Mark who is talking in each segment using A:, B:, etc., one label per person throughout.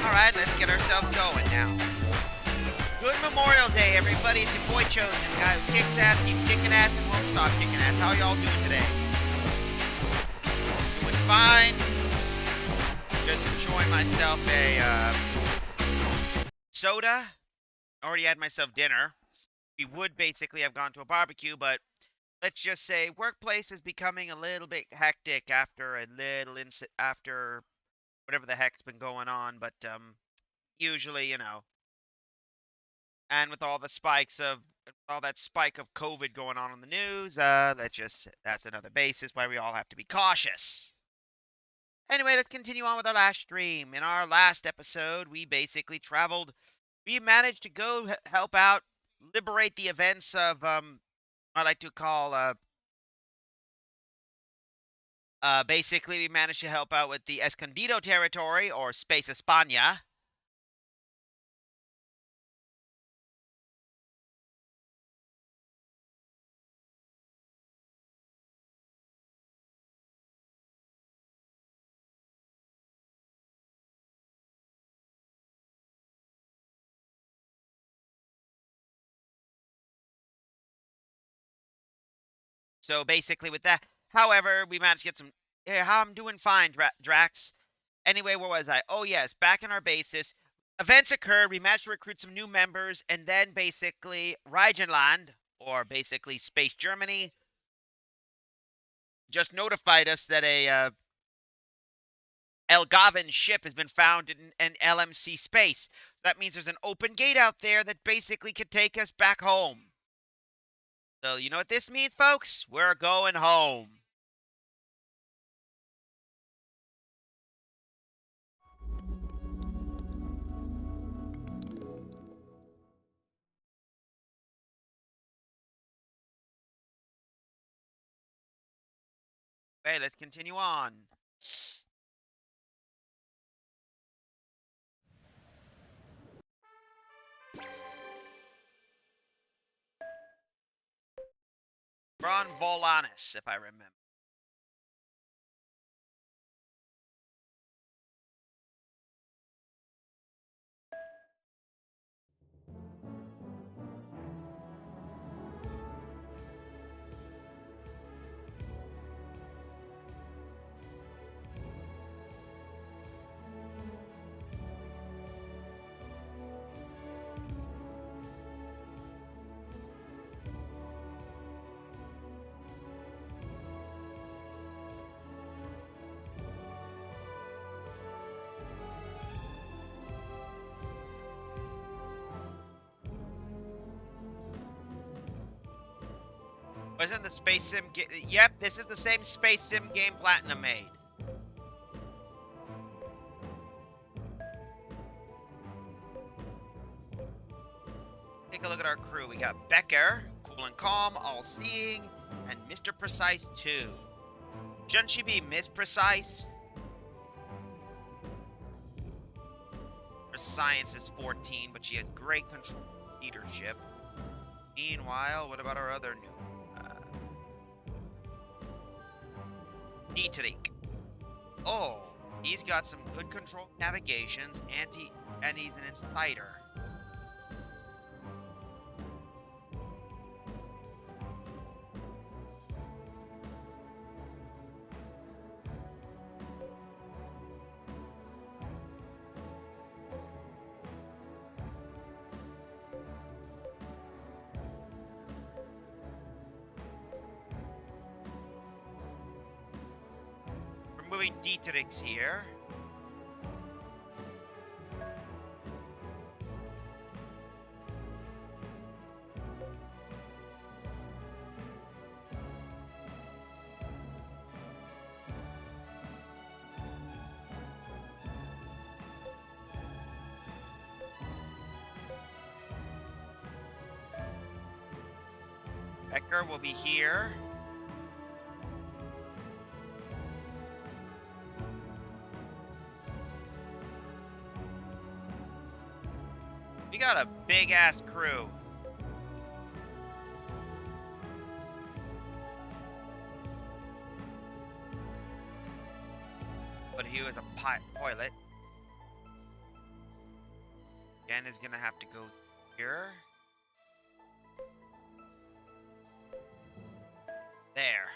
A: Alright, let's get ourselves going now. Good Memorial Day, everybody. It's your boy Chosen, the guy who kicks ass, keeps kicking ass, and won't stop kicking ass. How y'all doing today? Doing fine. Just enjoying myself a soda. Already had myself dinner. We would basically have gone to a barbecue, but let's just say workplace is becoming a little bit hectic after after whatever the heck's been going on. But usually, and with all that spike of COVID going on in the news, that's another basis why we all have to be cautious. Anyway, let's continue on with our last stream. In our last episode, we basically traveled. We managed to go help out, liberate the events of I like to call basically we managed to help out with the Escondido territory or Space España. So basically with that, however, we managed to get some. Hey, how I'm doing fine, Drax. Anyway, where was I? Oh yes, back in our basis. Events occurred. We managed to recruit some new members, and then basically Reichenland, or basically Space Germany, just notified us that a Elgavan ship has been found in an LMC space. That means there's an open gate out there that basically could take us back home. So you know what this means, folks? We're going home. Okay, let's continue on. Ron Volanis, if I remember. Wasn't the Space Sim Yep, this is the same Space Sim game Platinum made. Take a look at our crew. We got Becker, Cool and Calm, All-Seeing, and Mr. Precise 2. Shouldn't she be Miss Precise? Her science is 14, but she has great control leadership. Meanwhile, what about our other new Dietrich? Oh, he's got some good control navigations, and he's an insider. Removing Dietrich's here. Becker will be here. We got a big ass crew. But he was a toilet. Jen is gonna have to go here. There.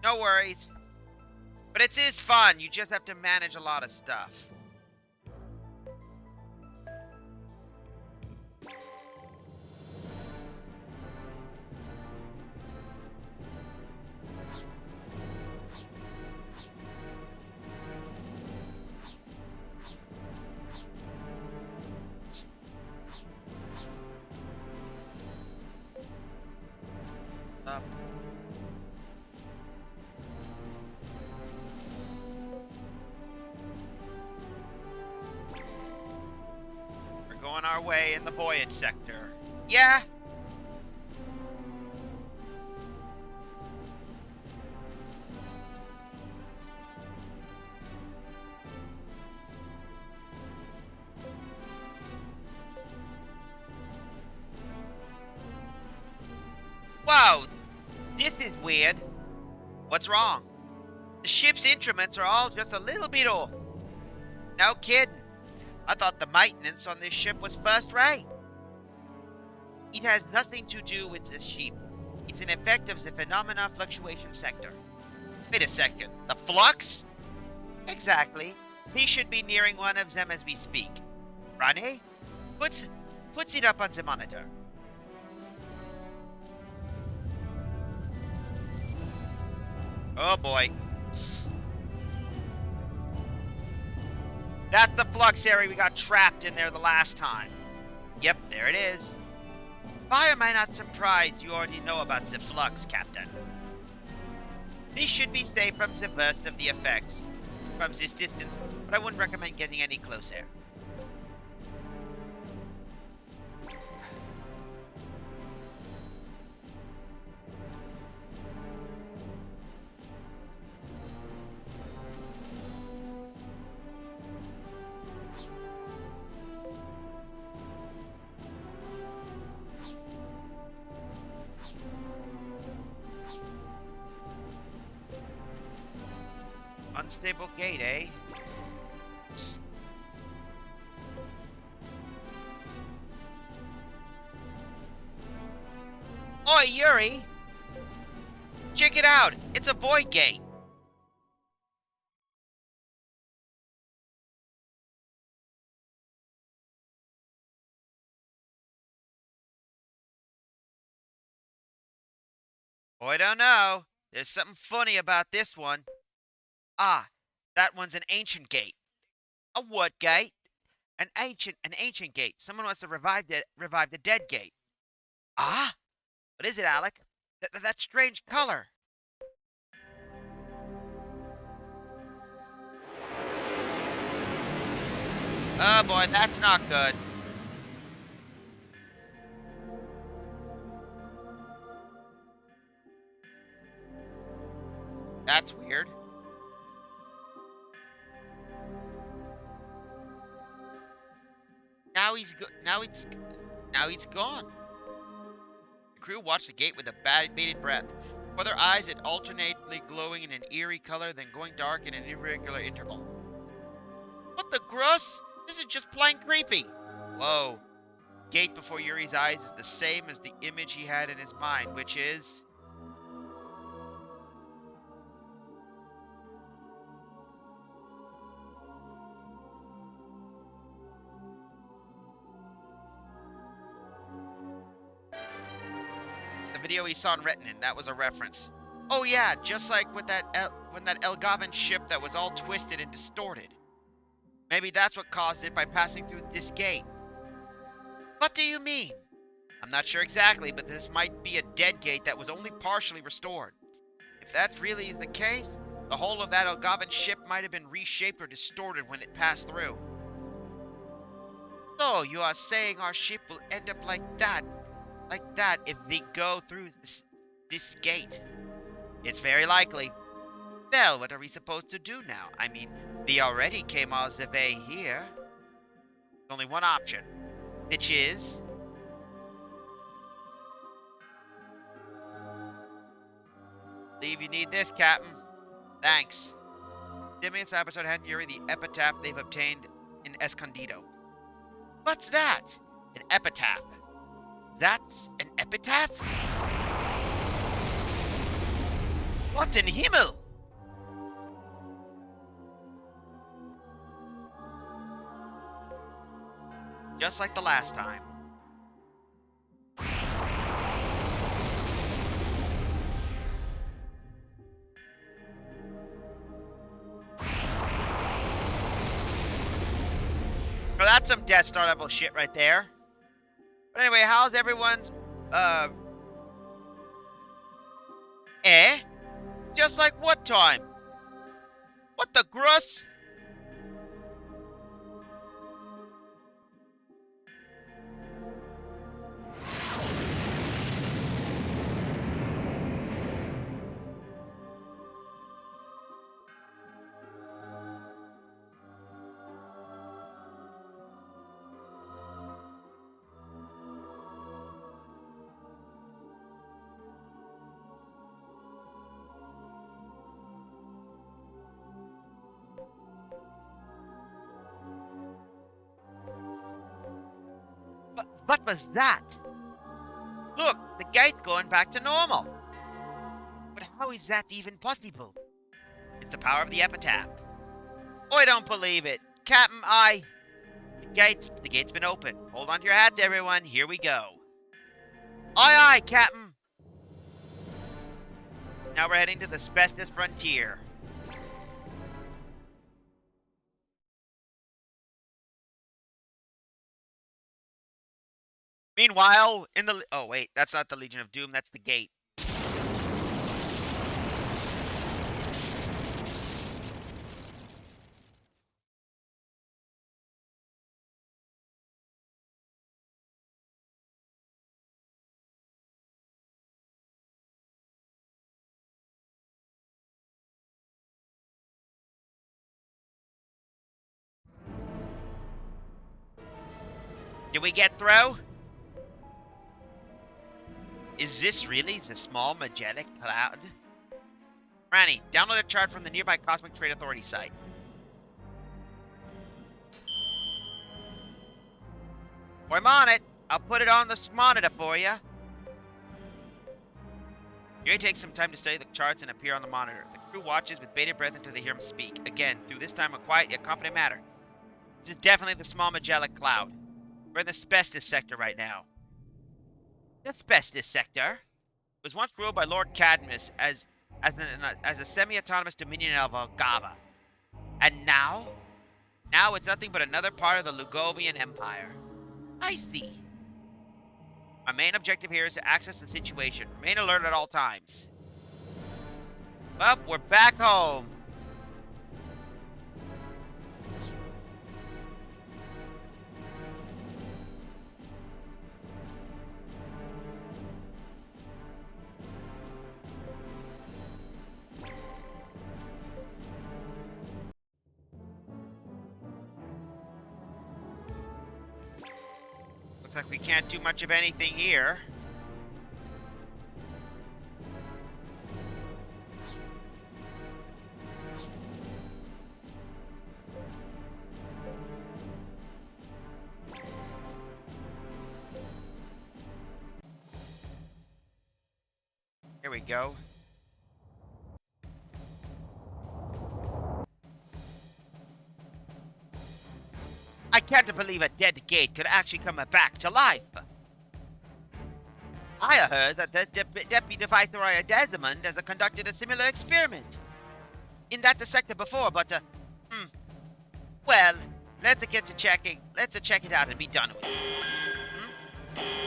A: No worries. But it is fun. You just have to manage a lot of stuff. Up. We're going our way in the voyage sector. Yeah. Whoa, this is weird. What's wrong? The ship's instruments are all just a little bit off. No kidding. I thought the maintenance on this ship was first rate. It has nothing to do with this ship. It's an effect of the phenomena fluctuation sector. Wait a second. The flux? Exactly. He should be nearing one of them as we speak. Rane? Puts it up on the monitor. Oh boy. That's the flux area we got trapped in there the last time. Yep, there it is. Why am I not surprised you already know about the flux, Captain? This should be safe from the worst of the effects from this distance, but I wouldn't recommend getting any closer. Unstable gate, eh? Oi, Yuri! Check it out! It's a void gate! Oh, I don't know. There's something funny about this one. Ah, that one's an ancient gate. A what gate? An ancient gate. Someone wants to revive the dead gate. Ah? What is it, Alec? That strange color. Oh boy, that's not good. That's weird. Now he's gone. The crew watched the gate with a bated breath. For their eyes, it alternately glowing in an eerie color, then going dark in an irregular interval. What the gruss? This is just plain creepy. Whoa. Gate before Yuri's eyes is the same as the image he had in his mind, which is... the video he saw in Retinant, that was a reference. Oh yeah, just like with when that Elgavan ship that was all twisted and distorted. Maybe that's what caused it by passing through this gate. What do you mean? I'm not sure exactly, but this might be a dead gate that was only partially restored. If that really is the case, the whole of that Elgavan ship might have been reshaped or distorted when it passed through. So, you are saying our ship will end up like that if we go through this gate? It's very likely. Well, what are we supposed to do now? I mean, we already came all the way here. There's only one option, which is... believe you need this, Captain. Thanks. Dimian's episode handed Yuri the epitaph they've obtained in Escondido. What's that? An epitaph. That's an epitaph? What in Himmel? Just like the last time. Well, that's some Death Star level shit right there. But anyway, how's everyone's, Just like what time? What the gruss? What was that? Look, the gate's going back to normal. But how is that even possible? It's the power of the epitaph. I don't believe it. Captain, the gate's been open. Hold on to your hats, everyone. Here we go. Aye, aye, Captain. Now we're heading to the Asbestos Frontier. Meanwhile, oh wait, that's not the Legion of Doom, that's the gate. Did we get through? Is this really the small Magellan Cloud? Ranny, download a chart from the nearby Cosmic Trade Authority site. I'm on it. I'll put it on the monitor for you. You may take some time to study the charts and appear on the monitor. The crew watches with bated breath until they hear him speak. Again, through this time a quiet yet confident manner. This is definitely the small Magellan Cloud. We're in the Asbestos sector right now. The Asbestos sector was once ruled by Lord Cadmus as a semi-autonomous dominion of Algava. And now? Now it's nothing but another part of the Lugovian Empire. I see. My main objective here is to access the situation. Remain alert at all times. Well, we're back home. Looks like we can't do much of anything here. Here we go. I can't believe a dead gate could actually come back to life. I heard that the Deputy Viceroy Desmond has conducted a similar experiment in that sector before, but, well, let's get to checking. Let's check it out and be done with it.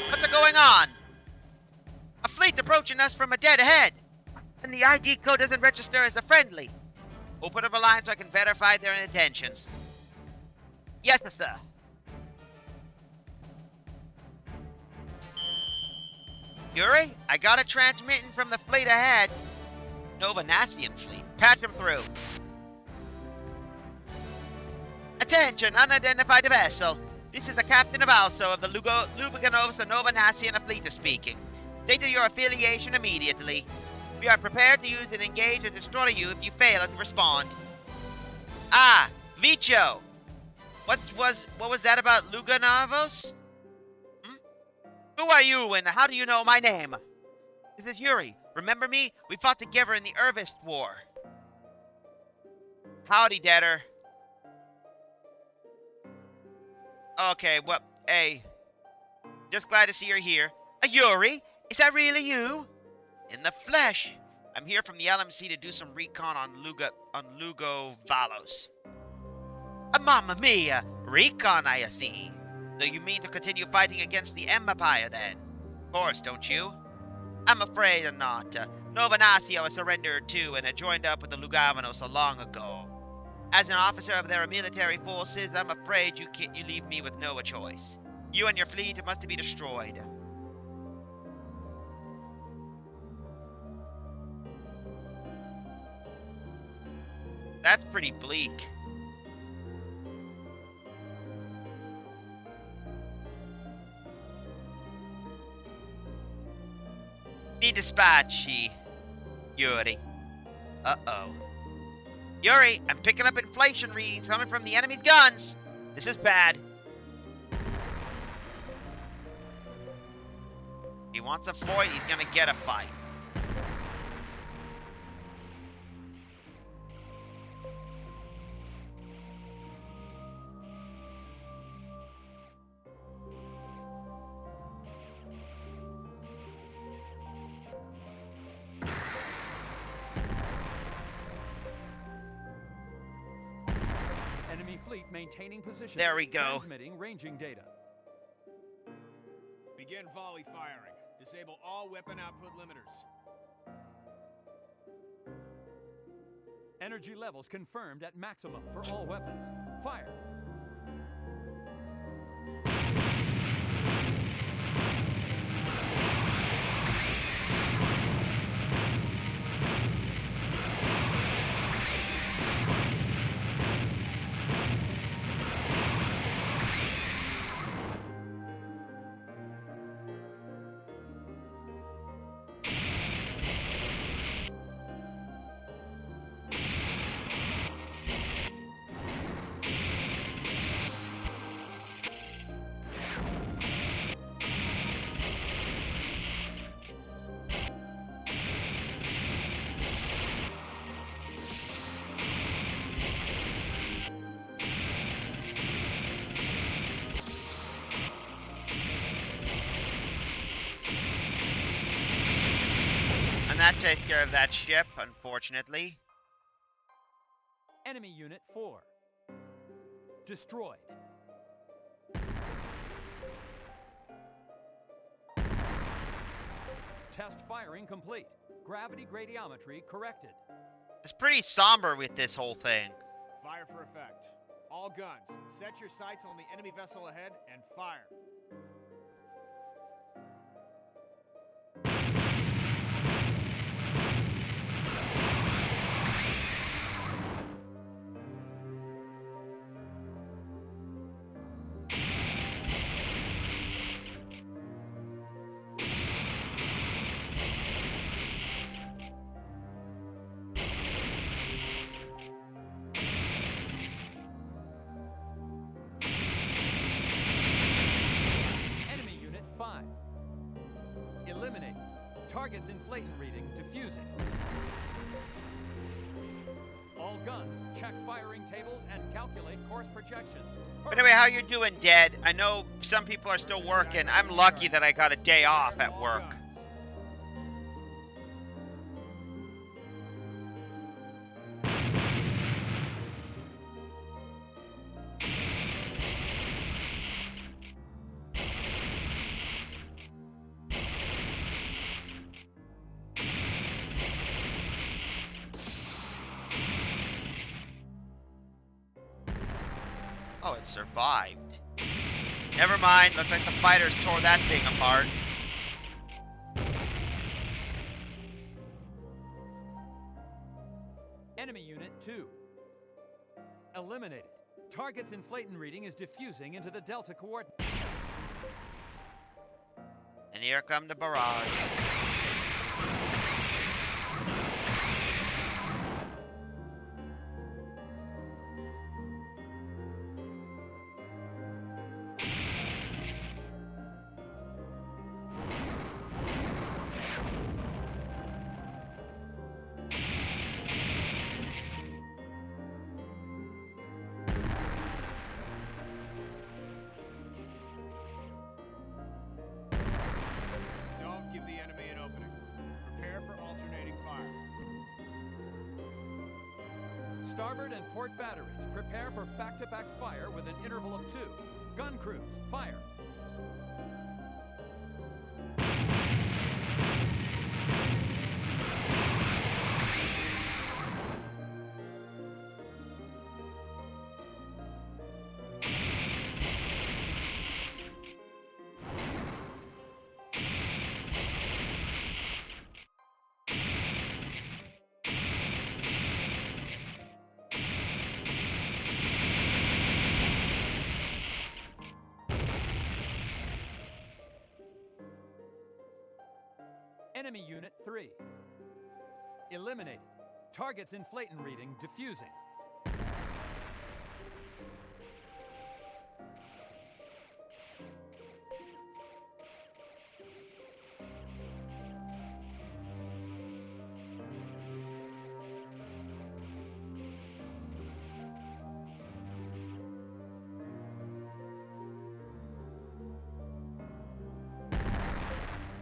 A: What's going on? A fleet approaching us from a dead ahead, and the ID code doesn't register as a friendly. Open up a line so I can verify their intentions. Yes, sir. Yuri, I got a transmitting from the fleet ahead. Novanassian fleet. Patch them through. Attention, unidentified vessel. This is the captain of also of the Lubiganovs Novanassian fleet is speaking. State your affiliation immediately. We are prepared to use and engage or destroy you if you fail to respond. Ah, Vicho. What was that about Luganavos? Hmm? Who are you and how do you know my name? This is Yuri. Remember me? We fought together in the Irvist War. Howdy, Deader. Okay, well, hey. Just glad to see you're here. Yuri? Is that really you? In the flesh. I'm here from the LMC to do some recon on Lugo Valos. Mamma mia! Recon, I see. So you mean to continue fighting against the Empire, then? Of course, don't you? I'm afraid not. Novanasio has surrendered too and had joined up with the Lugavanos so long ago. As an officer of their military forces, I'm afraid you leave me with no choice. You and your fleet must be destroyed. That's pretty bleak. Be dispatched, Yuri. Uh-oh. Yuri, I'm picking up inflation readings coming from the enemy's guns. This is bad. If he wants a fight, he's gonna get a fight.
B: Fleet maintaining position.
A: There we go.
B: Transmitting ranging data.
C: Begin volley firing. Disable all weapon output limiters.
B: Energy levels confirmed at maximum for all weapons. Fire.
A: That takes care of that ship, unfortunately.
B: Enemy Unit 4. Destroyed. Test firing complete. Gravity gradiometry corrected.
A: It's pretty somber with this whole thing.
C: Fire for effect. All guns, set your sights on the enemy vessel ahead and fire.
B: Target's inflatant reading diffusing. All guns, check firing tables and calculate course projections.
A: But anyway, how you doing, Dead? I know some people are still working. I'm lucky that I got a day off at work. Oh, it survived. Never mind, looks like the fighters tore that thing apart.
B: Enemy Unit 2. Eliminated. Target's inflatant reading is diffusing into the Delta coordinate.
A: And here come the barrage.
B: starboard and port batteries, prepare for back-to-back fire with an interval of 2. Gun crews, fire. Enemy Unit 3. Eliminated. Targets inflating reading diffusing.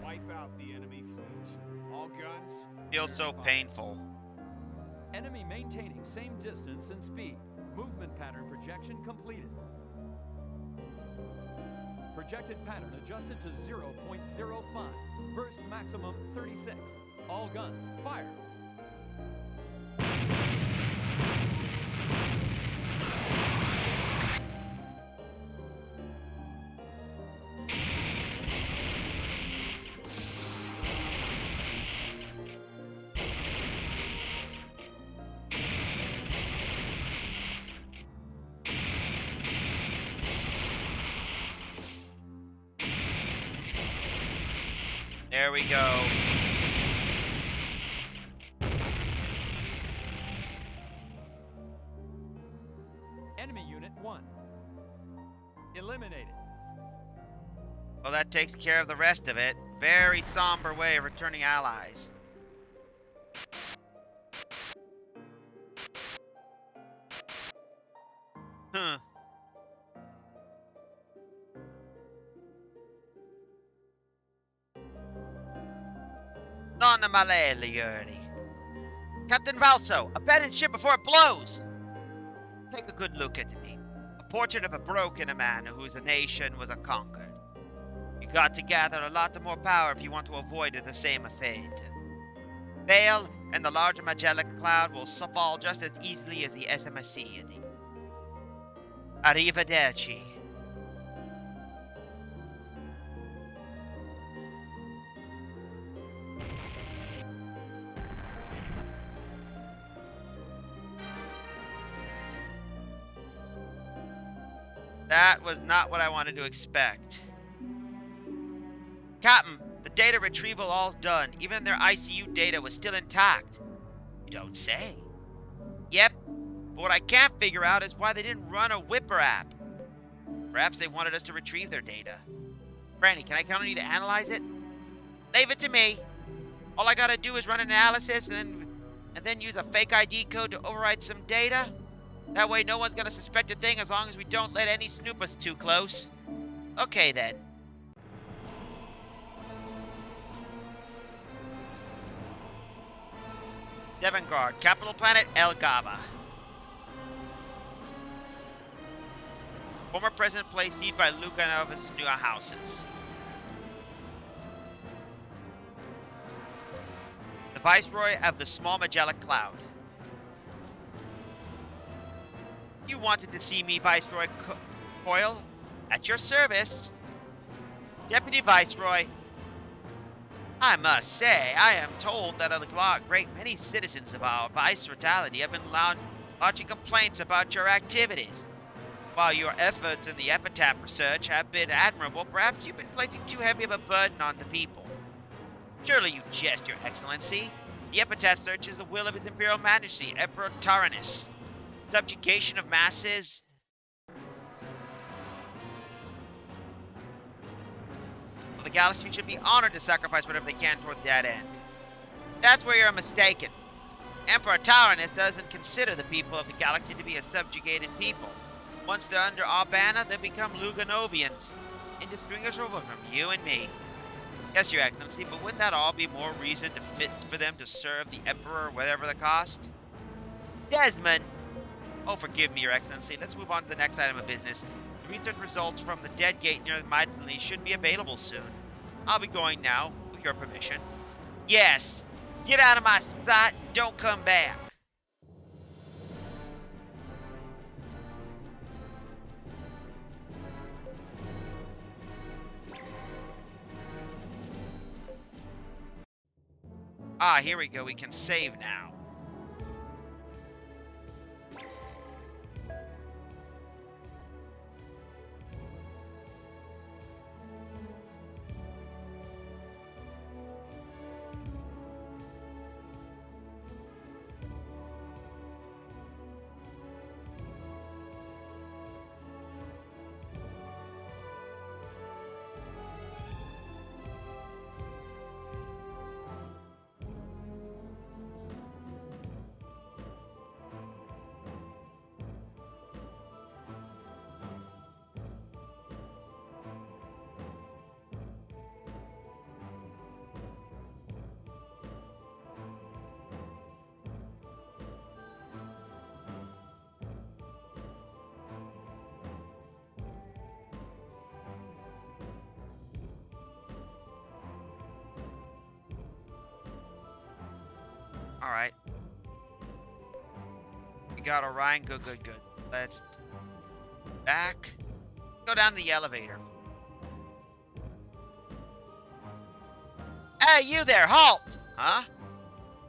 C: Wipe out the enemy fleet. All guns.
A: Feels so
C: fire.
A: painful.
B: Enemy maintaining same distance and speed. Movement pattern projection completed. Projected pattern adjusted to 0.05. Burst maximum 36. All guns, fire.
A: There we go.
B: Enemy Unit 1. Eliminated.
A: Well, that takes care of the rest of it. Very somber way of returning allies. Huh. Non male, Liurni. Captain Valso, abandon ship before it blows! Take a good look at me. A portrait of a broken man whose nation was conquered. You got to gather a lot more power if you want to avoid the same fate. Vale and the larger Magellan cloud will fall just as easily as the SMC. Arrivederci. That was not what I wanted to expect. Captain, the data retrieval all done. Even their ICU data was still intact. You don't say. Yep, but what I can't figure out is why they didn't run a Whipper app. Perhaps they wanted us to retrieve their data. Franny, can I count on you to analyze it? Leave it to me. All I gotta do is run an analysis and then use a fake ID code to override some data. That way no one's gonna suspect a thing as long as we don't let any snoop us too close. Okay then. Devangard, capital planet El Gaba. Former president placed seed by Lukanov's new houses. The Viceroy of the Small Magellan Cloud. You wanted to see me, Viceroy Coyle? At your service. Deputy Viceroy. I must say, I am told that a great many citizens of our viceroyalty have been lodging complaints about your activities. While your efforts in the epitaph research have been admirable, perhaps you've been placing too heavy of a burden on the people. Surely you jest, Your Excellency. The epitaph search is the will of His Imperial Majesty, Emperor Tyrannus. Subjugation of masses. Well, the galaxy should be honored to sacrifice whatever they can toward that end. That's where you're mistaken. Emperor Tyrannus doesn't consider the people of the galaxy to be a subjugated people. Once they're under our banner, they become Luganovians, indistinguishable from you and me. Yes, Your Excellency, but wouldn't that all be more reason for them to serve the Emperor, whatever the cost? Desmond, Oh, forgive me, Your Excellency. Let's move on to the next item of business. The research results from the dead gate near the Maidenly should be available soon. I'll be going now, with your permission. Yes. Get out of my sight and don't come back. Ah, here we go. We can save now. Alright. We got Orion. Good. Let's back. Go down to the elevator. Hey, you there! Halt! Huh?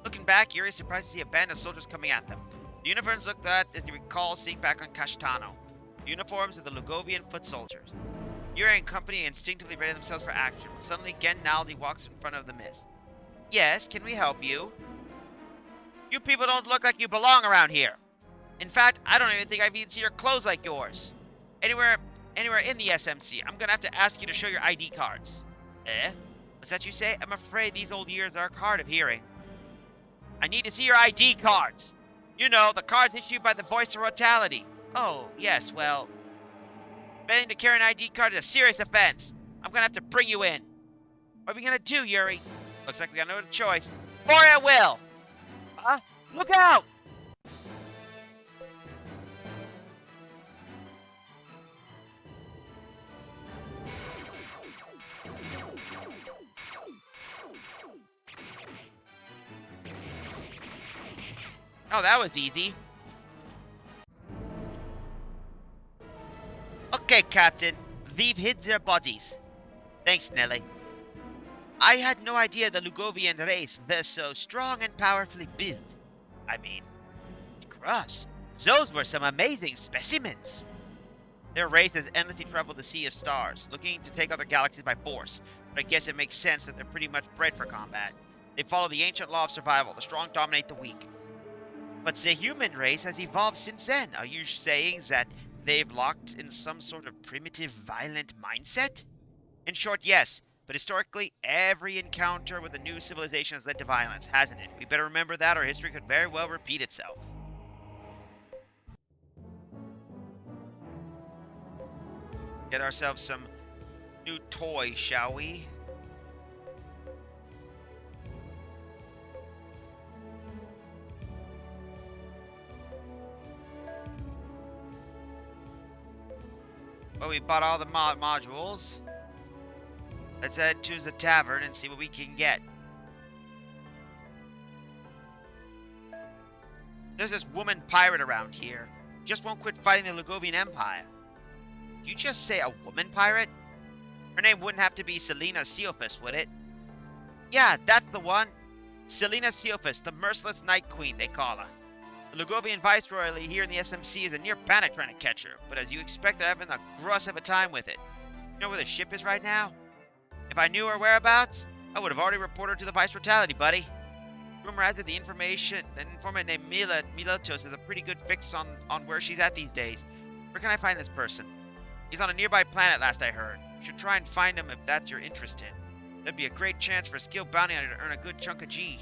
A: Looking back, Yuri is surprised to see a band of soldiers coming at them. The uniforms looked at as he recalls seeing back on Cashtano. The uniforms of the Lugovian foot soldiers. Yuri and company instinctively ready themselves for action. Suddenly, Gen Naldi walks in front of the mist. Yes, can we help you? You people don't look like you belong around here. In fact, I don't even think I've even seen your clothes like yours. Anywhere in the SMC, I'm gonna have to ask you to show your ID cards. Eh? What's that you say? I'm afraid these old ears are hard of hearing. I need to see your ID cards. You know, the cards issued by the Voice of Rotality. Oh, yes, well, failing to carry an ID card is a serious offense. I'm gonna have to bring you in. What are we gonna do, Yuri? Looks like we got no choice. For it will! Huh? Look out! Oh, that was easy. Okay, Captain. We've hid their bodies. Thanks, Nelly. I had no idea the Lugovian race was so strong and powerfully built. I mean, Cross, those were some amazing specimens. Their race has endlessly traveled the sea of stars, looking to take other galaxies by force, but I guess it makes sense that they're pretty much bred for combat. They follow the ancient law of survival, the strong dominate the weak. But the human race has evolved since then. Are you saying that they've locked in some sort of primitive, violent mindset? In short, yes. But historically, every encounter with a new civilization has led to violence, hasn't it? We better remember that, or history could very well repeat itself. Get ourselves some new toys, shall we? Well, we bought all the modules. Let's head to the tavern and see what we can get. There's this woman pirate around here. Just won't quit fighting the Lugovian Empire. Did you just say a woman pirate? Her name wouldn't have to be Selena Siophus, would it? Yeah, that's the one. Selena Siophus, the merciless Night Queen, they call her. The Lugovian Viceroy here in the SMC is a near panic trying to catch her, but as you expect, they're having a gross of a time with it. You know where the ship is right now? If I knew her whereabouts, I would have already reported her to the Vice Rotality, buddy. Rumor has it an informant named Milotos has a pretty good fix on where she's at these days. Where can I find this person? He's on a nearby planet, last I heard. You should try and find him if that's your interest in. That'd be a great chance for a skilled bounty hunter to earn a good chunk of G.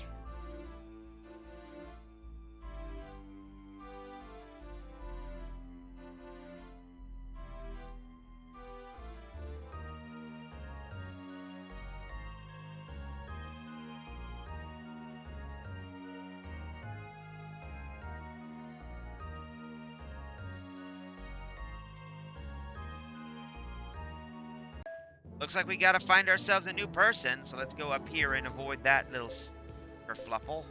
A: Looks like we gotta find ourselves a new person, so let's go up here and avoid that little kerfluffle.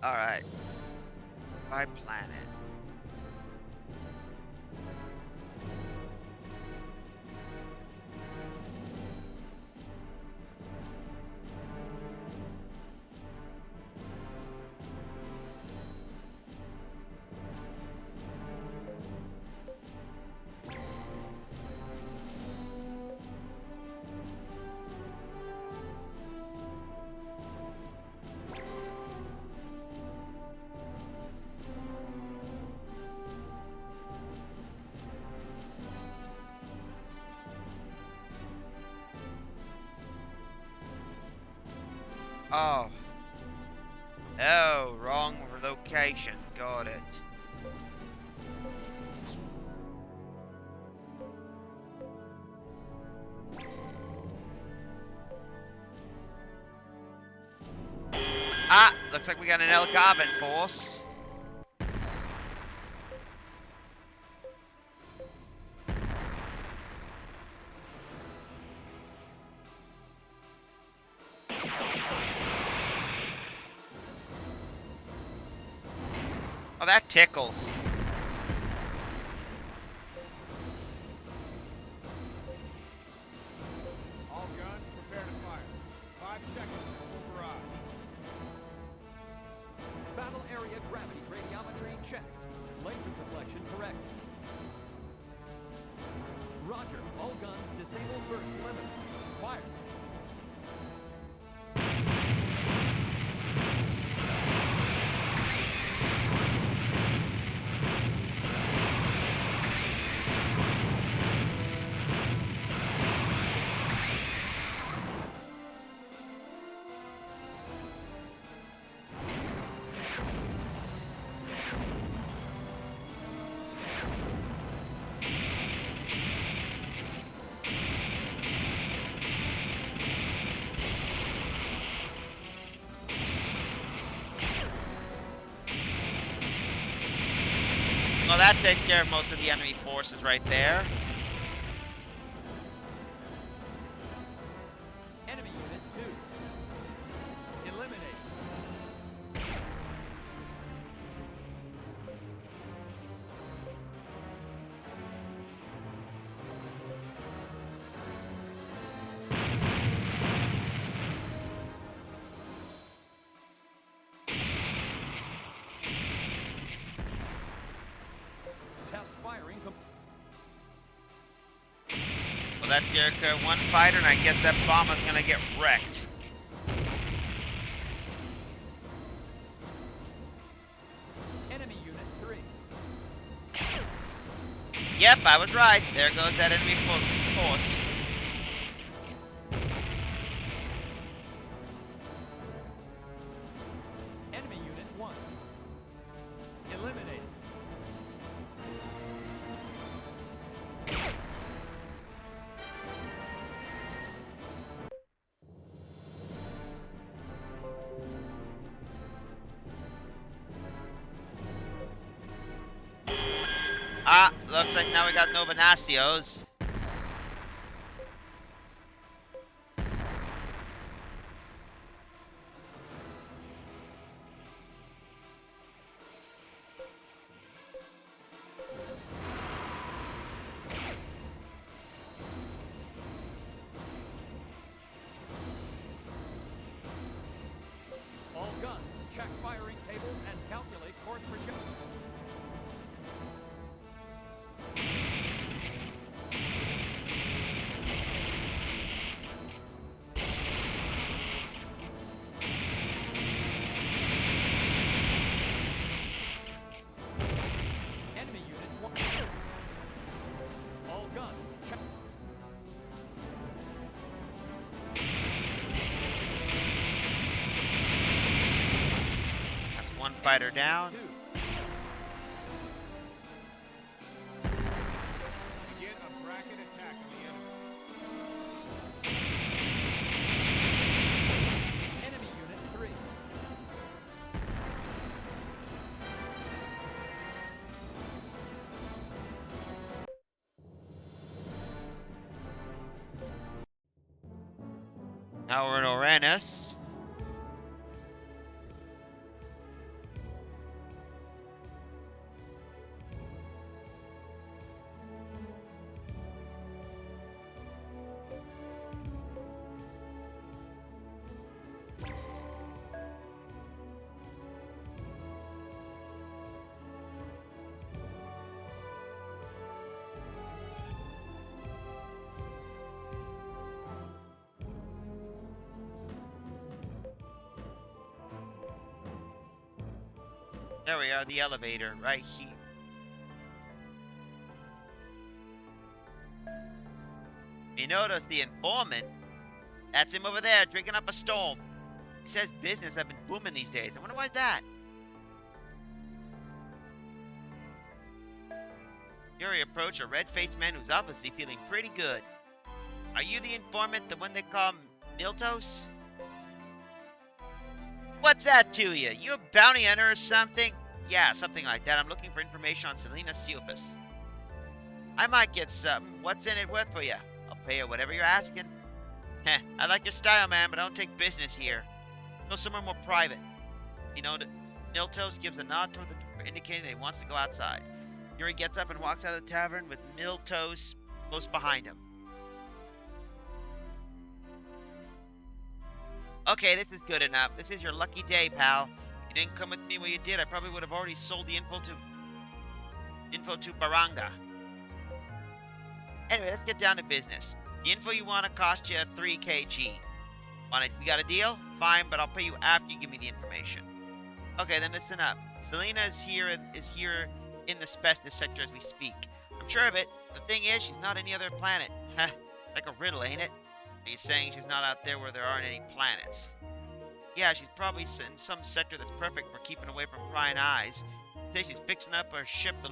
A: Alright. By planet. Oh. Oh, wrong location. Got it. Ah, looks like we got an El Garvin force. Oh, that tickles.
C: All guns, prepare to fire. 5 seconds to full barrage.
B: Battle area gravity radiometry checked. Laser deflection corrected. Roger. All guns disable burst limiter. Fire.
A: Well, that takes care of most of the enemy forces right there.
B: Enemy unit 2. Eliminate. Test firing
A: Well, that Jericho one fighter, and I guess that bomber's gonna get wrecked.
B: Enemy unit 3.
A: Yep, I was right. There goes that enemy force.
B: Enemy unit 1. Eliminated.
A: Ah, looks like now we got Novanacios.
B: All guns, check firing tables and calculate course projection. Enemy unit 1. All guns, check.
A: That's one fighter down.
B: 2.
C: Begin
A: Now we're in Uranus. There we are, the elevator, right here. You notice the informant? That's him over there, drinking up a storm. He says business have been booming these days. I wonder why's that? Yuri approached a red-faced man who's obviously feeling pretty good. Are you the informant, the one they call Miltos? What's that to you? You a bounty hunter or something? Yeah, something like that. I'm looking for information on Selena Seufus. I might get something. What's in it worth for you? I'll pay you whatever you're asking. Heh, I like your style, man, but I don't take business here. Go somewhere more private. You know, Miltos gives a nod toward the door, indicating that he wants to go outside. Yuri gets up and walks out of the tavern with Miltos close behind him. Okay, this is good enough. This is your lucky day, pal. You didn't come with me where you did, I probably would have already sold the info to Baranga. Anyway, let's get down to business. The info you want to cost you 3 kg. We got a deal? Fine, but I'll pay you after you give me the information. Okay, then listen up. Selena is here in the Spestus sector as we speak. I'm sure of it. The thing is, she's not any other planet. Heh, like a riddle, ain't it? Are you saying she's not out there where there aren't any planets? Yeah, she's probably in some sector that's perfect for keeping away from prying eyes. Say she's fixing up her ship, the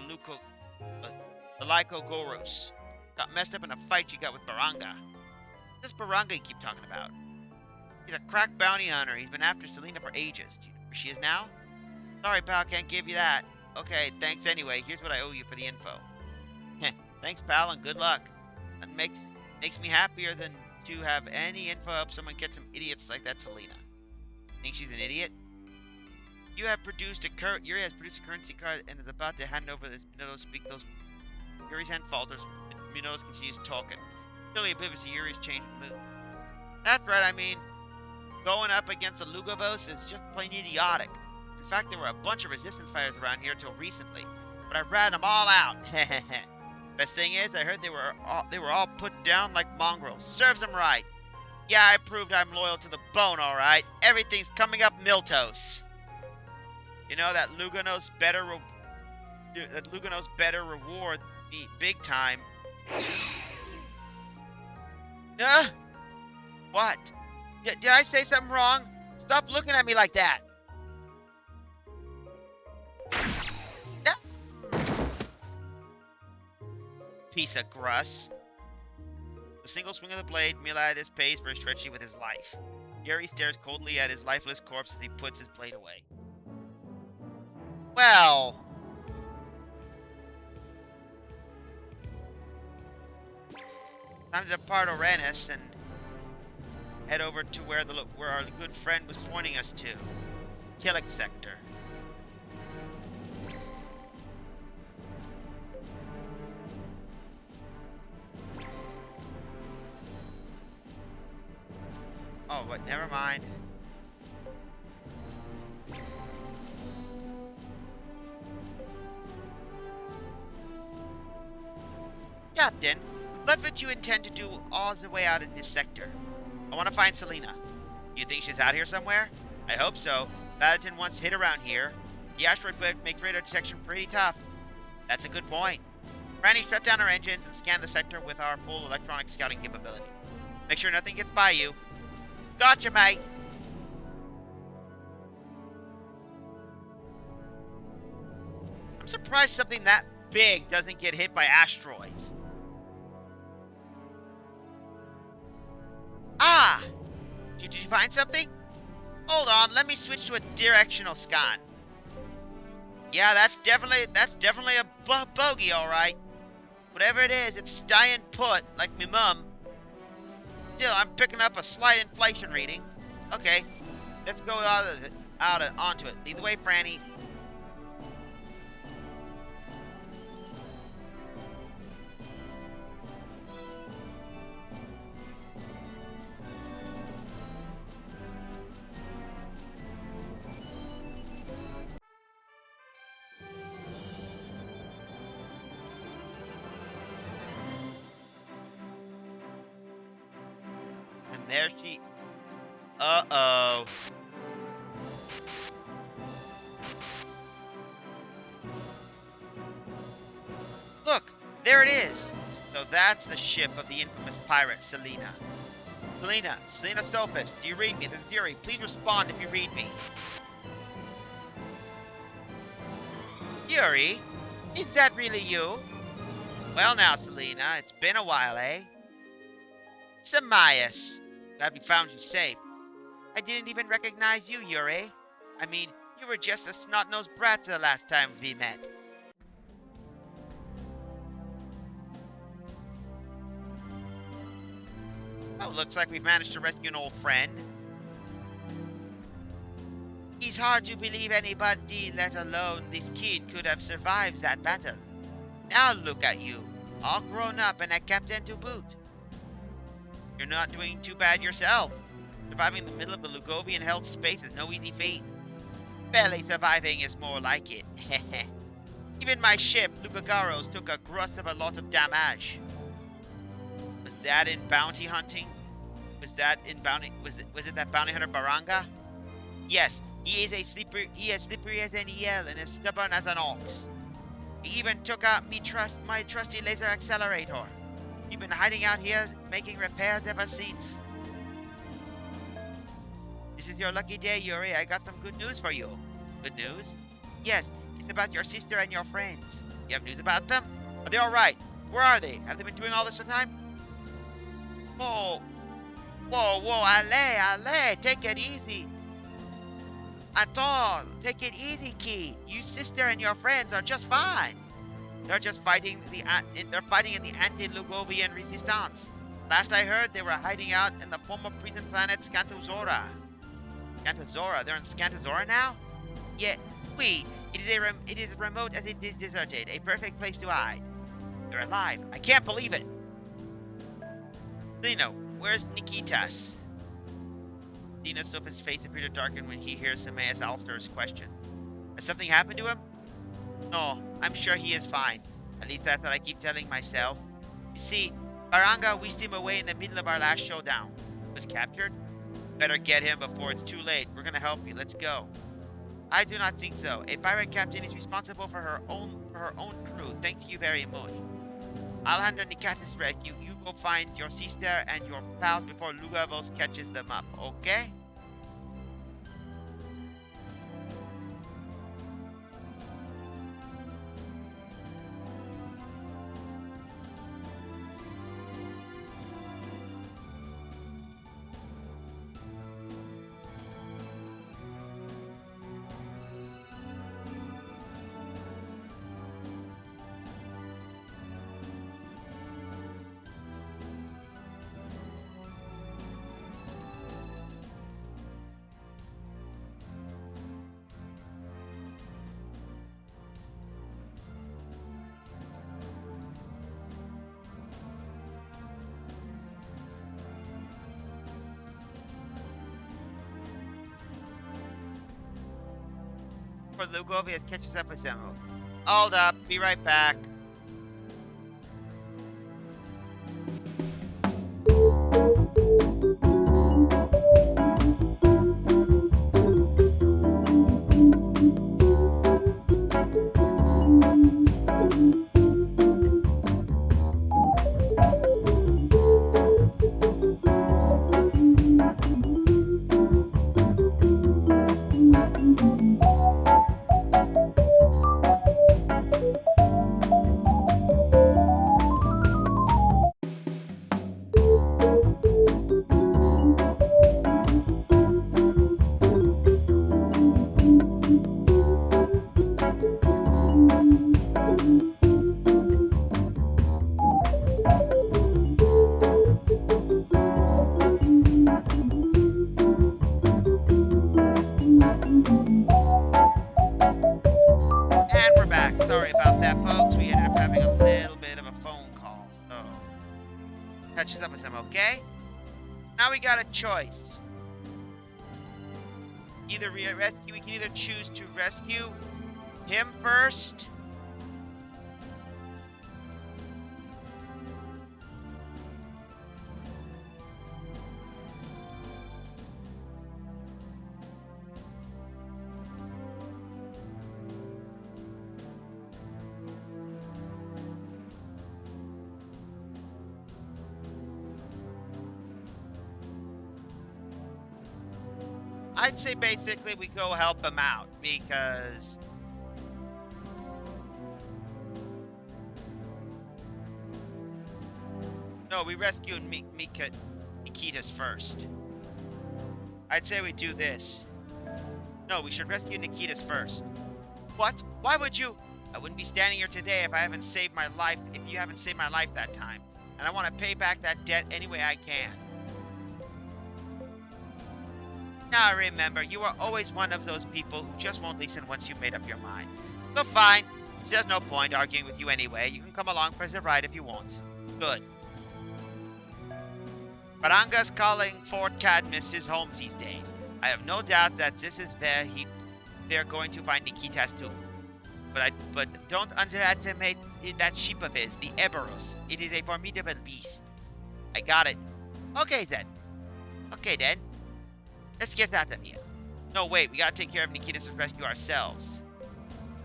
A: Lyco Goros. Got messed up in a fight she got with Baranga. What's this Baranga you keep talking about? He's a crack bounty hunter. He's been after Selena for ages. Do you know where she is now? Sorry, pal, can't give you that. Okay, thanks anyway. Here's what I owe you for the info. Heh, thanks, pal, and good luck. That makes me happier than to have any info help someone get some idiots like that Selena. Think she's an idiot? Yuri has produced a currency card and is about to hand over this Minato speak those. Yuri's hand falters. Minato continues talking. Clearly oblivious to Yuri's change of mood. That's right, I mean, going up against the Lugavos is just plain idiotic. In fact, there were a bunch of resistance fighters around here till recently, but I've ratted them all out. Best thing is, I heard they were all put down like mongrels. Serves them right. Yeah, I proved I'm loyal to the bone, all right. Everything's coming up Miltos. You know that Luganos better reward me big time. What? Did I say something wrong? Stop looking at me like that. Piece of gruss. The single swing of the blade, Miladius pays for his treachery with his life. Yuri stares coldly at his lifeless corpse as he puts his blade away. Well... time to depart Uranus and head over to where our good friend was pointing us to. Killick sector. Oh, but never mind. Captain, what's what you intend to do all the way out in this sector? I want to find Selena. You think she's out here somewhere? I hope so. Vatican once hit around here. The asteroid belt makes radar detection pretty tough. That's a good point. Randy, strap down our engines and scan the sector with our full electronic scouting capability. Make sure nothing gets by you. Gotcha, mate. I'm surprised something that big doesn't get hit by asteroids. Ah! Did you find something? Hold on, let me switch to a directional scan. Yeah, that's definitely a bogey, all right. Whatever it is, it's staying put, like me mum. Still, I'm picking up a slight inflation reading. Okay, let's go onto it. Lead the way, Franny. And there she... Uh-oh. Look, there it is. So that's the ship of the infamous pirate Selena. Selena Sophis, do you read me? This is Yuri. Please respond if you read me. Yuri? Is that really you? Well now, Selena, it's been a while, eh? Samias. Glad we found you safe. I didn't even recognize you, Yuri. I mean, you were just a snot-nosed brat the last time we met. Oh, looks like we've managed to rescue an old friend. It's hard to believe anybody, let alone this kid, could have survived that battle. Now look at you, all grown up and a captain to boot. You're not doing too bad yourself. Surviving the middle of the Lugovian held space is no easy feat. Barely surviving is more like it. Even my ship, Lugagaros, took a gross of a lot of damage. Was that in bounty hunting? Was it that bounty hunter Baranga? Yes, he is as slippery as an eel and as stubborn as an ox. He even took out my trusty laser accelerator. He's been hiding out here making repairs ever since. This is your lucky day, Yuri. I got some good news for you. Good news? Yes, it's about your sister and your friends. You have news about them? Are they alright? Where are they? Have they been doing all this time? Whoa, allez, take it easy. At all, take it easy, Key. You sister and your friends are just fine. They're just fighting in the anti-Lugovian resistance. Last I heard, they were hiding out in the former prison planet Scantozora. Scantozora? They're in Scantozora now? Yeah, it is remote as it is deserted. A perfect place to hide. They're alive. I can't believe it. Lino, where's Nikitas? Dina Sophis' face appeared to darken when he hears Samias Alster's question. Has something happened to him? No, I'm sure he is fine. At least that's what I keep telling myself. You see, Baranga whisked him away in the middle of our last showdown. Was captured? Better get him before it's too late. We're gonna help you. Let's go. I do not think so. A pirate captain is responsible for her own crew. Thank you very much. I'll handle Nikatis' rescue. You go find your sister and your pals before Lugavos catches them up, okay? For Lugovia catches up with them. Hold up, be right back. catches up with him, okay? Now we got a choice. We can either choose to rescue him first. I'd say basically we go help him out because no, we rescue Nikitas first. I'd say we do this. No, we should rescue Nikitas first. What? Why would you? I wouldn't be standing here today if I haven't saved my life, if you haven't saved my life that time. And I want to pay back that debt any way I can. Now remember, you are always one of those people who just won't listen once you've made up your mind. So fine, there's no point arguing with you anyway. You can come along for the ride if you want. Good. Baranga's calling Fort Cadmus his home these days. I have no doubt that this is where they're going to find Nikitas too. But don't underestimate that sheep of his, the Eberus. It is a formidable beast. I got it. Okay then. Let's get out of here. No, wait, we gotta take care of Nikitas' rescue ourselves.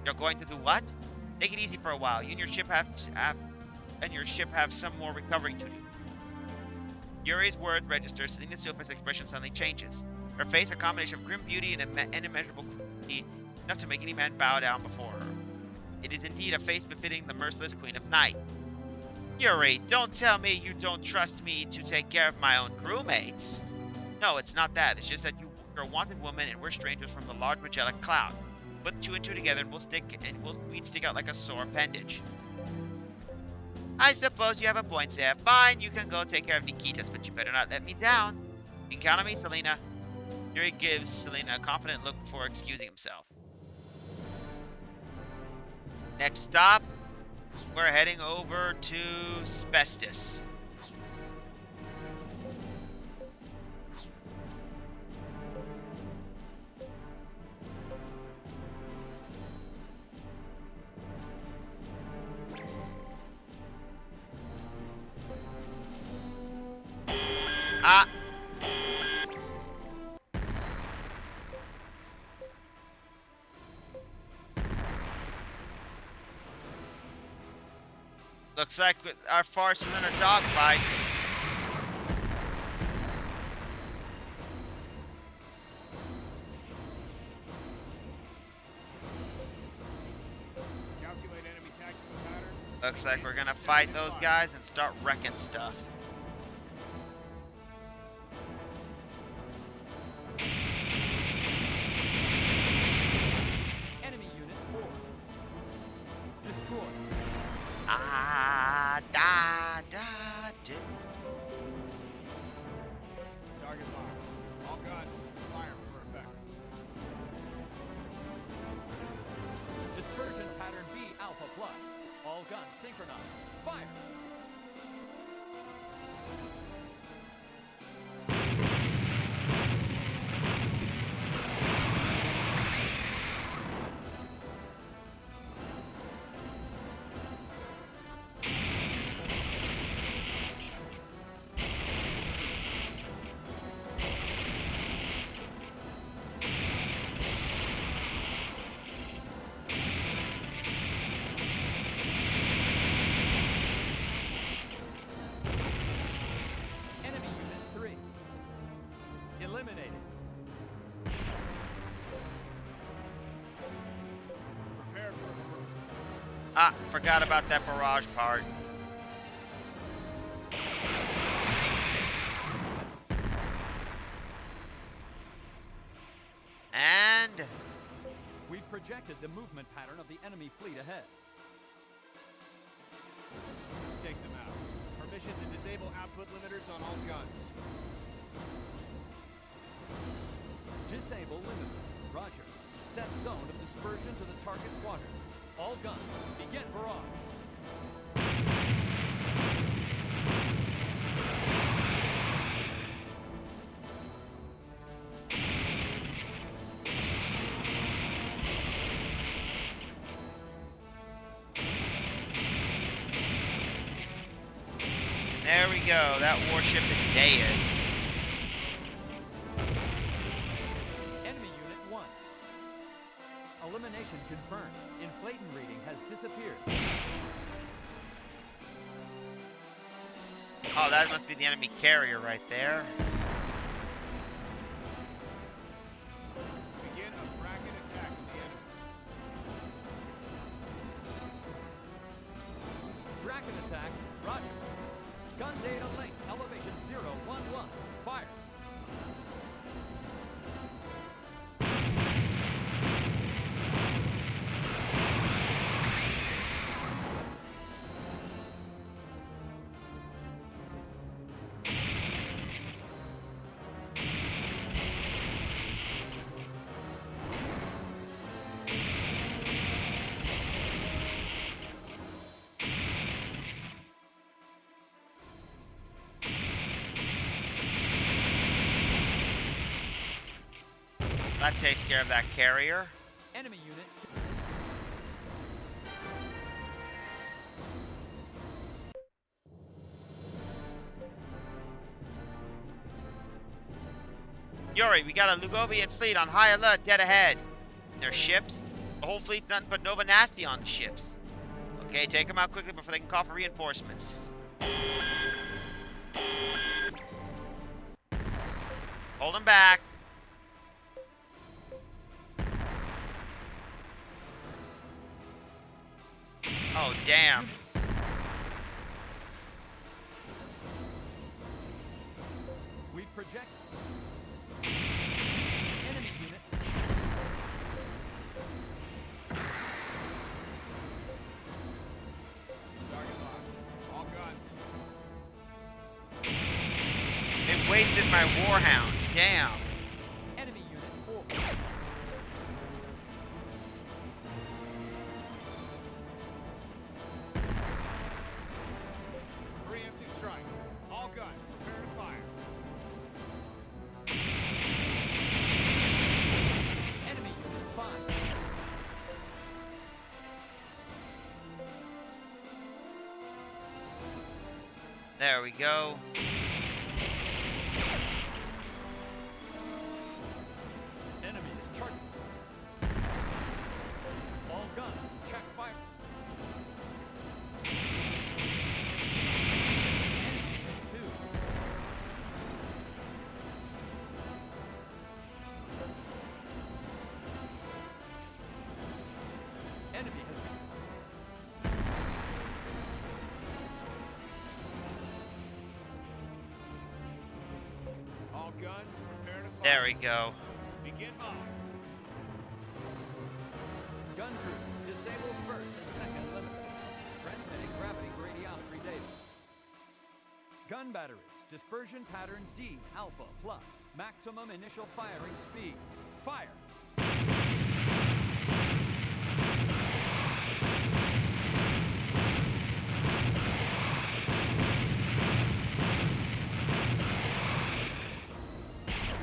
A: You're going to do what? Take it easy for a while. You and your ship have some more recovering to do. Yuri's words register. Selena Silva's expression suddenly changes. Her face, a combination of grim beauty and immeasurable cruelty, enough to make any man bow down before her. It is indeed a face befitting the merciless Queen of Night. Yuri, don't tell me you don't trust me to take care of my own crewmates. No, it's not that. It's just that you're a wanted woman and we're strangers from the large Magellan cloud. Put two and two together and we'd stick out like a sore appendage. I suppose you have a point there. Fine, you can go take care of Nikitas, but you better not let me down. You can count on me, Selena. Yuri gives Selena a confident look before excusing himself. Next stop, we're heading over to Spestus. Looks like our farce is in a dogfight.
C: Calculate enemy tactical pattern.
A: Looks like we're gonna fight those guys and start wrecking stuff.
B: Enemy unit 4. Destroy.
C: Target locked. All guns, fire for effect.
B: Dispersion pattern B Alpha Plus. All guns synchronized. Fire. Eliminated.
C: Prepare for
A: Forgot about that barrage part. And
B: We projected the movement pattern of the enemy fleet ahead.
C: Let's take them out. Permission to disable output limiters on all guns.
B: Disable limiters. Roger. Set zone of dispersion to the target quadrant. All guns, begin barrage.
A: go. That warship is dead.
B: Enemy Unit 1. Elimination confirmed. Inflaton reading has disappeared.
A: Oh, that must be the enemy carrier right there.
C: Begin a bracket attack of the enemy.
B: Bracket attack. Roger. Gun data links. Elevation 011. Fire.
A: That takes care of that carrier.
B: Enemy Unit 2.
A: Yuri, we got a Lugovian fleet on high alert dead ahead. Their ships. The whole fleet's nothing but Nova Nasty on the ships. Okay, take them out quickly before they can call for reinforcements. Hold them back. Oh, damn.
B: We project. Enemy unit.
C: Target locked. All guns.
A: It wasted my Warhound. Damn.
B: Enemy unit 4.
C: Preemptive strike. All guns, prepare to fire.
B: Enemy unit 5.
A: There we go.
B: Enemy is charging. All guns, check fire. Enemy unit 2. Enemy has been.
C: All guns, prepare to fire.
A: There we go.
C: Begin mode.
B: Gun crew, disable first and second limit. Transmitting gravity radiometry data. Gun batteries, dispersion pattern D alpha plus. Maximum initial firing speed. Fire.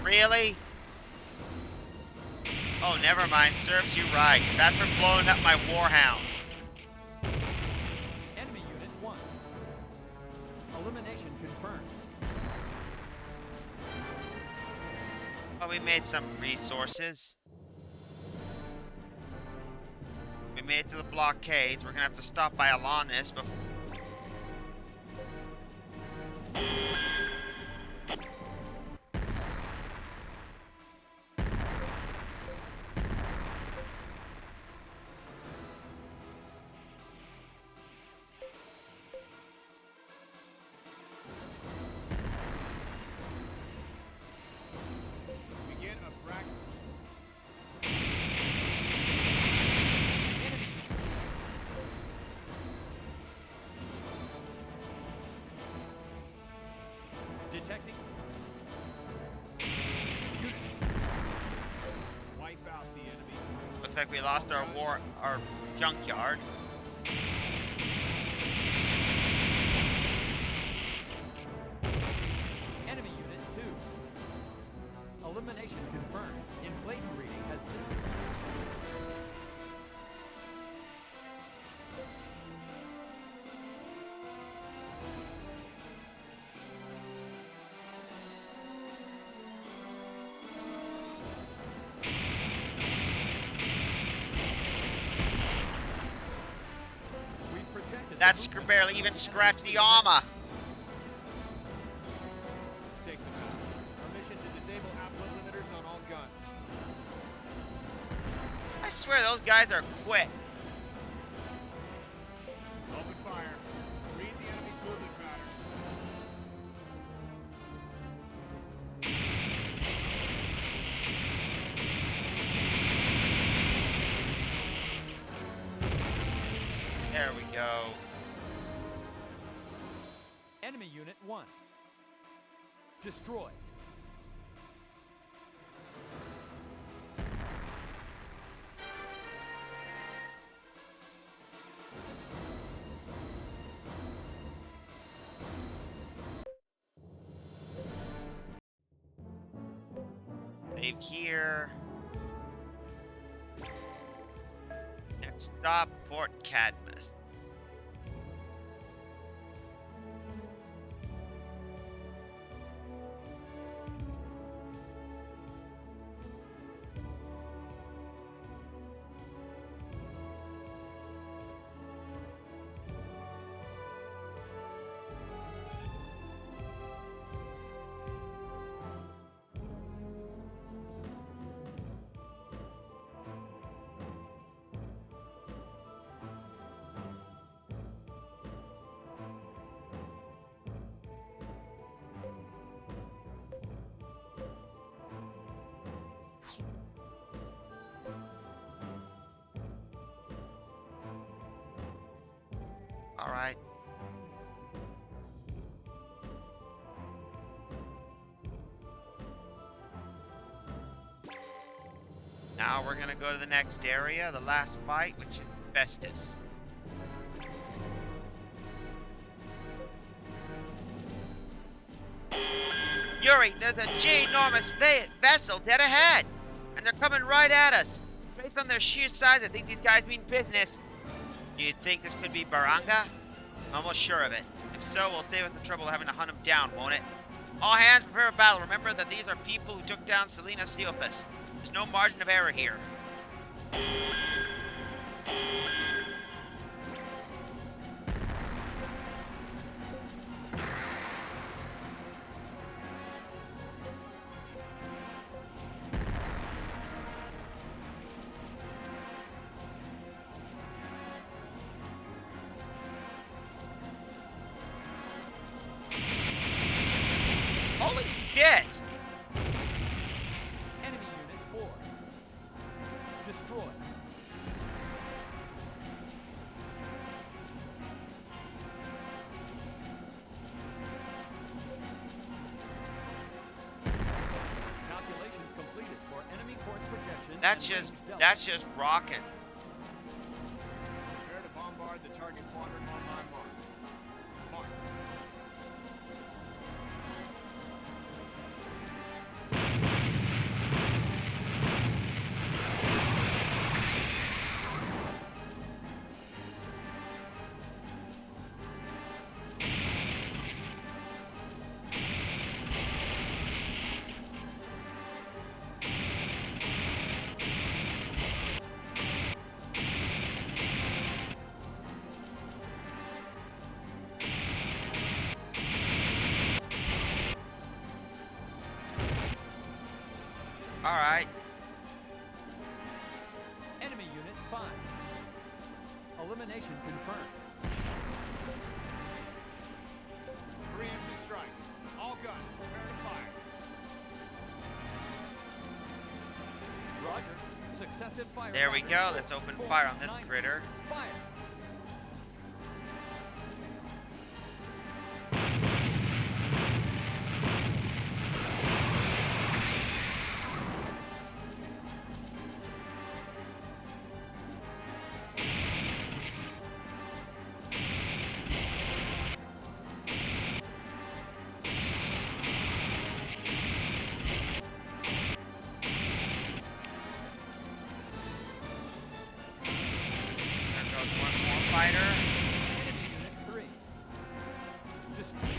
A: Really? Oh, never mind. Serves you right. That's for blowing up my Warhound.
B: Enemy unit 1. Elimination confirmed.
A: Oh, we made some resources. We made it to the blockades. We're gonna have to stop by Alanis before.
C: Begin a bracket.
B: Enemy. Detecting. Unit.
C: Wipe out the enemy.
A: Looks like we lost our junkyard.
B: Enemy unit 2. Elimination confirmed. Inflaton reading has disappeared.
A: That's barely even scratched the armor.
C: Let's take them out. Our mission to disable output limiters on all guns.
A: I swear those guys are quick.
C: Open fire. Read the enemy's movement pattern.
A: There we go.
B: Enemy Unit 1. Destroyed.
A: Save here. Next stop, Fort Cadmus. All right. Now we're gonna go to the next area, the last fight, which is Festus. Yuri, there's a ginormous vessel dead ahead, and they're coming right at us. Based on their sheer size, I think these guys mean business. Do you think this could be Baranga? I'm almost sure of it. If so, we'll save us the trouble of having to hunt him down, won't it? All hands prepare for battle. Remember that these are people who took down Selena Seophus. There's no margin of error here. Holy shit!
B: Enemy Unit 4. Destroyed. Calculations completed for enemy course projection.
A: That's just rocking.
C: Prepare to bombard the target quadrant on my mark. Mark.
A: All right.
B: Enemy Unit 5. Elimination confirmed.
C: Preemptive strike. All guns, prepare to fire.
B: Roger. Successive fire.
A: There we
B: pattern.
A: go. Let's open fire on this
B: 490.
A: critter.
B: Fire.
A: There goes one more fighter.
B: Enemy Unit 3. Destroyed.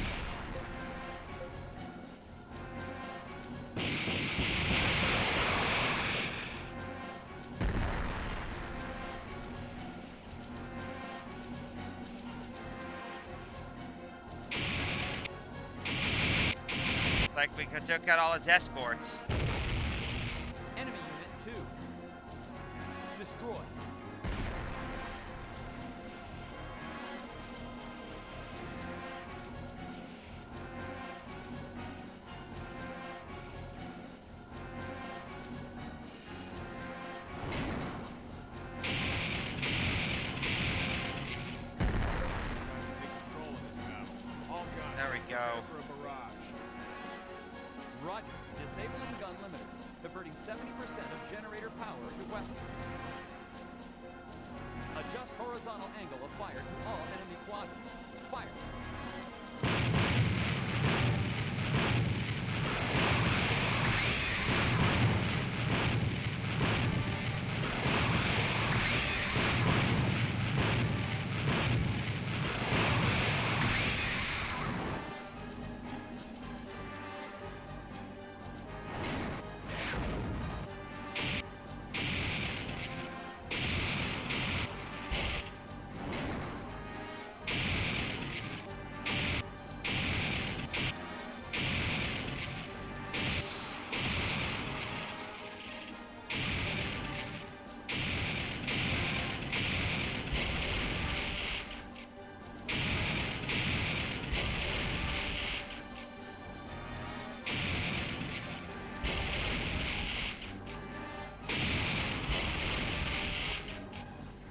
A: We took out all his escorts.
B: Enemy Unit 2. Destroyed.
C: Time to take control of this battle. All guns.
A: There we go.
C: prepare for a barrage.
B: Roger. Disabling gun limiters, diverting 70% of generator power to weapons. Adjust horizontal angle of fire to all enemy quadrants. Fire.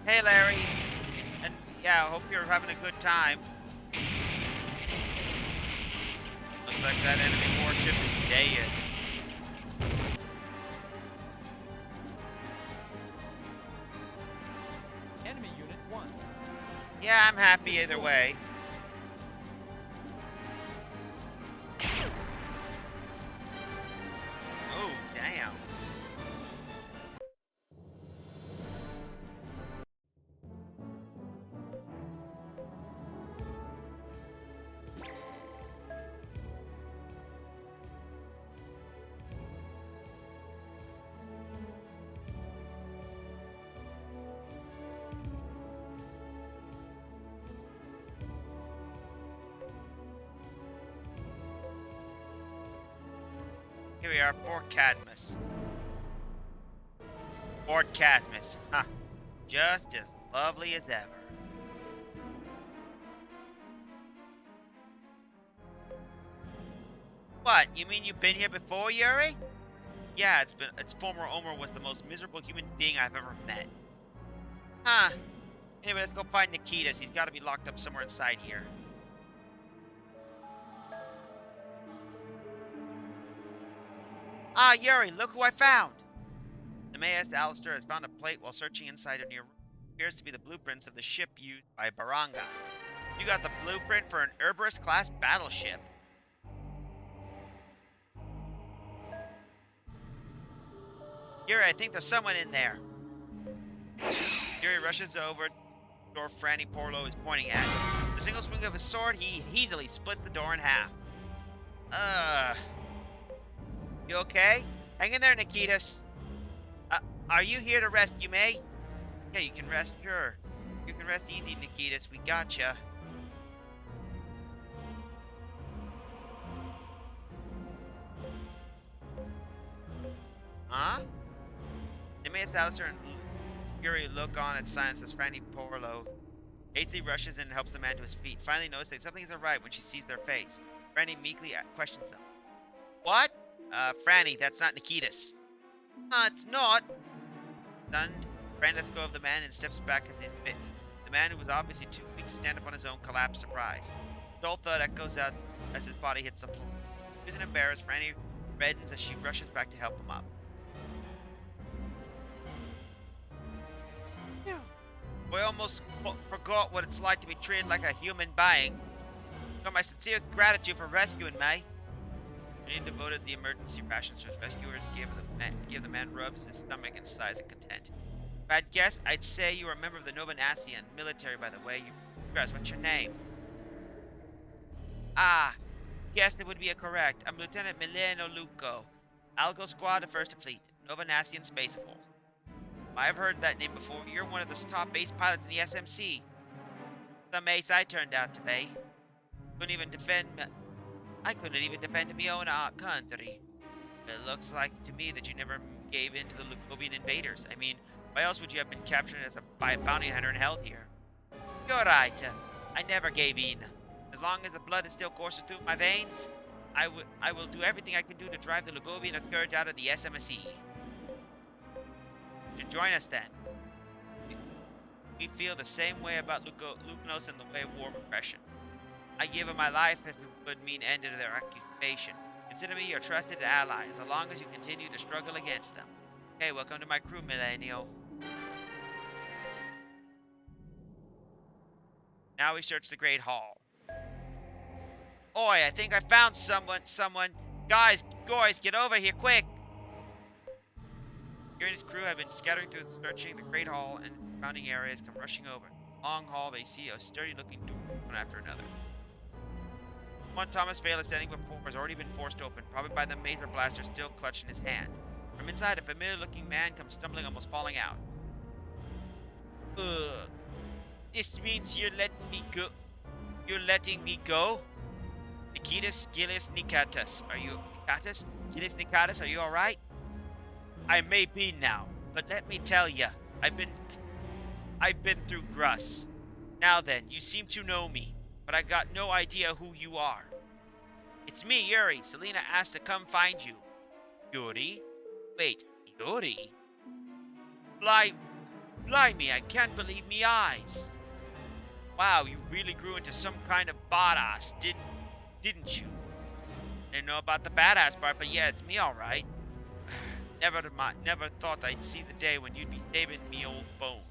A: Hey, Larry. And yeah, I hope you're having a good time. Looks like that enemy warship is dead.
B: Enemy Unit 1.
A: Yeah, I'm happy either way. Oh, damn. Here we are, Fort Cadmus. Fort Cadmus. Huh. Just as lovely as ever. What? You mean you've been here before, Yuri? Yeah, its former owner was the most miserable human being I've ever met. Huh. Anyway, let's go find Nikitas. He's got to be locked up somewhere inside here. Ah, Yuri, look who I found! The Mayas Alistair has found a plate while searching inside a near room. It appears to be the blueprints of the ship used by Baranga. You got the blueprint for an Cerberus-class battleship. Yuri, I think there's someone in there. Yuri rushes over to the door Franny Porlo is pointing at. With a single swing of his sword, he easily splits the door in half. You okay? Hang in there, Nikitas. Are you here to rescue me? Yeah, you can rest, sure. You can rest easy, Nikitas. We gotcha. Huh? Nimitz, Alistair, and Yuri look on at silence as Franny Porlo hastily rushes in and helps the man to his feet. Finally noticing something isn't right when she sees their face. Franny meekly questions them. What? Franny, that's not Nikitas. It's not. Stunned, Franny lets go of the man and steps back as if bitten. The man, who was obviously too weak to stand up on his own, collapsed, surprised. A dull thud echoes out as his body hits the floor. Confused and embarrassed, Franny reddens as she rushes back to help him up. I almost forgot what it's like to be treated like a human being. So my sincerest gratitude for rescuing me. When he devoted the emergency rations to his rescuers, gave the man rubs his stomach and sighs in content. If I'd guess, I'd say you were a member of the Novanasian military, by the way you dress. What's your name? Ah, yes, it would be correct. I'm Lieutenant Mileno Luco. Algo Squad of 1st Fleet, Novanasian Space Force. I've heard that name before. You're one of the top ace pilots in the SMC. Some ace I turned out to be. Couldn't even defend I couldn't even defend my own country. It looks like to me that you never gave in to the Lugovian invaders. I mean, why else would you have been captured by a bounty hunter and held here? You're right. I never gave in. As long as the blood is still coursing through my veins, I will do everything I can do to drive the Lugovian scourge out of the SMSE. You should join us then. We feel the same way about Lugnos and the way of war repression. I give him my life if it would mean end to their occupation. Consider me your trusted ally, as long as you continue to struggle against them. Hey, welcome to my crew, Millennial. Now we search the Great Hall. Oi, I think I found someone. Guys, get over here, quick! He and his crew have been scattering through searching the Great Hall and surrounding areas, come rushing over. Long hall, they see a sturdy-looking door, one after another. One Thomas Vale is standing before has already been forced open, probably by the Mazer blaster still clutched in his hand. From inside, a familiar-looking man comes stumbling, almost falling out. Ugh. This means you're letting me go. You're letting me go? Nikitas Gillis Nikatas. Are you Nikatas? Gillis Nikatas, are you alright? I may be now, but let me tell ya, I've been through Gruss. Now then, you seem to know me, but I got no idea who you are. It's me, Yuri. Selena asked to come find you. Yuri? Wait, Yuri? Blimey, I can't believe me eyes. Wow, you really grew into some kind of badass, didn't you? Didn't know about the badass part, but yeah, it's me alright. Never thought I'd see the day when you'd be saving me old bones.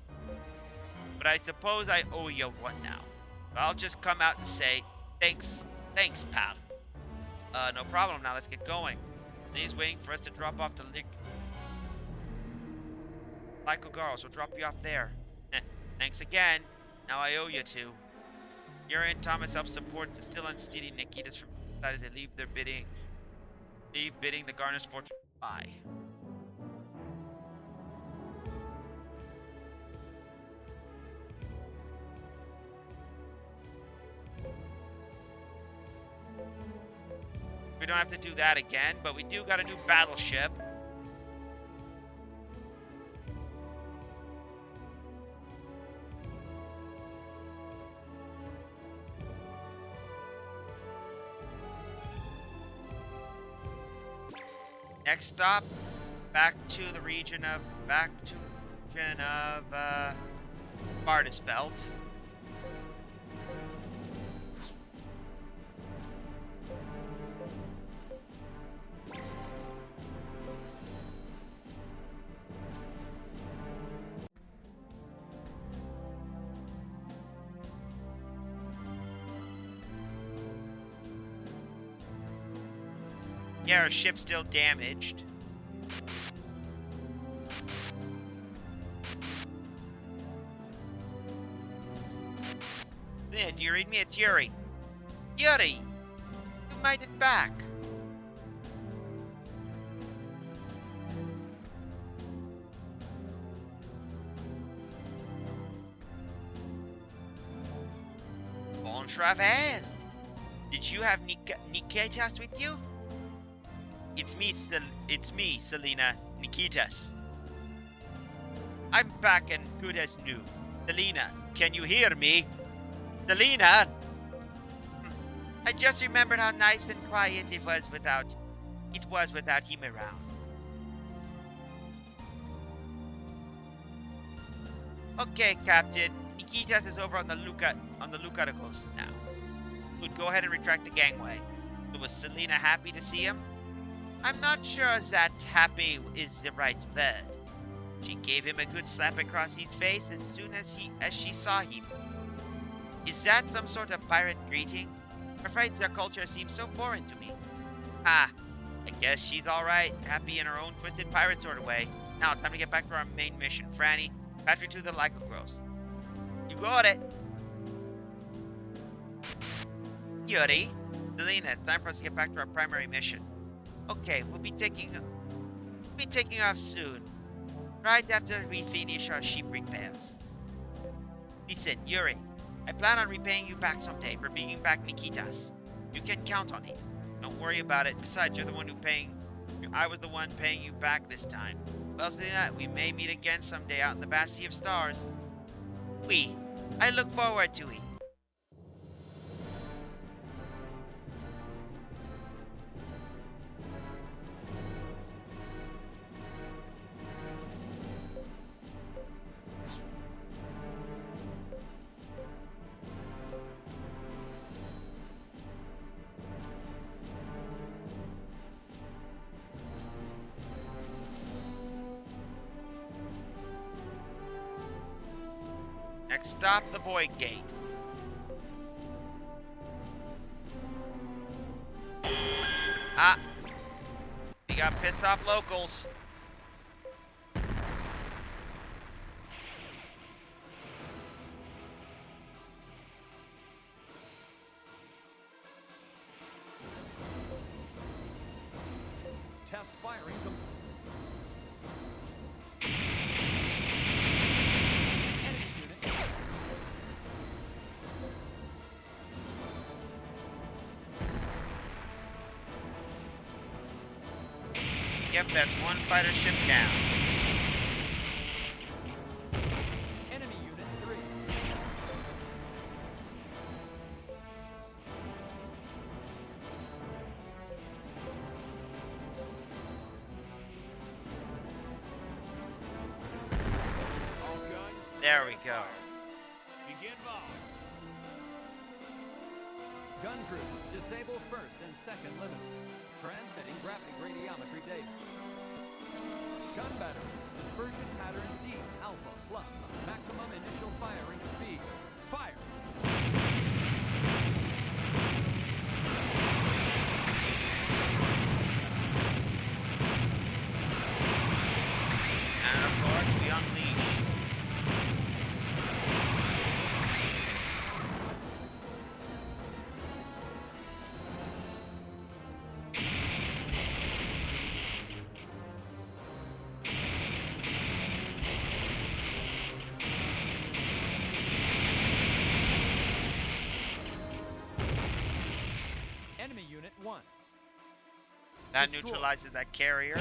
A: But I suppose I owe you one now. So I'll just come out and say, thanks, pal. No problem, now let's get going. He's waiting for us to drop off the Lycogaro, so drop you off there. Thanks again. Now I owe you two. Yuri and Thomas help support the still unsteady Nikitas from inside as they leave bidding the Garner's fortune bye. We don't have to do that again, but we do got a new battleship. Next stop, back to the region of Bardisbelt. Yeah, our ship's still damaged. Yeah, do you read me? It's Yuri. Yuri! You made it back. Bon travel. Did you have Nikitas with you? It's me, Selena Nikitas. I'm back and good as new. Selena, can you hear me? Selena! I just remembered how nice and quiet it was without him around. Okay, Captain. Nikitas is over on the Lucaricos now. Good, go ahead and retract the gangway. So was Selena happy to see him? I'm not sure that happy is the right word. She gave him a good slap across his face as soon as she saw him. Is that some sort of pirate greeting? I'm afraid their culture seems so foreign to me. I guess she's alright, happy in her own twisted pirate sort of way. Now, time to get back to our main mission, Franny. Factory to the Lycogros. You got it! Yuri, Selena, it's time for us to get back to our primary mission. Okay, we'll be taking off soon. Right after we finish our ship repairs. Listen, Yuri, I plan on repaying you back someday for bringing back Nikitas. You can count on it. Don't worry about it. Besides, you're the one who paying. I was the one paying you back this time. Well, other than that, we may meet again someday out in the vast sea of stars. I look forward to it. Next stop, the Void Gate. Ah, we got pissed off locals.
B: Test firing. Enemy unit.
A: Yep, that's one fighter ship down.
B: Enemy unit 3.
C: All guns.
A: There we go.
C: Begin vol.
B: Gun crew, disable first and second limit. Transmitting gravity radiometry data. Gun batteries, dispersion pattern D, alpha, plus. Maximum initial firing speed. Fire!
A: And of course, we unleash.
B: Enemy unit 1.
A: That
B: Destroy.
A: neutralizes that carrier.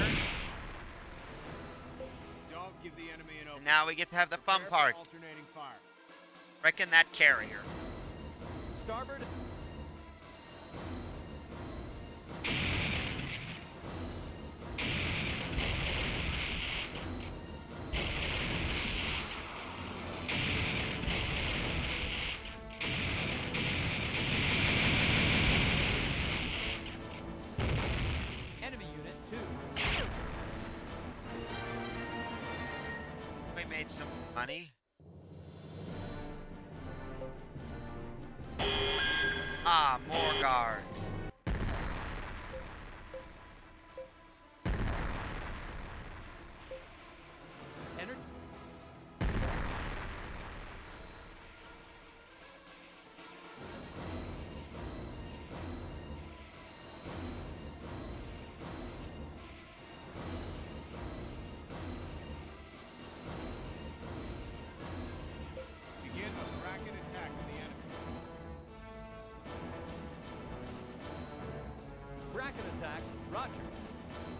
C: Don't give the enemy an
A: And
C: opening.
A: now we get to have the fun
C: Prepare for
A: part.
C: Alternating fire.
A: Wrecking that carrier.
B: Starboard. Enemy unit 2.
A: We made some money. Ah, more guards.
B: Enter.
C: Begin a bracket attack on the enemy.
B: Bracket attack. Roger.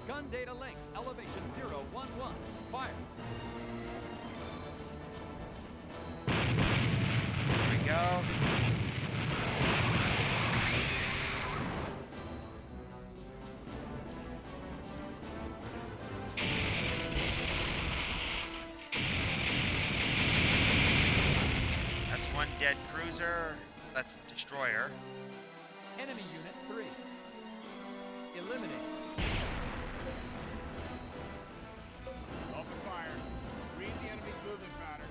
B: Gun data links. Elevation 011. Fire.
A: There we go. That's one dead cruiser. That's a destroyer.
B: Enemy unit 3. Eliminate.
C: Open fire. Read the enemy's movement pattern.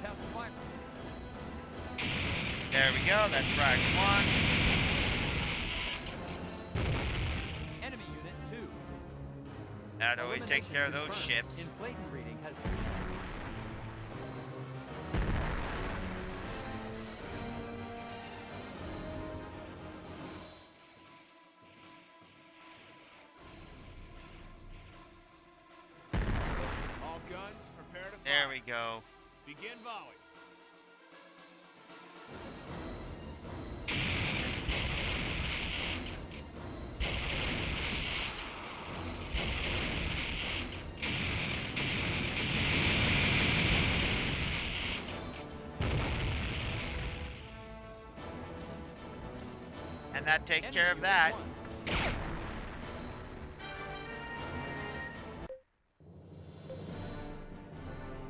B: Test fire.
A: There we go. That frags one.
B: Enemy unit 2.
A: That always takes
B: Elimination
A: care of those
B: confirmed.
A: ships.
B: Inflaton reading has.
A: There we go.
C: Begin volley.
A: And that takes
B: Enemy
A: care of
B: unit
A: that.
B: one.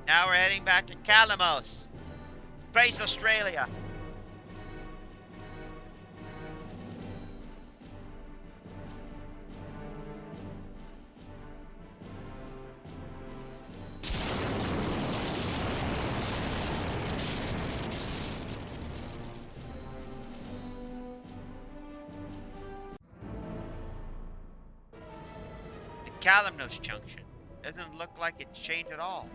A: Now we're heading back to Calamos, Space Australia. The Calamos Junction doesn't look like it's changed at all.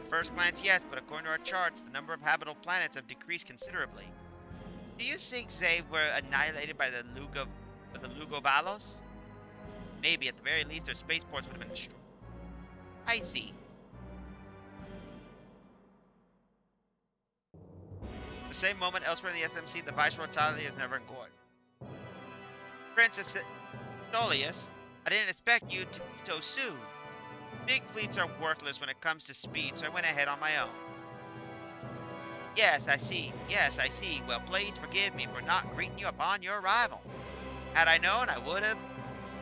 A: At first glance, yes, but according to our charts, the number of habitable planets have decreased considerably. Do you think they were annihilated by the Lugovalos? Maybe, at the very least, their spaceports would have been destroyed. I see. The same moment elsewhere in the SMC, the Viceroyalty is never in court. Princess Solius, I didn't expect you to so soon. Big fleets are worthless when it comes to speed, so I went ahead on my own. Yes, I see. Yes, I see. Well, please forgive me for not greeting you upon your arrival. Had I known, I would have.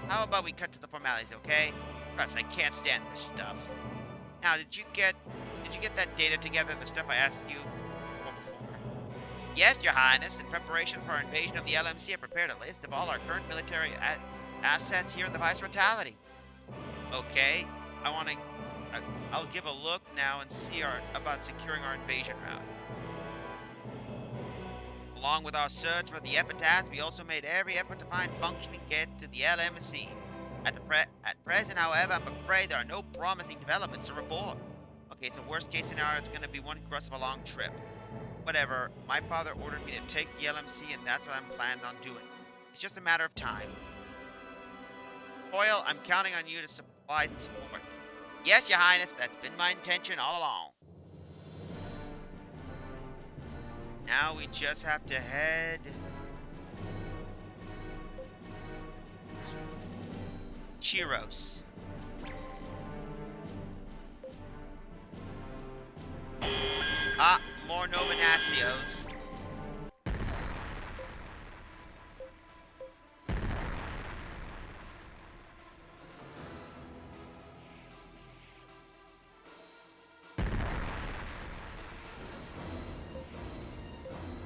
A: How about we cut to the formalities, okay? Russ, I can't stand this stuff. Now, did you get that data together, the stuff I asked you for before? Yes, Your Highness. In preparation for our invasion of the LMC, I prepared a list of all our current military assets here in the Viceroyalty. Okay, I'll give a look now and see about securing our invasion route. Along with our search for the epitaphs, we also made every effort to find functioning get to the LMC. At present, however, I'm afraid there are no promising developments to report. Okay, so worst case scenario, it's going to be one crust of a long trip. Whatever, my father ordered me to take the LMC, and that's what I'm planning on doing. It's just a matter of time. Foyle, I'm counting on you to supply and support. Yes, Your Highness, that's been my intention all along. Now we just have to head... Chiros. Ah, more Novanacios.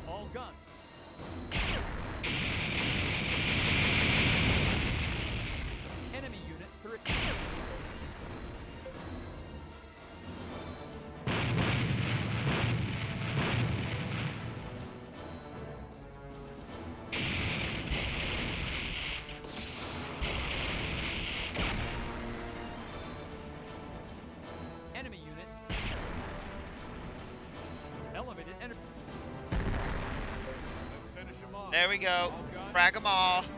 B: All guns. Enemy unit 3. Enemy unit. Elevated energy.
C: Let's finish them off.
A: There we go.
C: All guns,
A: Frag them all.
C: fire.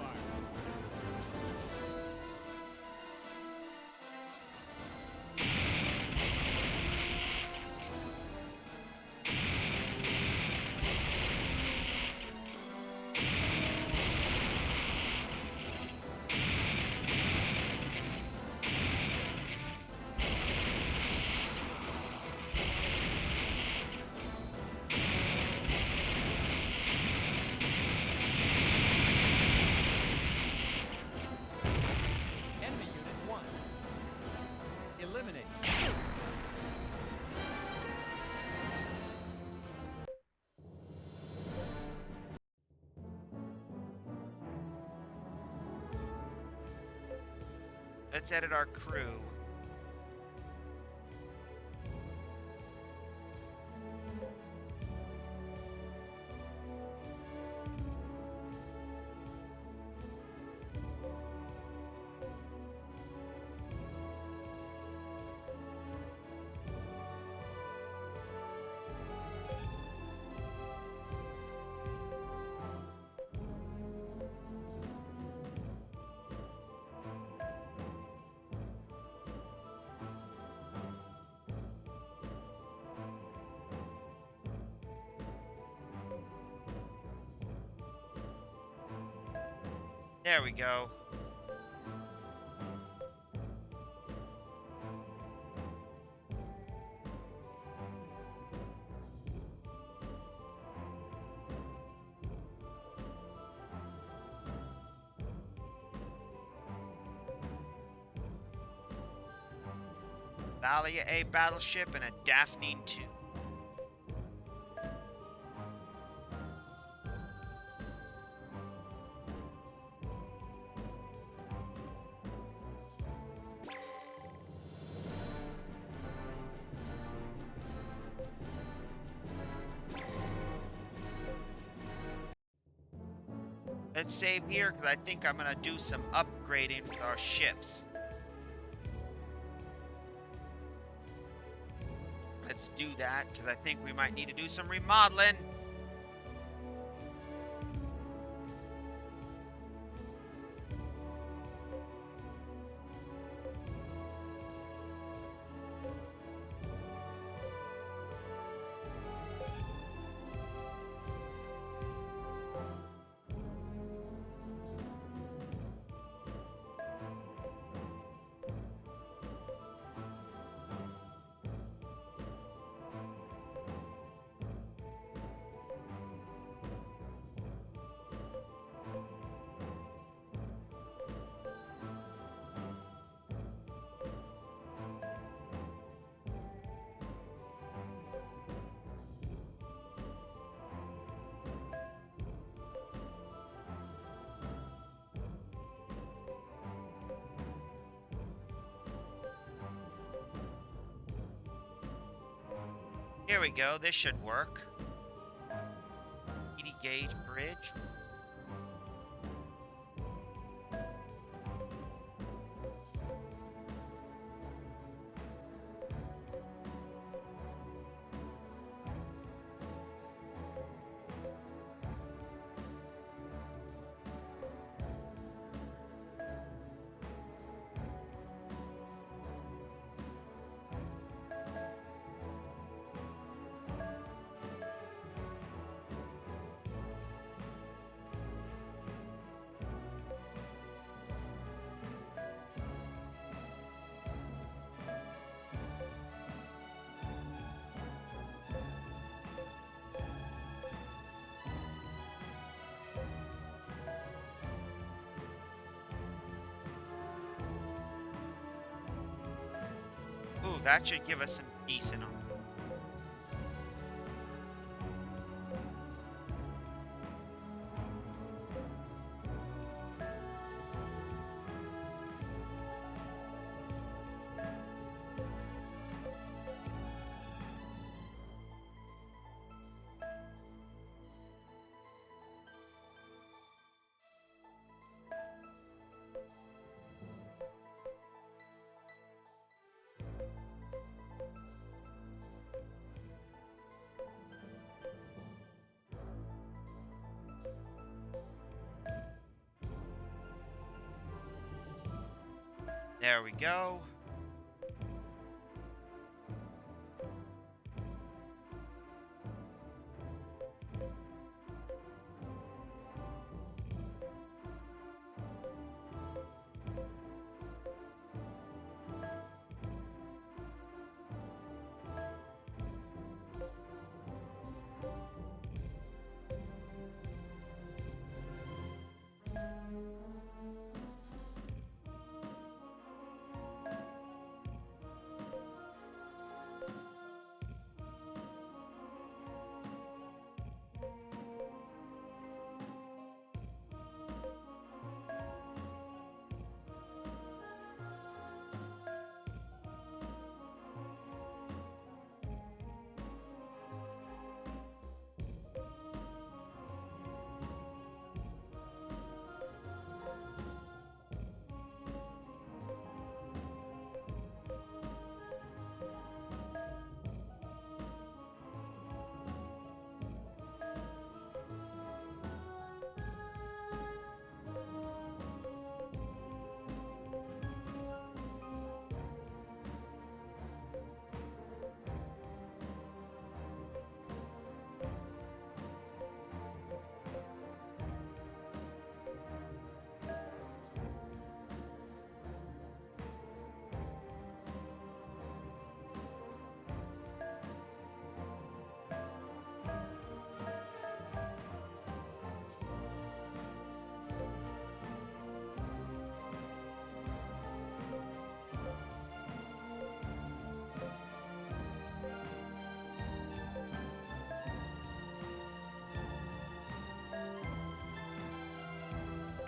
B: Enemy unit 1. Eliminate.
A: Let's edit our crew. There we go. Thalia A battleship and a Daphne 2. Let's save here because I think I'm gonna do some upgrading with our ships. Let's do that because I think we might need to do some remodeling. Here we go. This should work. 80 gauge bridge. Ooh, that should give us some decent on. There we go.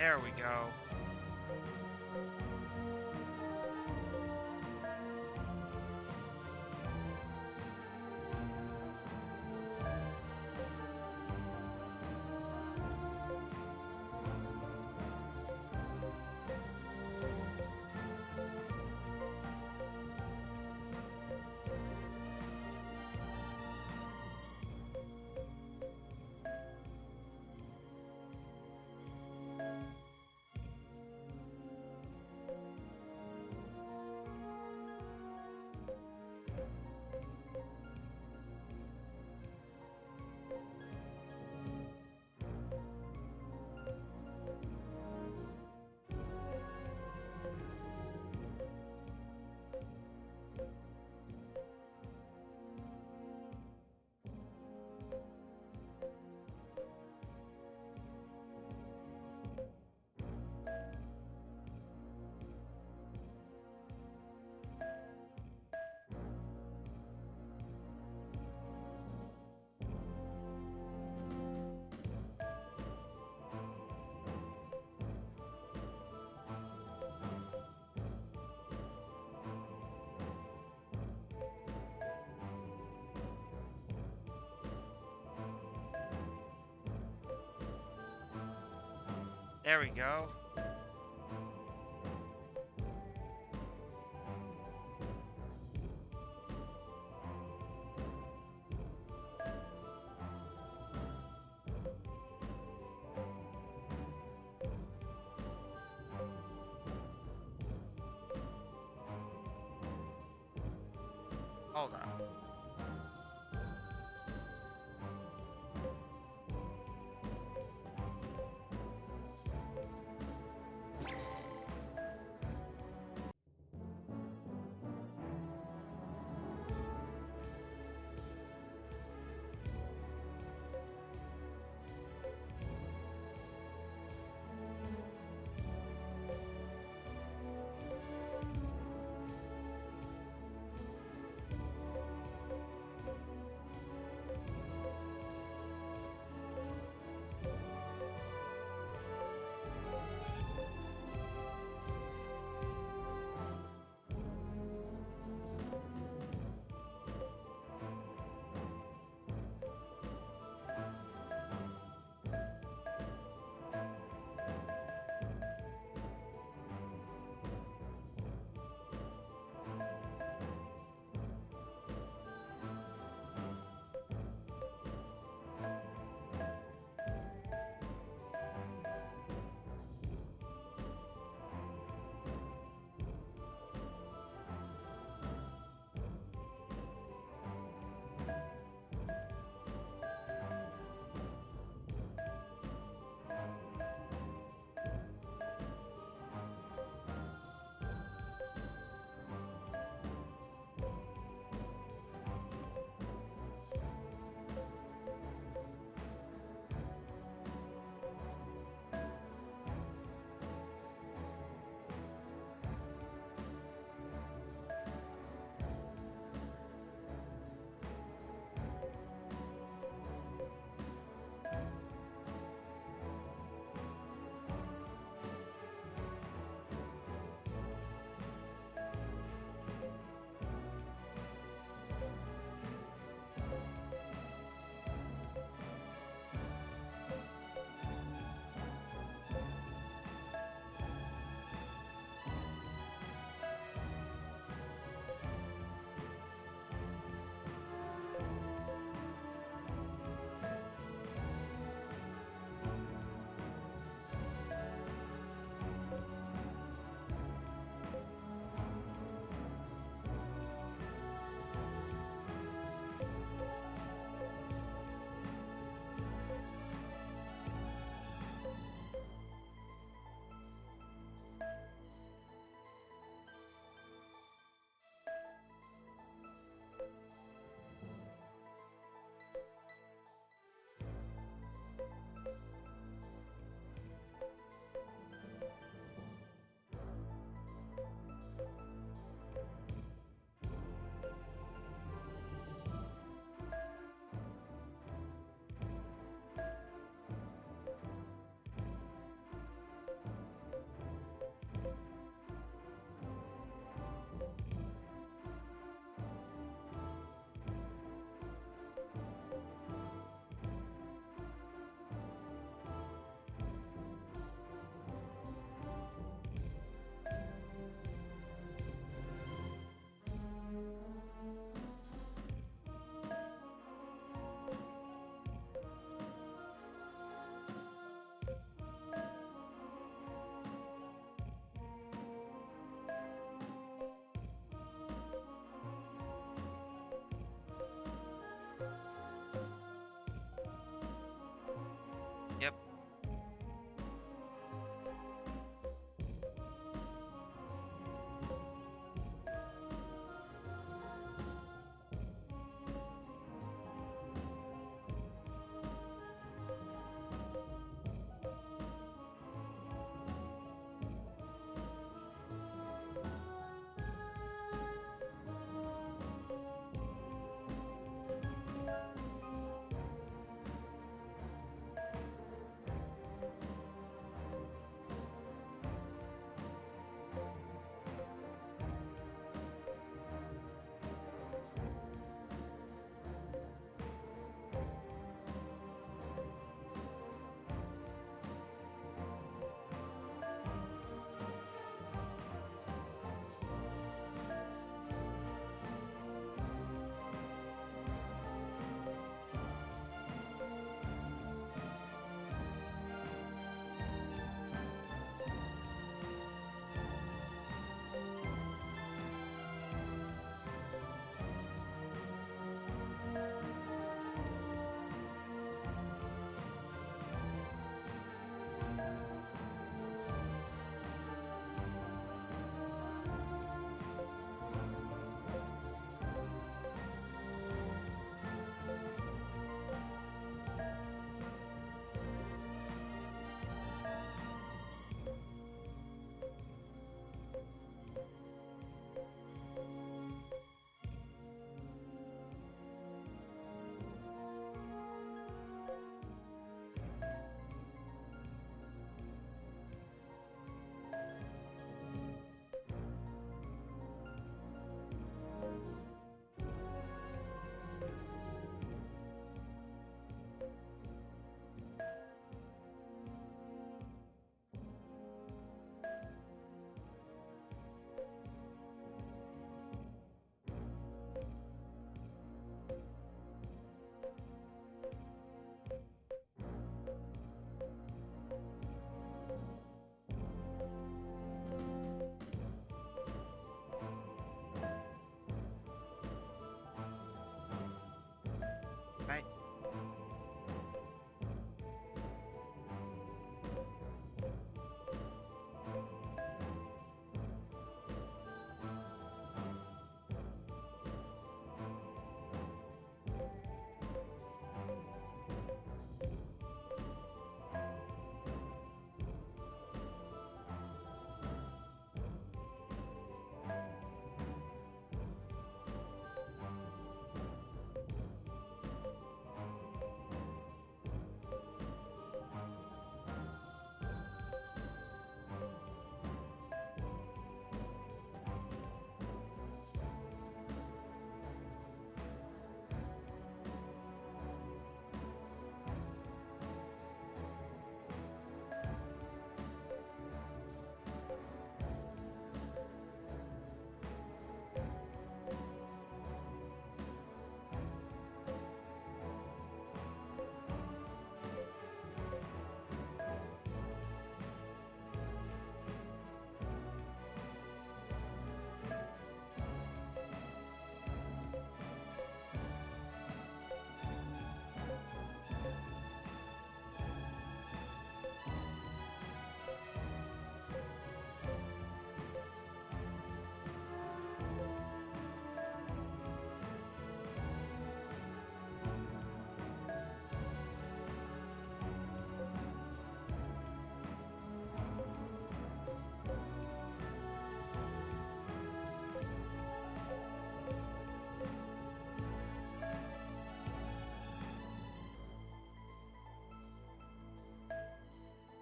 A: There we go. There we go. Hold on.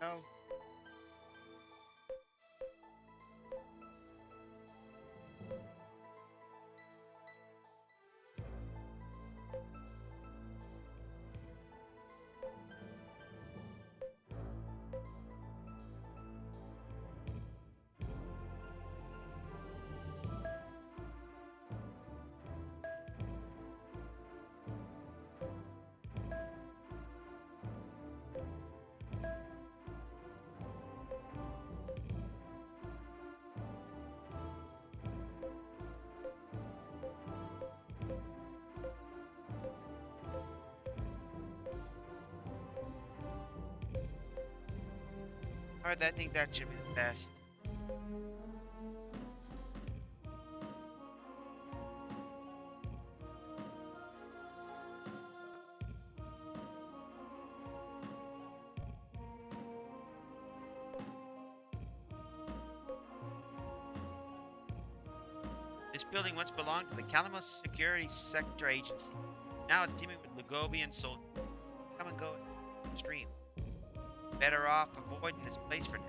A: So, alright, I think that should be the best. This building once belonged to the Calamos Security Sector Agency. Now it's teeming with Lugovian soldiers. Come and go in the stream. Better off avoiding this place for now.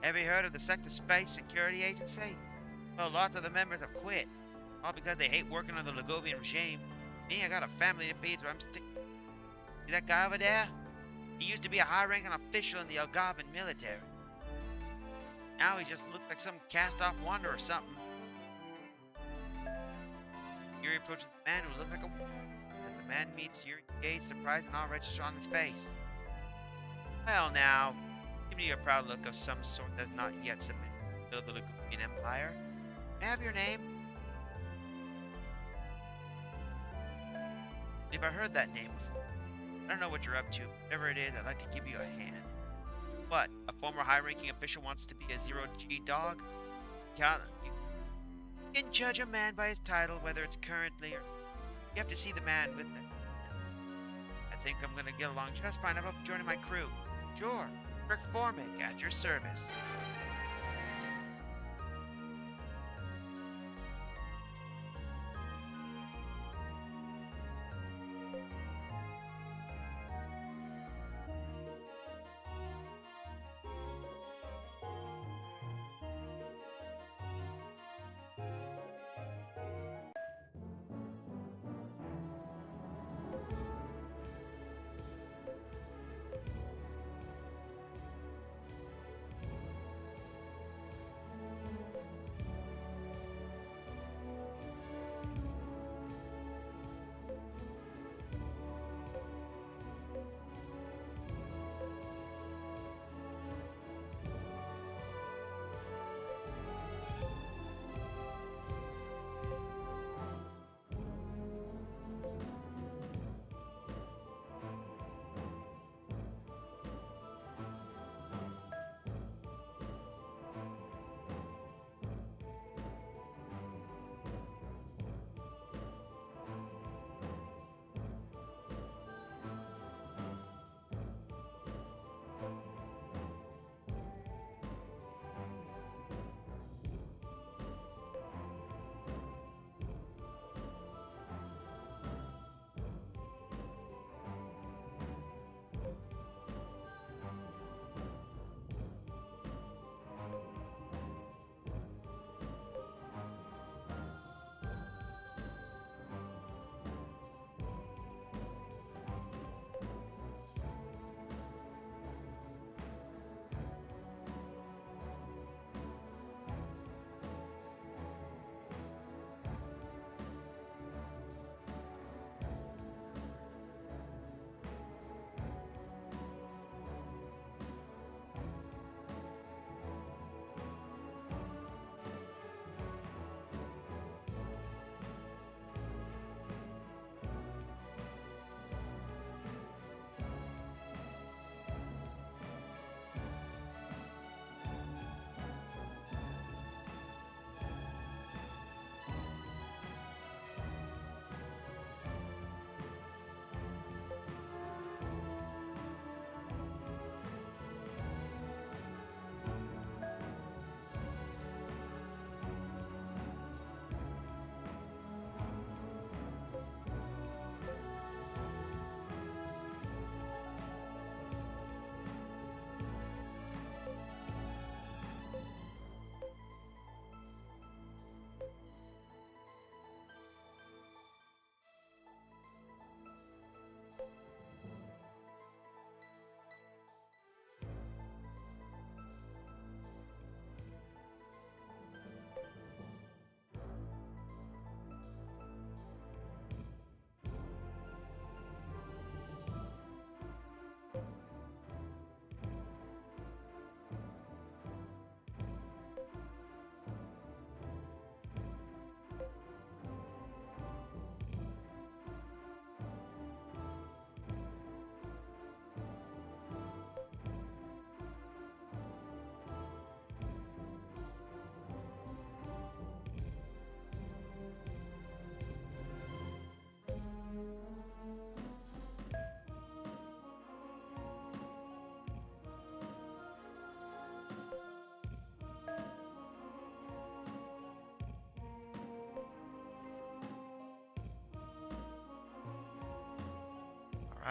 A: Have you heard of the Sector Space Security Agency? Well, lots of the members have quit. All because they hate working under the Lugovian regime. Me, I got a family to feed, so I'm sticking. See that guy over there? He used to be a high-ranking official in the Algarvan military. Now he just looks like some cast-off wonder or something. Yuri approaches the man who looks like a woman. As the man meets Yuri, gaze, surprise, and all register on his face. Well now, give me a proud look of some sort that's not yet submitted to the Lugovian Empire. May I have your name? If I heard that name before. I don't know what you're up to. Whatever it is, I'd like to give you a hand. What? A former high-ranking official wants to be a zero-G dog? You can judge a man by his title, whether it's currently or... You have to see the man with them. I think I'm gonna get along just fine. How about joining my crew? Sure. Rick Formick, at your service.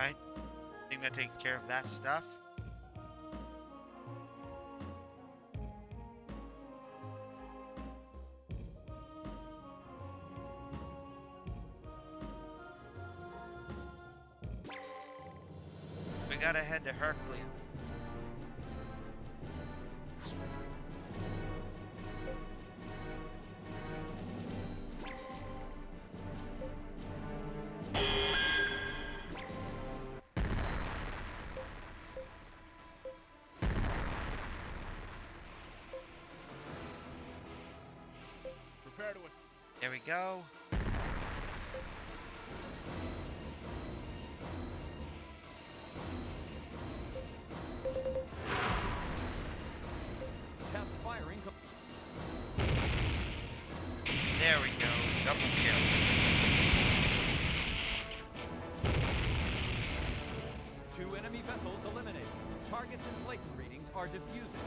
A: Alright. Think that takes care of that stuff. We gotta head to Hercules.
C: Prepare to.
A: There we go.
B: Test firing.
A: There we go. Double kill.
B: Two enemy vessels eliminated. Targets and Clayton readings are diffusing.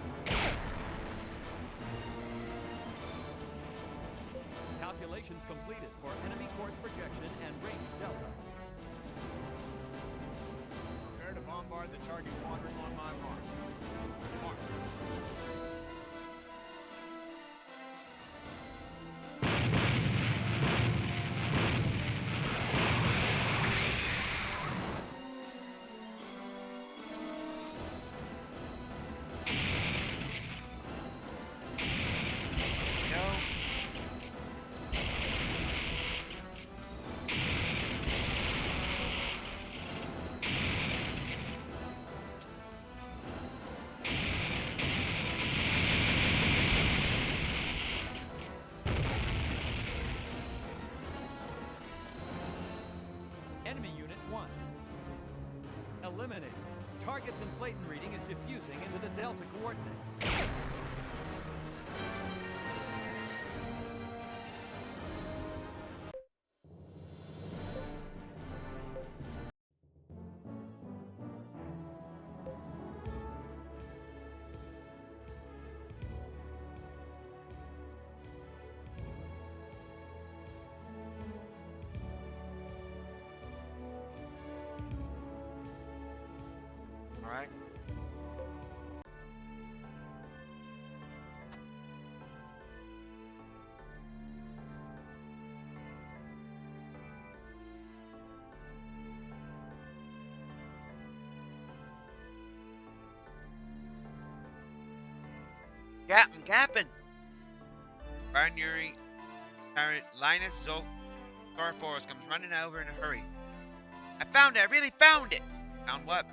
B: Calculations completed for enemy course projection and range delta.
C: Prepare to bombard the target quadrant on my mark. Mark.
A: Go.
B: Enemy Unit 1. Eliminated. Targets and Clayton reading is diffusing into the delta coordinates.
A: Alright. Captain! Binary Linus Forest comes running over in a hurry. I found it! I really found it! Found what?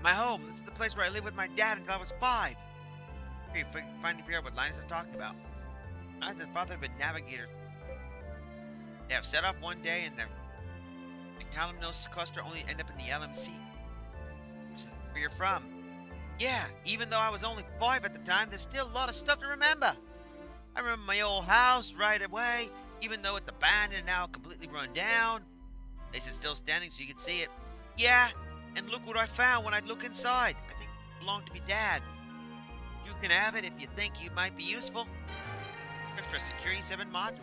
A: My home. This is the place where I lived with my dad until I was 5. Here, finally figure out what Linus is talking about. I and father have been navigators. They have set off one day and the Talamnos cluster only end up in the LMC. This is where you're from. Yeah, even though I was only 5 at the time, there's still a lot of stuff to remember. I remember my old house right away, even though it's abandoned and now completely run down. This is still standing so you can see it. Yeah, and look what I found when I look inside. I think it belonged to me dad. You can have it if you think you might be useful. It's for Security 7 module.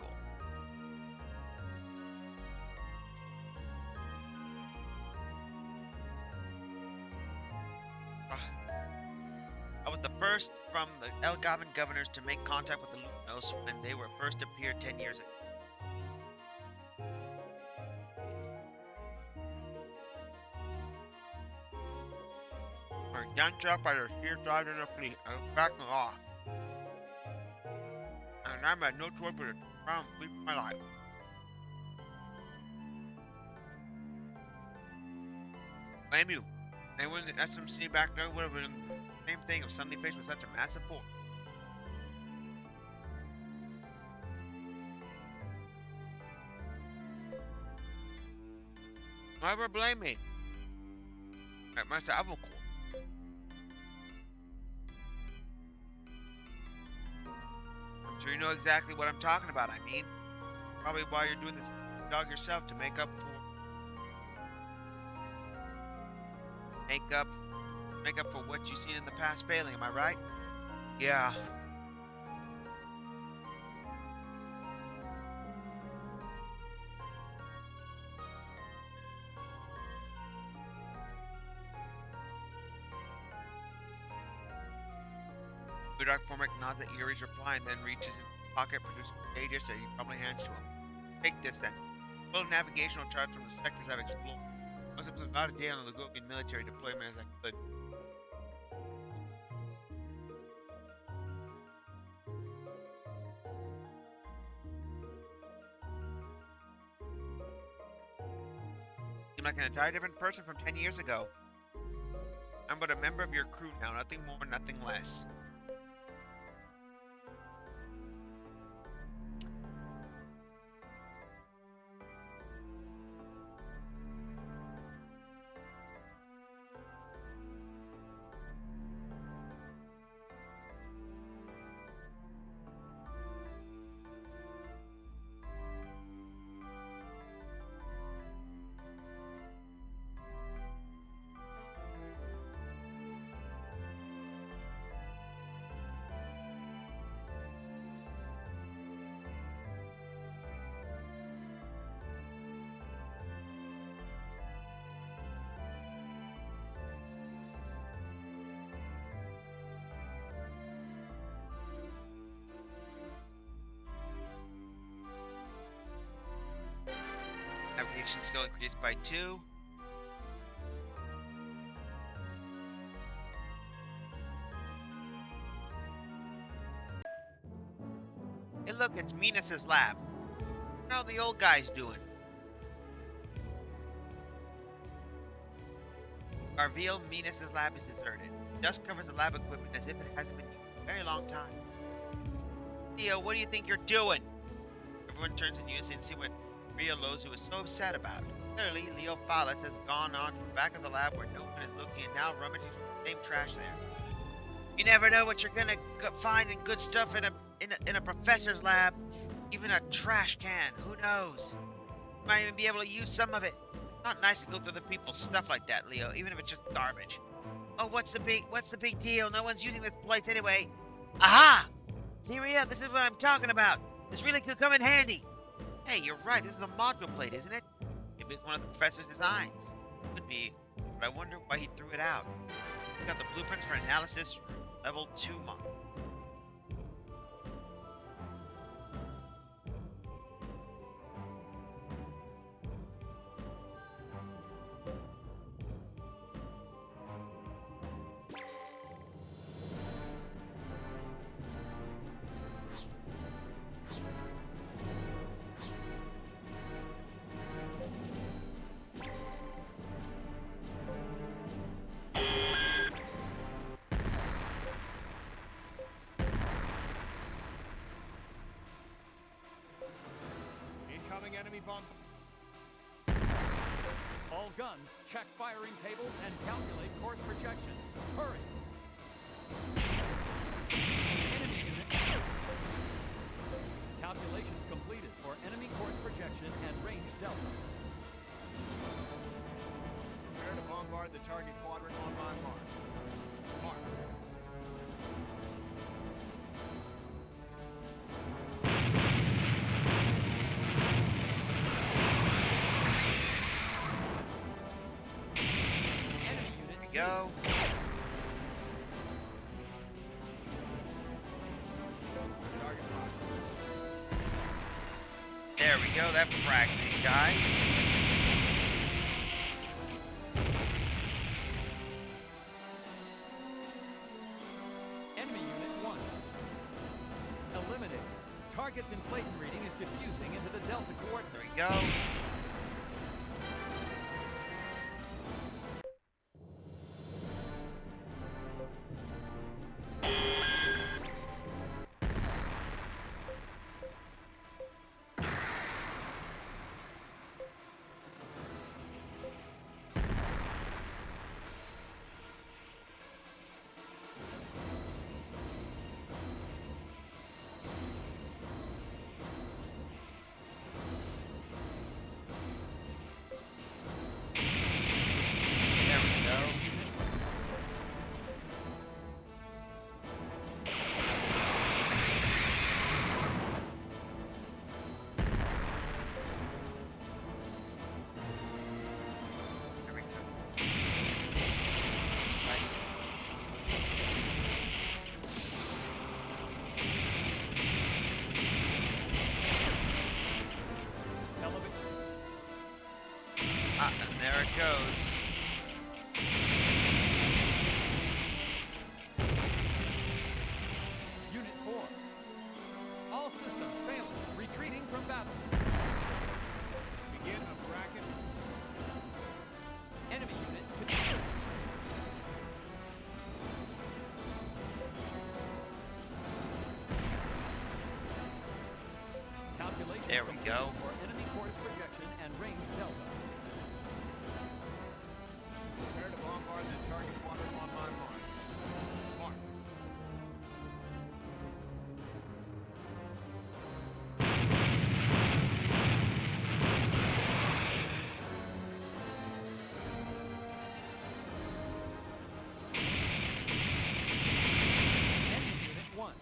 A: I was the first from the Elgavan governors to make contact with the Luminos when they were first appeared 10 years ago. I was done shot by their sheer size of the fleet. I was backing off. And I had no choice but to try and flee for my life. Blame you. Anyone in the SMC back there would have been the same thing if suddenly faced with such a massive force. Never blame me. At my travel course. I'm sure you know exactly what I'm talking about. I mean, probably why you're doing this dog yourself to make up for what you've seen in the past failing. Am I right? Yeah. Budak Formic nods at Yuri's reply and then reaches in his pocket, producing a pages that he probably hands to him. Take this then. Full navigational charts from the sectors I've explored. I must have spent a lot of day on the Lugovian military deployment as I could. Seem like an entirely different person from 10 years ago. I'm but a member of your crew now, nothing more, nothing less. Navigation skill increased by 2. Hey look, it's Minus's lab. How are the old guys doing? Garville, Minus's lab is deserted. Dust covers the lab equipment as if it hasn't been used in a very long time. Leo, what do you think you're doing? Everyone turns in unison to see what Rio Lozu is so upset about. Clearly, Leo Fallis has gone on to the back of the lab where no one is looking and now rummaging through the same trash there. You never know what you're gonna find in good stuff in a professor's lab. Even a trash can. Who knows? You might even be able to use some of it. It's not nice to go through the people's stuff like that, Leo, even if it's just garbage. Oh, what's the big deal? No one's using this place anyway. Aha! See, Rio, this is what I'm talking about. This really could come in handy. Hey, you're right. This is the module plate, isn't it? Maybe it's one of the professor's designs. Could be, but I wonder why he threw it out. We got the blueprints for analysis level 2 model.
C: Incoming enemy bomb.
B: All guns, check firing tables and calculate course projections. Hurry! Enemy unit. Calculations completed for enemy course projection and range delta.
C: Prepare to bombard the target quadrant on my mark. Mark.
B: Enemy unit
A: Go.
C: Target locked.
A: There we go. That frags these guys.
B: Enemy unit 1. Eliminated. Target's inflation reading is diffusing into the delta coordinate.
A: There we go. There it goes.
B: Unit 4. All systems failing. Retreating from battle.
C: Begin a bracket.
B: Enemy unit to calculations
A: There we
B: complete
A: go.
B: for enemy course projection and range delta.
C: Prepare to bombard the target quadrant on my mark. Mark.
B: Enemy unit 1.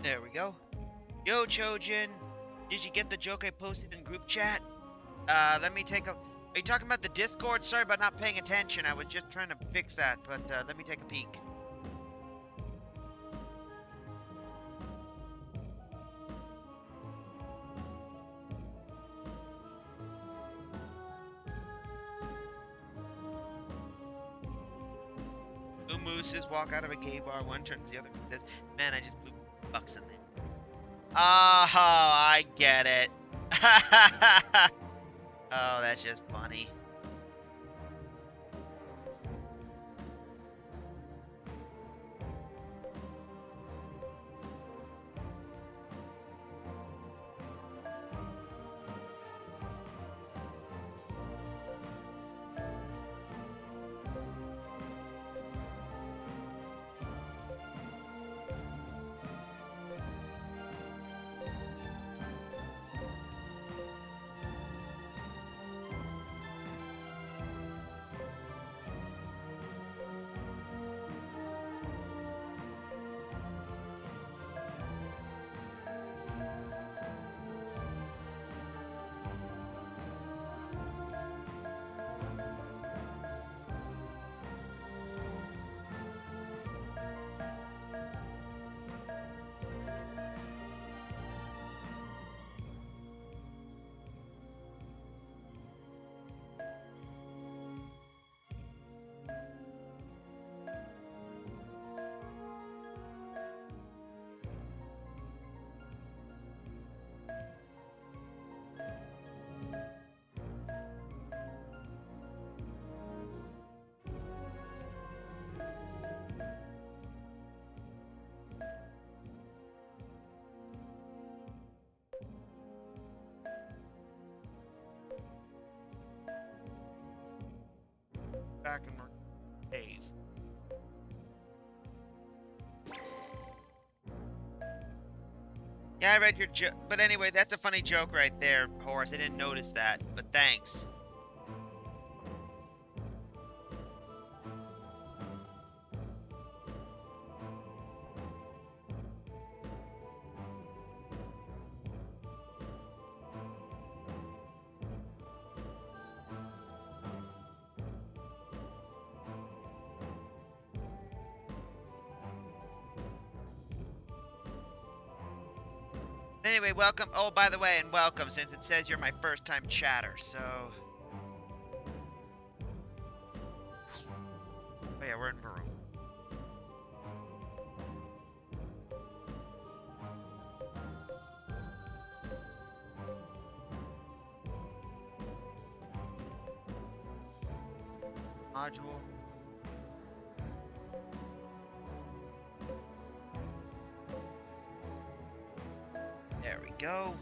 A: There we go. Yo, Chojin, did you get the joke I posted in group chat? Let me take a. Are you talking about the Discord? Sorry about not paying attention. I was just trying to fix that, but let me take a peek. Two mooses walk out of a gay bar. One turns the other. Says, "Man, I just blew bucks in there." Oh, I get it. Oh, that's just funny. Back in Dave. Yeah, I read your joke, but anyway, that's a funny joke right there, Horace. I didn't notice that, but thanks. Anyway, welcome. Oh, by the way, and welcome, since it says you're my first time chatter, so. Oh, yeah, we're in Peru. Module. There we go.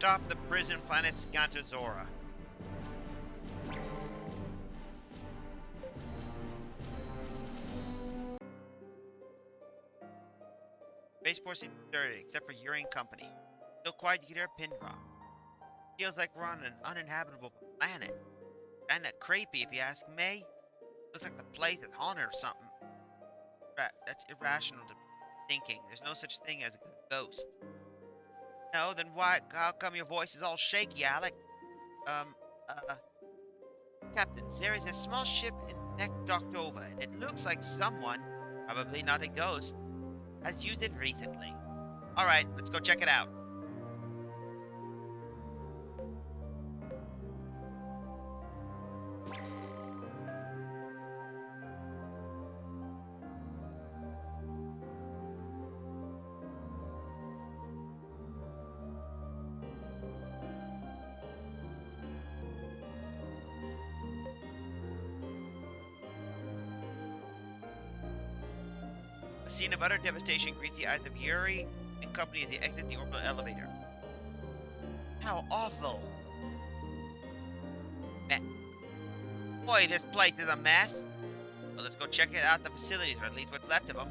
A: atop the prison planet Scantazora. Spaceport seems deserted, except for Yuri and company. So quiet you can hear a pin drop. Feels like we're on an uninhabitable planet. Kinda creepy if you ask me. Looks like the place is haunted or something. That's irrational to thinking. There's no such thing as a ghost. No, then why? How come your voice is all shaky, Alec? Captain, there is a small ship in neck docked over, and it looks like someone, probably not a ghost, has used it recently. Alright, let's go check it out. A scene of utter devastation greets the eyes of Yuri and company as they exit the orbital elevator. How awful! Boy, this place is a mess. Well, let's go check it out the facilities, or at least what's left of them.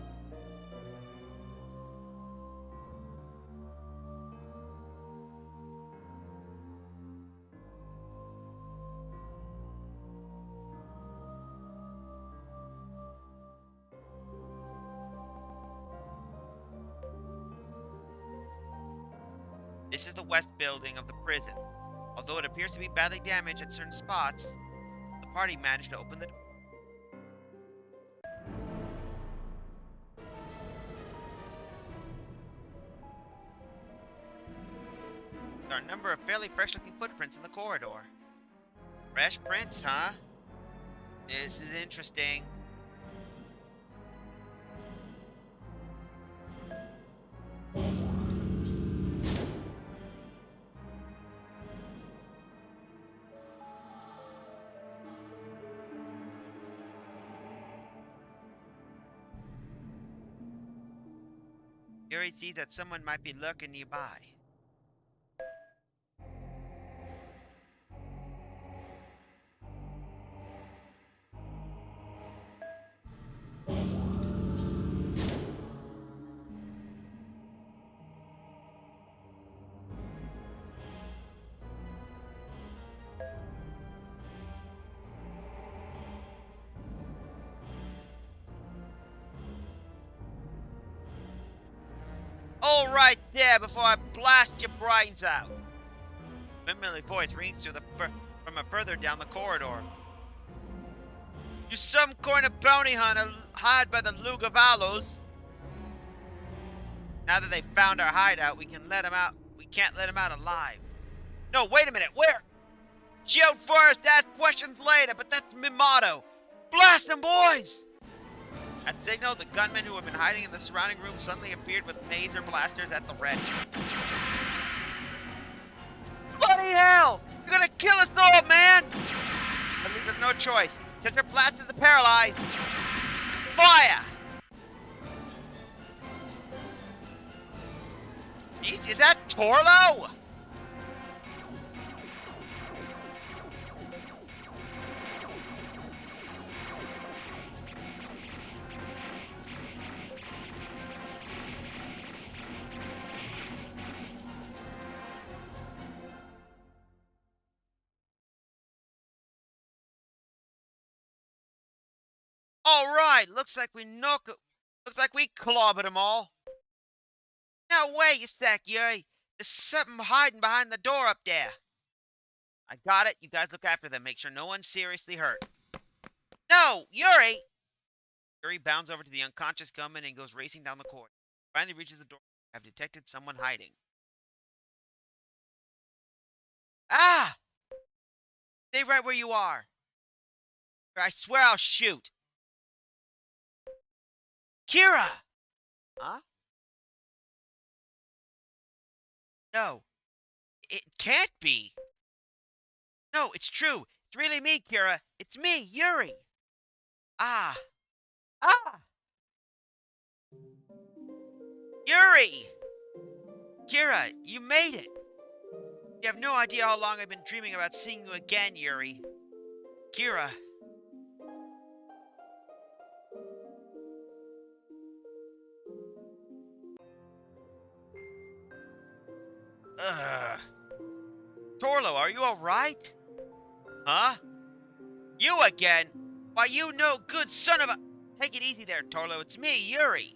A: This is the west building of the prison. Although it appears to be badly damaged at certain spots, the party managed to open the door. There are a number of fairly fresh-looking footprints in the corridor. Fresh prints, huh? This is interesting. Yuri sees that someone might be lurking nearby. All right there before I blast your brains out. A familiar voice rings through from a further down the corridor. You some kind of bounty hunter hired by the Lugavalos. Now that they've found our hideout, we can't let him out alive. No, wait a minute, where? Shoot first, ask questions later, but that's my motto. Blast them, boys! At signal, the gunmen who have been hiding in the surrounding room suddenly appeared with maser blasters at the ready. Bloody hell! You're gonna kill us all, man! That leaves us no choice. Set your blasters to paralyze. Fire! Is that Torlo? All right, looks like we clobbered them all. Now wait a sec, Yuri. There's something hiding behind the door up there. I got it. You guys look after them. Make sure no one's seriously hurt. No, Yuri! Yuri bounds over to the unconscious gunman and goes racing down the corridor. Finally reaches the door. I've detected someone hiding. Ah! Stay right where you are. Or I swear I'll shoot. Kira! Huh? No. It can't be. No, it's true. It's really me, Kira. It's me, Yuri. Ah. Ah! Yuri! Kira, you made it. You have no idea how long I've been dreaming about seeing you again, Yuri. Kira. Ugh. Torlo, are you alright? Huh? You again? Why, you no good son of a... Take it easy there, Torlo. It's me, Yuri.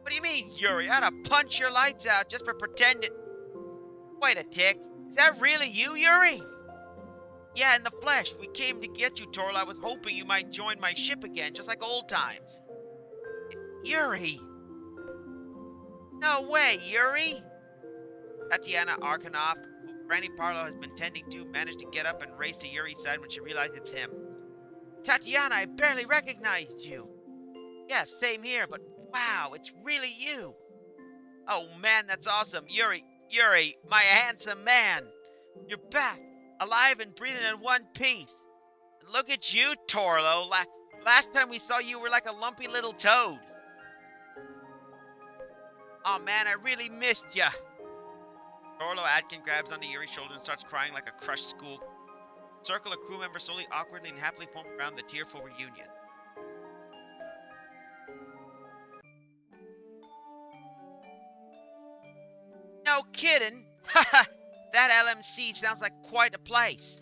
A: What do you mean, Yuri? I had to punch your lights out just for pretending... Wait a tick. Is that really you, Yuri? Yeah, in the flesh. We came to get you, Torlo. I was hoping you might join my ship again, just like old times. Yuri! No way, Yuri! Tatiana Arkanov, who Granny Parlo has been tending to, managed to get up and race to Yuri's side when she realized it's him. Tatiana, I barely recognized you. Yeah, same here, but wow, it's really you. Oh man, that's awesome. Yuri, my handsome man. You're back, alive and breathing in one piece. And look at you, Torlo. Last time we saw you were like a lumpy little toad. Oh man, I really missed ya. Torlo Atkin grabs onto Yuri's shoulder and starts crying like a crushed school. Circle of crew members slowly, awkwardly, and happily form around the tearful reunion. No kidding! Haha! That LMC sounds like quite a place.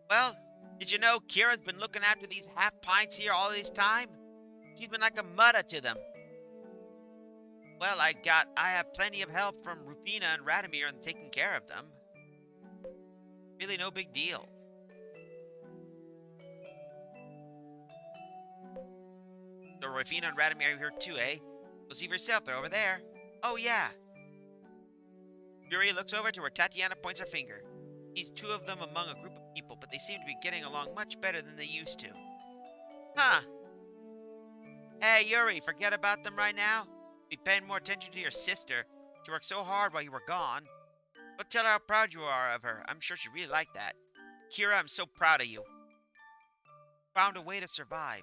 A: Well, did you know Kira's been looking after these half pints here all this time? She's been like a mother to them. Well, I have plenty of help from Rufina and Radomir in taking care of them. Really no big deal. So Rufina and Radomir are here too, eh? Go see for yourself, they're over there. Oh yeah. Yuri looks over to where Tatiana points her finger. Sees two of them among a group of people, but they seem to be getting along much better than they used to. Huh. Hey, Yuri, forget about them right now? Be paying more attention to your sister. She worked so hard while you were gone. Go tell her how proud you are of her. I'm sure she really liked that. Kira, I'm so proud of you. Found a way to survive.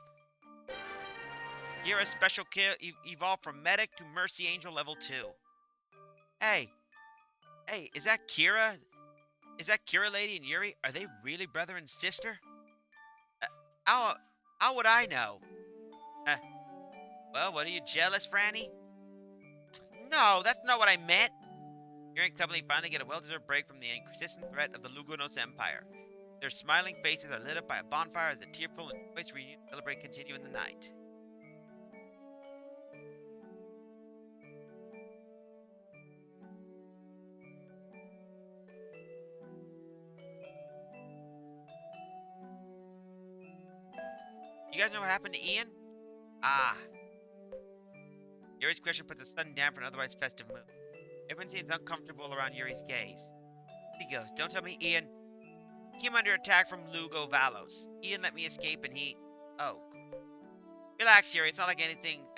A: Kira's special kill evolved from medic to mercy angel level 2. Hey, is that Kira? Is that Kira lady and Yuri? Are they really brother and sister? How would I know? Well, what are you, jealous, Franny? No, that's not what I meant. Yuri and company finally get a well-deserved break from the inconsistent threat of the Lugonos Empire. Their smiling faces are lit up by a bonfire as the tearful and joyous reunion celebrate continue in the night. You guys know what happened to Ian? Ah. Yuri's question puts a sudden damper on an otherwise festive mood. Everyone seems uncomfortable around Yuri's gaze. He goes, don't tell me Ian came under attack from Lugo Valos. Ian let me escape and he... Oh. Relax, Yuri. It's not like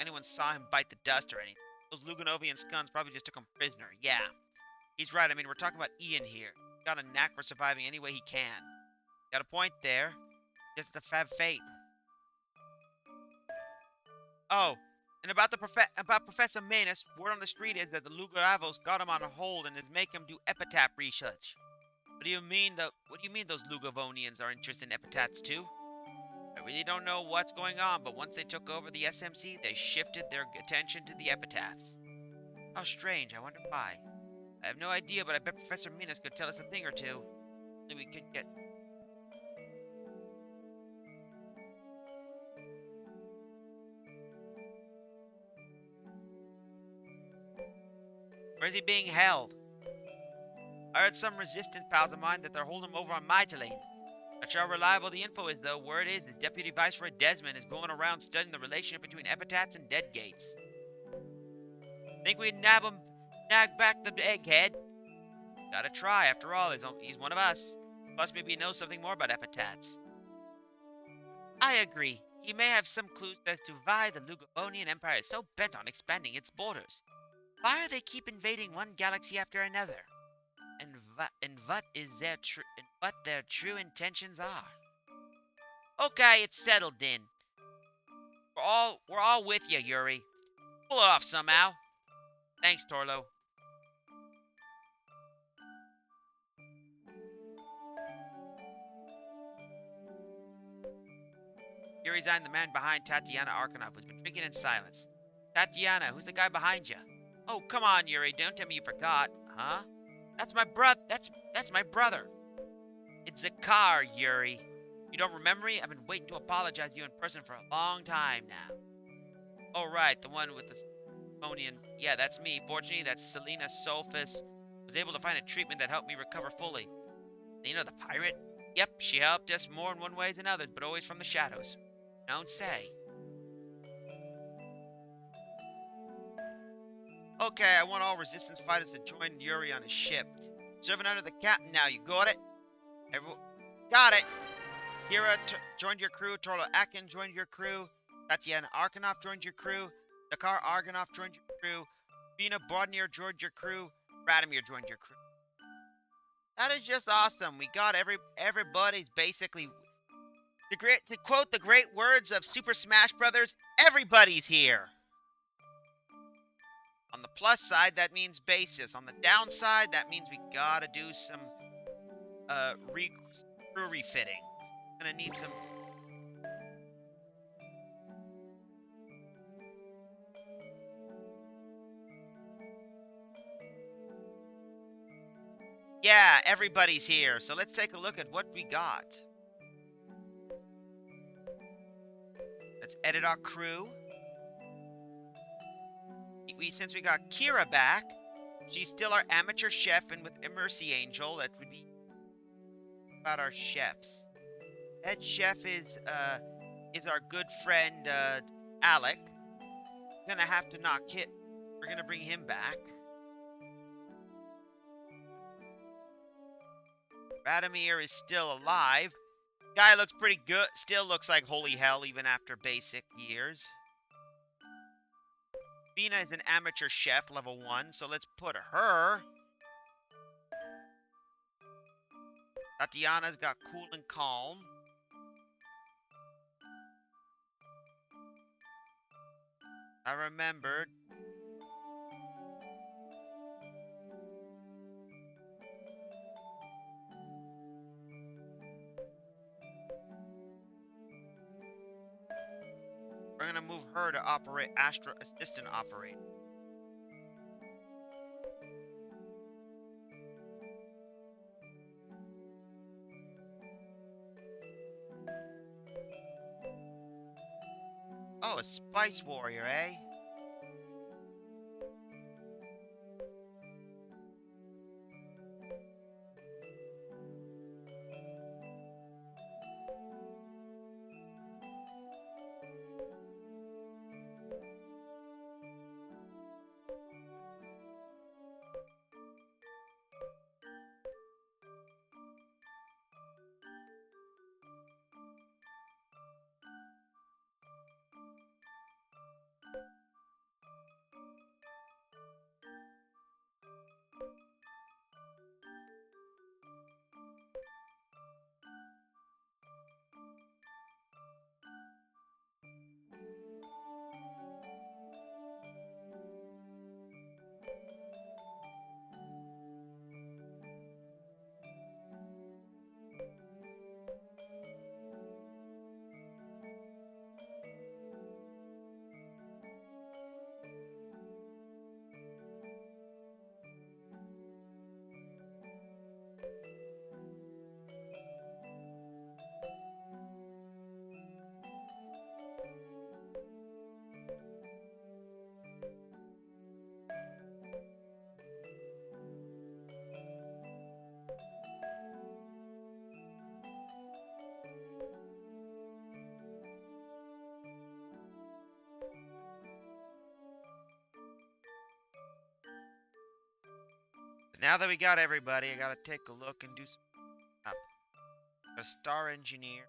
A: anyone saw him bite the dust or anything. Those Lugonovian scuns probably just took him prisoner. Yeah. He's right. I mean, we're talking about Ian here. He's got a knack for surviving any way he can. Got a point there. Just a fab fate. Oh, and about Professor Manus, word on the street is that the Lugaravos got him on a hold and is making him do epitaph research. What do you mean those Lugavonians are interested in epitaphs too? I really don't know what's going on, but once they took over the SMC, they shifted their attention to the epitaphs. How strange, I wonder why. I have no idea, but I bet Professor Manus could tell us a thing or two. Maybe we could get... Where is he being held? I heard some resistance pals of mine that they're holding him over on Mytilene. Not sure how reliable the info is, though. Word is the Deputy Viceroy Desmond is going around studying the relationship between epitaphs and dead gates. Think we'd nag back the egghead? Gotta try, after all, he's one of us. Plus, maybe he knows something more about epitaphs. I agree. He may have some clues as to why the Lugavonian Empire is so bent on expanding its borders. Why are they keep invading one galaxy after another? And what their true intentions are? Okay, it's settled then. We're all with you, Yuri. Pull it off somehow. Thanks, Torlo. Here resigned the man behind Tatiana Arkanov, who's been drinking in silence. Tatiana, who's the guy behind you? Oh, come on, Yuri. Don't tell me you forgot. Huh? That's my brother. That's my brother. It's Zakar, Yuri. You don't remember me? I've been waiting to apologize to you in person for a long time now. Oh, right, the one with the Stonian. Yeah, that's me. Fortunately, that Selena Sophis was able to find a treatment that helped me recover fully. You know the pirate? Yep, she helped us more in one way than others, but always from the shadows. Don't say. Okay, I want all resistance fighters to join Yuri on his ship. Serving under the captain now, you got it? Everyone, got it! Kira joined your crew, Torlo Akin joined your crew, Tatiana Arkanov joined your crew, Dakar Argonov joined your crew, Bina Bodnir joined your crew, Radomir joined your crew. That is just awesome. We got everybody's basically to quote the great words of Super Smash Brothers, everybody's here. On the plus side, that means basis. On the downside, that means we gotta do some crew refitting. Gonna need some. Yeah, everybody's here. So let's take a look at what we got. Let's edit our crew. Since we got Kira back, she's still our amateur chef, and with Mercy Angel, that would be about our chefs. Head chef is our good friend Alec. Gonna have to knock hit. We're gonna bring him back. Radomir is still alive. Guy looks pretty good. Still looks like holy hell even after basic years. Bina is an amateur chef, level 1, so let's put her. Tatiana's got cool and calm. I remembered. We're gonna move her to operate Astro Assistant Operator. Oh, a Spice Warrior, eh? Now that we got everybody, I gotta take a look and do some up. A star engineer.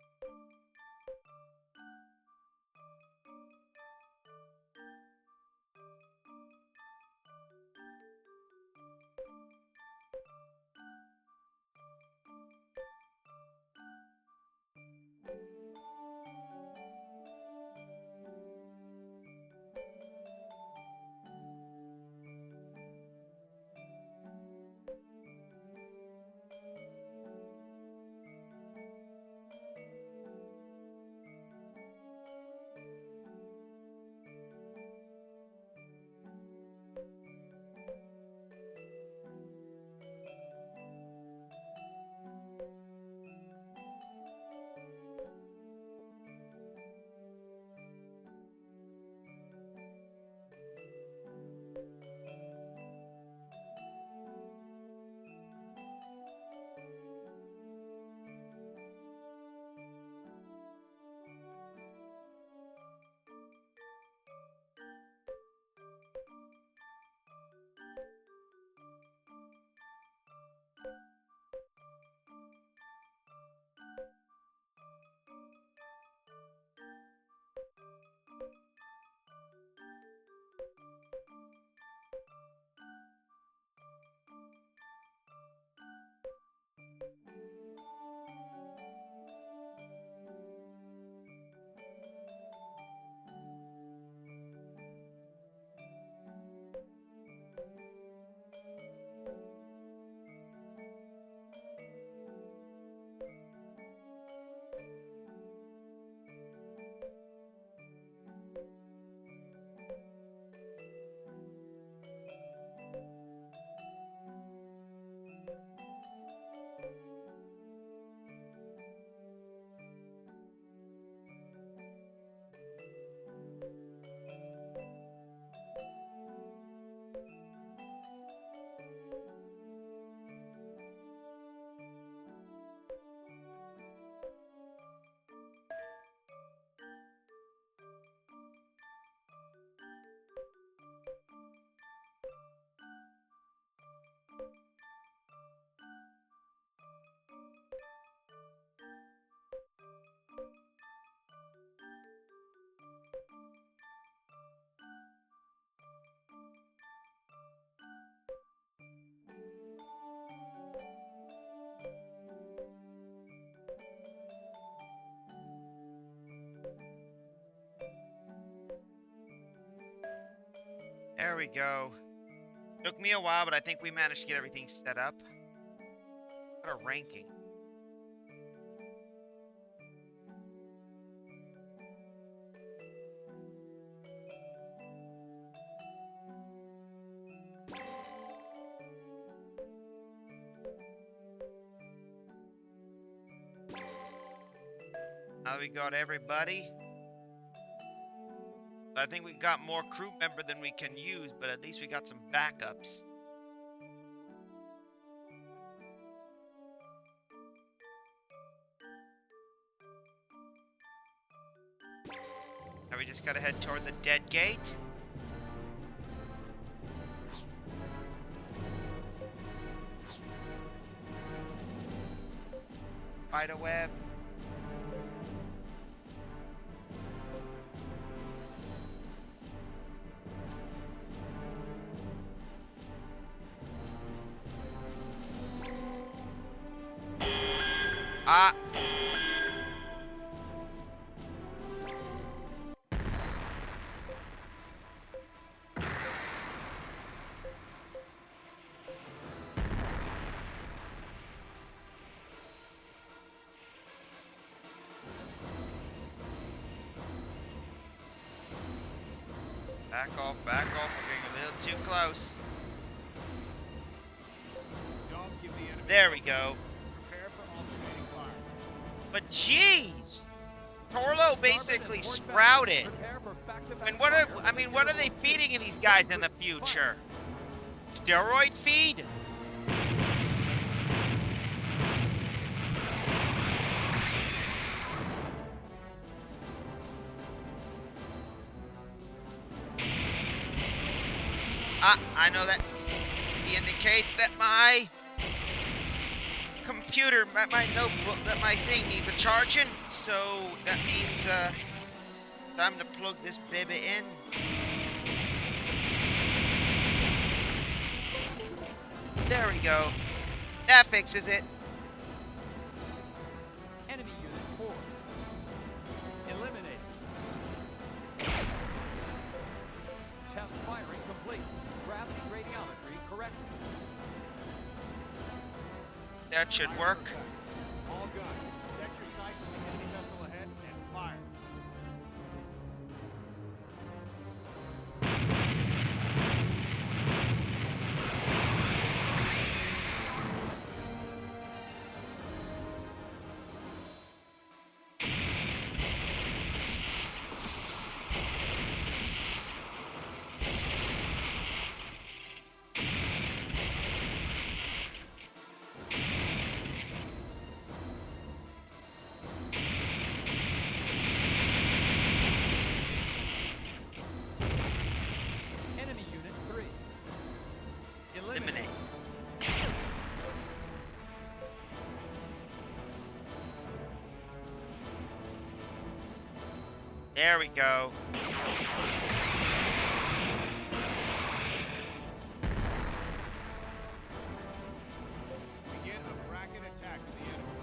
A: There we go. Took me a while, but I think we managed to get everything set up. What a ranking. Now we got everybody. I think we got more crew member than we can use, but at least we got some backups. Now we just gotta head toward the dead gate. Spider web. Ah! Back off, back off. We're getting a little too close.
C: Don't give the enemy.
A: There we go.
C: Prepare for alternating fire.
A: But jeez! Torlo basically
B: Starboard and port back.
A: sprouted.
B: Prepare for back-to-back
A: And what are,
B: fire.
A: I mean, what are they feeding these guys in the future? Steroid feed? Ah, I know that he indicates that my computer, my notebook, that my thing needs a charging. So that means time to plug this baby in. There we go. That fixes it.
B: Enemy unit 4. Eliminated. Test firing complete. Gravity radiometry corrected.
A: That should
C: Fire
A: work.
C: effect. All guns, set your sights on the enemy vessel ahead and fire.
B: Enemy unit 3.
A: Eliminate. There we go.
C: Begin a bracket attack of the enemy.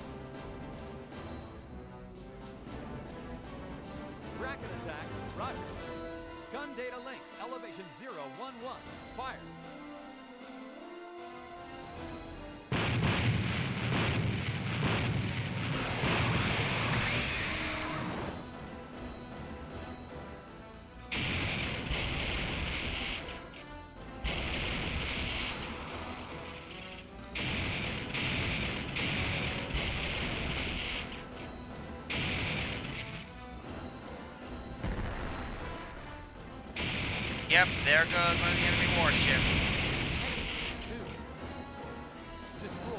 B: Bracket attack. Roger. Gun data links. Elevation 011. Fire.
A: Yep, there goes one of the enemy warships.
B: Enemy 2. Destroyed.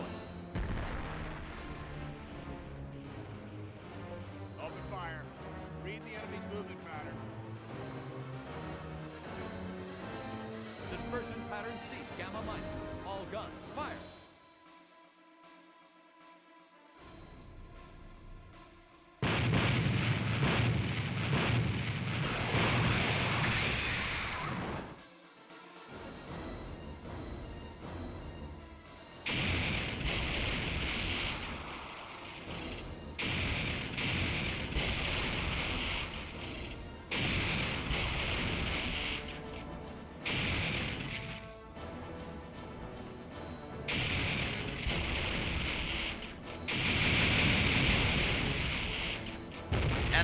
C: Open fire. Read the enemy's movement pattern.
B: Dispersion pattern C. Gamma minus. All guns. Fire.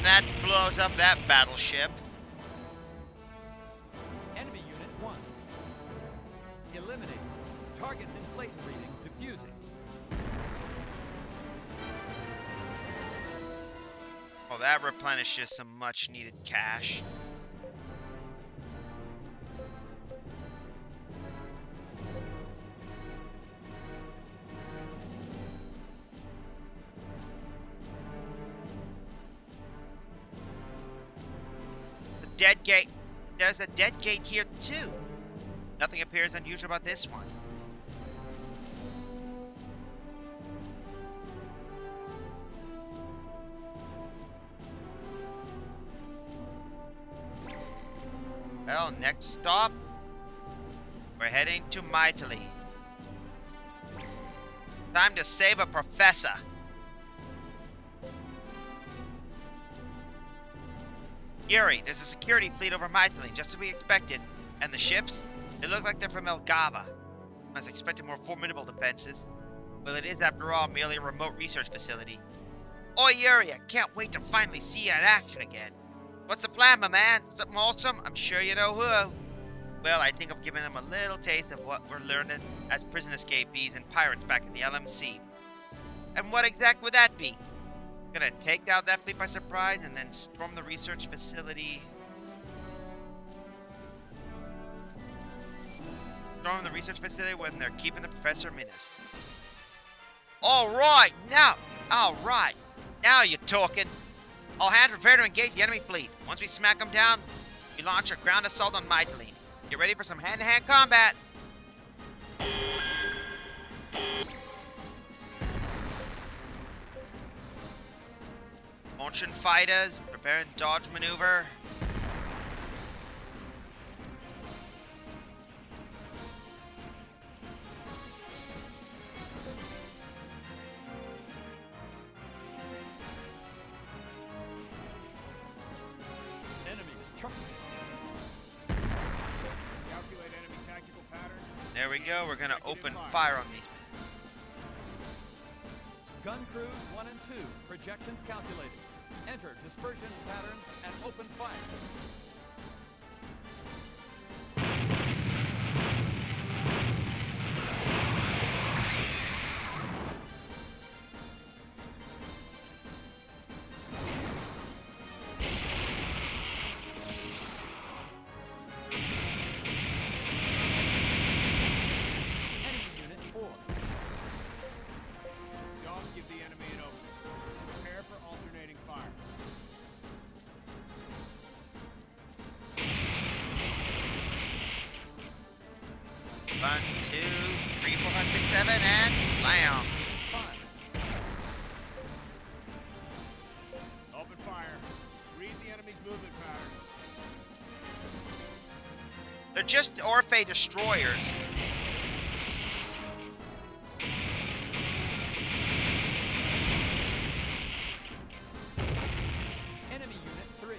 A: that blows up that battleship.
B: Enemy Unit 1. Eliminated. Targets in Clayton reading. Diffusing.
A: Well, that replenishes some much needed cash. The dead gate. There's a dead gate here too. Nothing appears unusual about this one. Well, next stop, we're heading to Mytilene. Time to save a professor. Yuri, there's a security fleet over Mytilene, just as we expected. And the ships? They look like they're from Elgava. I was expecting more formidable defenses. Well, it is, after all, merely a remote research facility. Oi, Yuri, I can't wait to finally see you in action again. What's the plan, my man? Something awesome? I'm sure you know who. Well, I think I'm giving them a little taste of what we're learning as prison escapees and pirates back in the LMC. And what exact would that be? Gonna take down that fleet by surprise and then storm the research facility. Storm the research facility when they're keeping the Professor Minas. Alright, now you're talking. All hands prepare to engage the enemy fleet. Once we smack them down, we launch a ground assault on Mytilene. Get ready for some hand-to-hand combat. Launching fighters, preparing dodge maneuver.
C: Calculate enemy tactical pattern.
A: There we go. We're gonna open fire on these.
B: Gun crews 1 and 2. Projections calculated. Enter dispersion patterns and open fire.
A: One, two, three, four, five, six, seven, and blam.
C: Open fire. Read the enemy's movement pattern.
A: They're just Orphe destroyers.
B: Enemy Unit 3.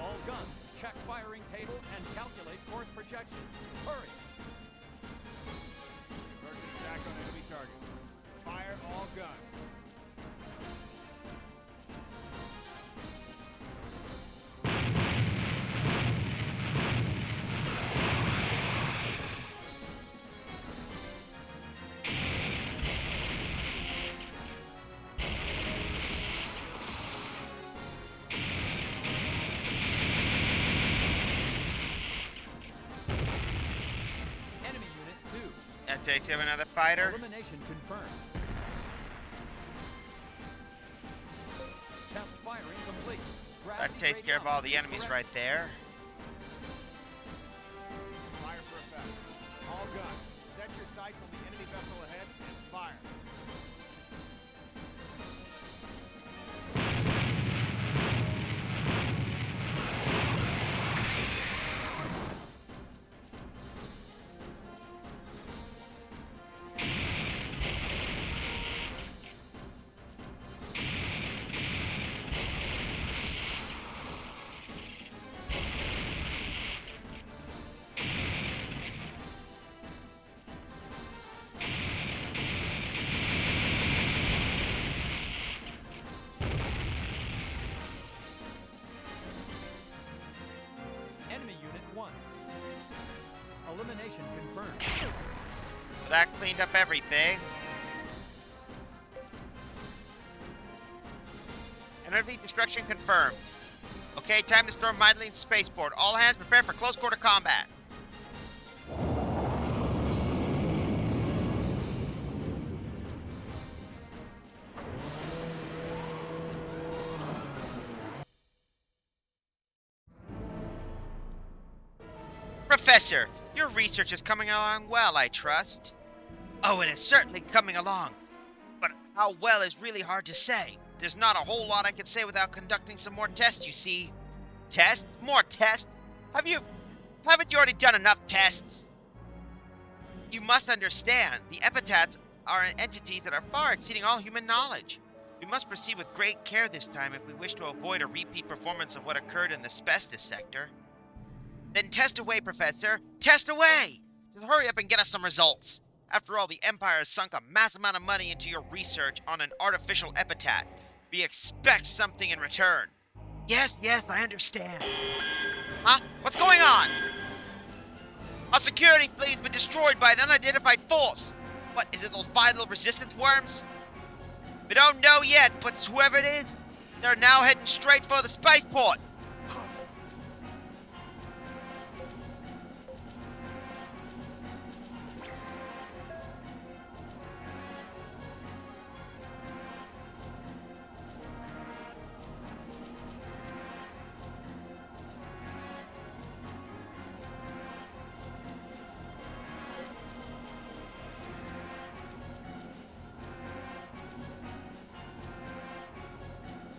B: All guns, check firing tables and calculate course projection. Hurry!
C: Diversion attack on enemy target. Fire all guns.
B: Enemy Unit 2.
A: That takes care of another fighter.
B: Elimination confirmed. Test firing complete.
A: That takes care of all the enemies right there.
C: Fire for effect. All guns. Set your sights on the enemy vessel ahead and fire.
B: Decontamination confirmed.
A: That cleaned up everything. Energy destruction confirmed. Okay, time to storm Mydeline's spaceport. All hands prepare for close quarter combat. Professor, your research is coming along well, I trust. Oh, it is certainly coming along. But how well is really hard to say. There's not a whole lot I can say without conducting some more tests, you see. Tests? More tests? Haven't you already done enough tests? You must understand, the epithets are entities that are far exceeding all human knowledge. We must proceed with great care this time if we wish to avoid a repeat performance of what occurred in the asbestos sector. Then test away, Professor. Test away! Just hurry up and get us some results. After all, the Empire has sunk a mass amount of money into your research on an artificial epitaph. We expect something in return. Yes, I understand. Huh? What's going on? Our security fleet has been destroyed by an unidentified force. What, is it those vital resistance worms? We don't know yet, but whoever it is, they're now heading straight for the spaceport.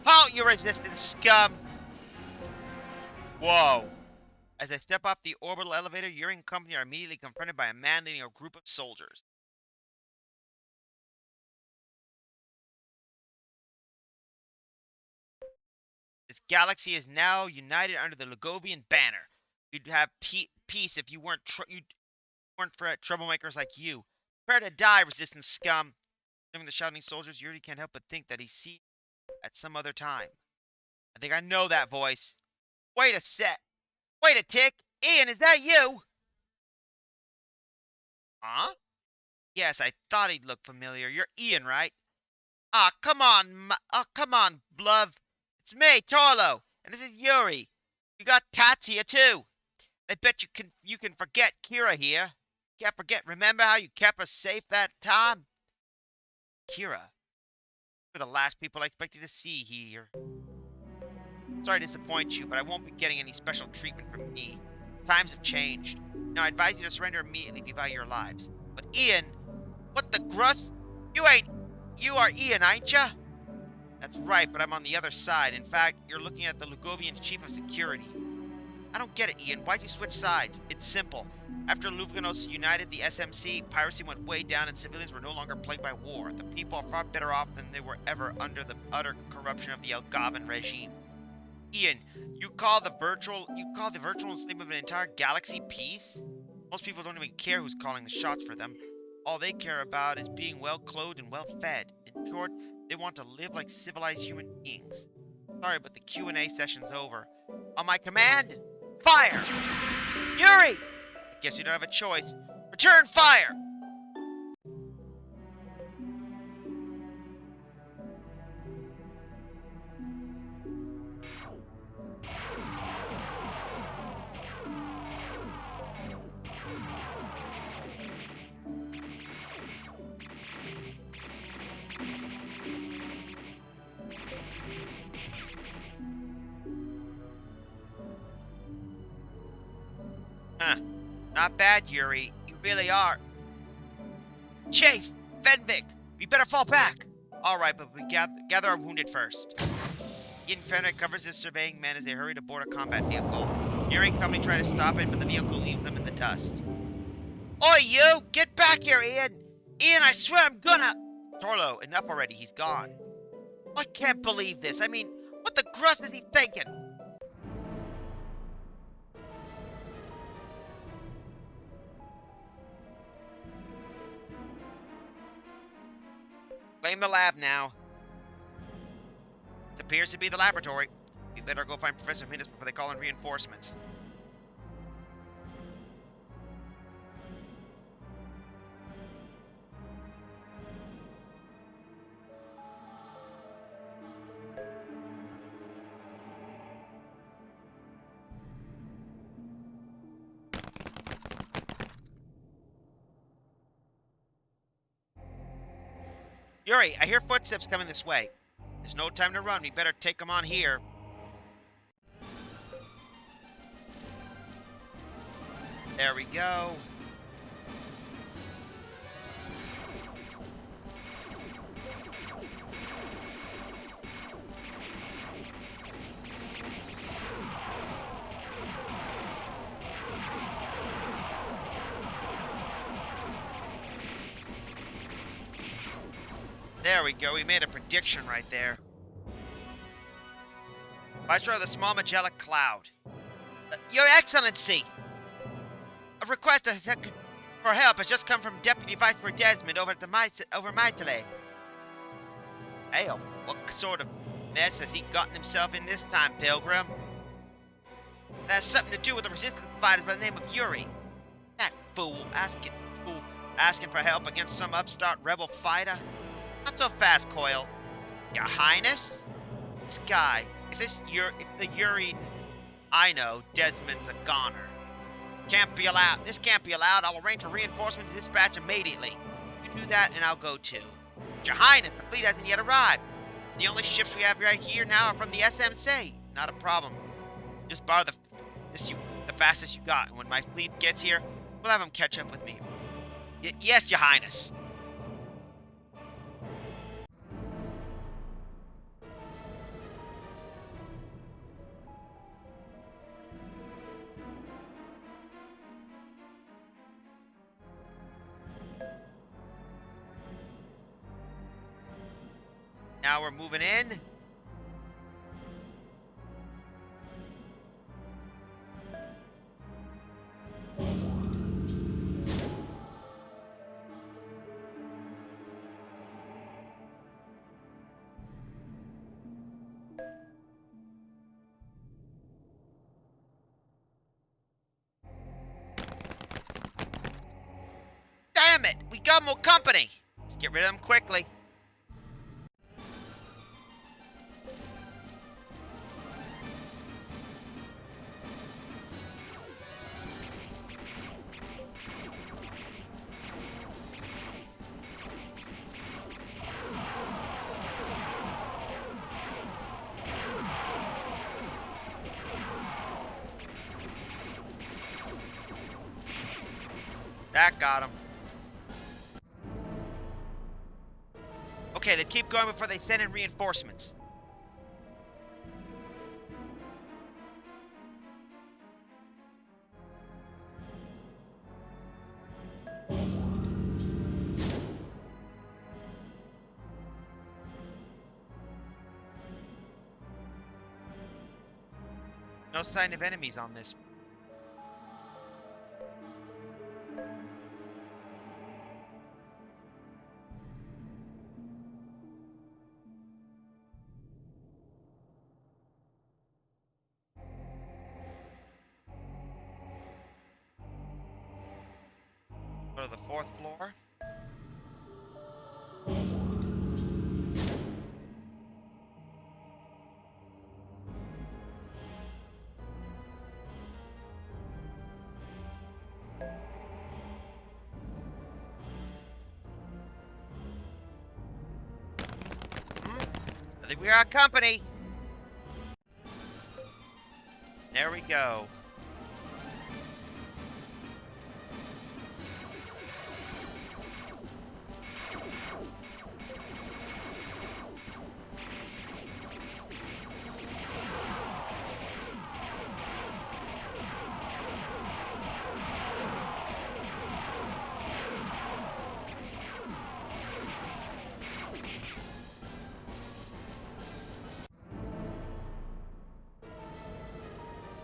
A: Halt, you resistance scum! Whoa. As I step off the orbital elevator, Yuri and company are immediately confronted by a man leading a group of soldiers. This galaxy is now united under the Lugovian banner. You'd have peace if you weren't for troublemakers like you. Prepare to die, resistance scum! Leaving the shouting soldiers, Yuri can't help but think that he's seen at some other time. I think I know that voice. Wait a sec. Wait a tick. Ian, is that you? Huh? Yes, I thought he'd look familiar. You're Ian, right? Come on, Bluv. It's me, Torlo, and this is Yuri. We got Tats here too. I bet you can forget Kira here. Can't forget. Remember how you kept us safe that time? Kira, you're the last people I expected to see here. Sorry to disappoint you, but I won't be getting any special treatment from me. Times have changed. Now I advise you to surrender immediately if you value your lives. But Ian, what the grus? You are Ian, ain't ya? That's right, but I'm on the other side. In fact, you're looking at the Lugovian Chief of Security. I don't get it, Ian. Why'd you switch sides? It's simple. After Luganos united the SMC, piracy went way down and civilians were no longer plagued by war. The people are far better off than they were ever under the utter corruption of the Algavan regime. Ian, you call the virtual enslavement of an entire galaxy peace? Most people don't even care who's calling the shots for them. All they care about is being well clothed and well fed. In short, they want to live like civilized human beings. Sorry, but the Q&A session's over. On my command, fire! Yuri! I guess you don't have a choice. Return fire! Huh. Not bad, Yuri. You really are. Chase! Fenvik! We better fall back! Alright, but we gather our wounded first. Ian Fenvik covers his surveying men as they hurry to board a combat vehicle. Yuri and company try to stop it, but the vehicle leaves them in the dust. Oi, you! Get back here, Ian! Ian, I swear I'm gonna... Torlo, enough already. He's gone. I can't believe this. I mean, what the grus is he thinking? Claim the lab now. It appears to be the laboratory. We better go find Professor Minus before they call in reinforcements. Yuri, I hear footsteps coming this way. There's no time to run. We better take them on here. There we go. There we go. We made a prediction right there. Viceroy of the Small Magellan Cloud. Your Excellency! A request for help has just come from Deputy Viceroy Desmond over at the Mytile. Hell, what sort of mess has he gotten himself in this time, Pilgrim? It has something to do with the resistance fighters by the name of Yuri. That fool asking for help against some upstart rebel fighter? Not so fast, Coil. Your Highness? This guy, if the Yuri I know, Desmond's a goner. Can't be allowed. This can't be allowed. I'll arrange for reinforcement to dispatch immediately. You do that and I'll go too. Your Highness, the fleet hasn't yet arrived. The only ships we have right here now are from the SMC. Not a problem. Just borrow the fastest you got, and when my fleet gets here, we'll have them catch up with me. Yes, Your Highness. Now we're moving in. Damn it! We got more company! Let's get rid of them quickly. That got him. Okay, let's keep going before they send in reinforcements. No sign of enemies on this. Go to the 4th floor. I think we got company. There we go.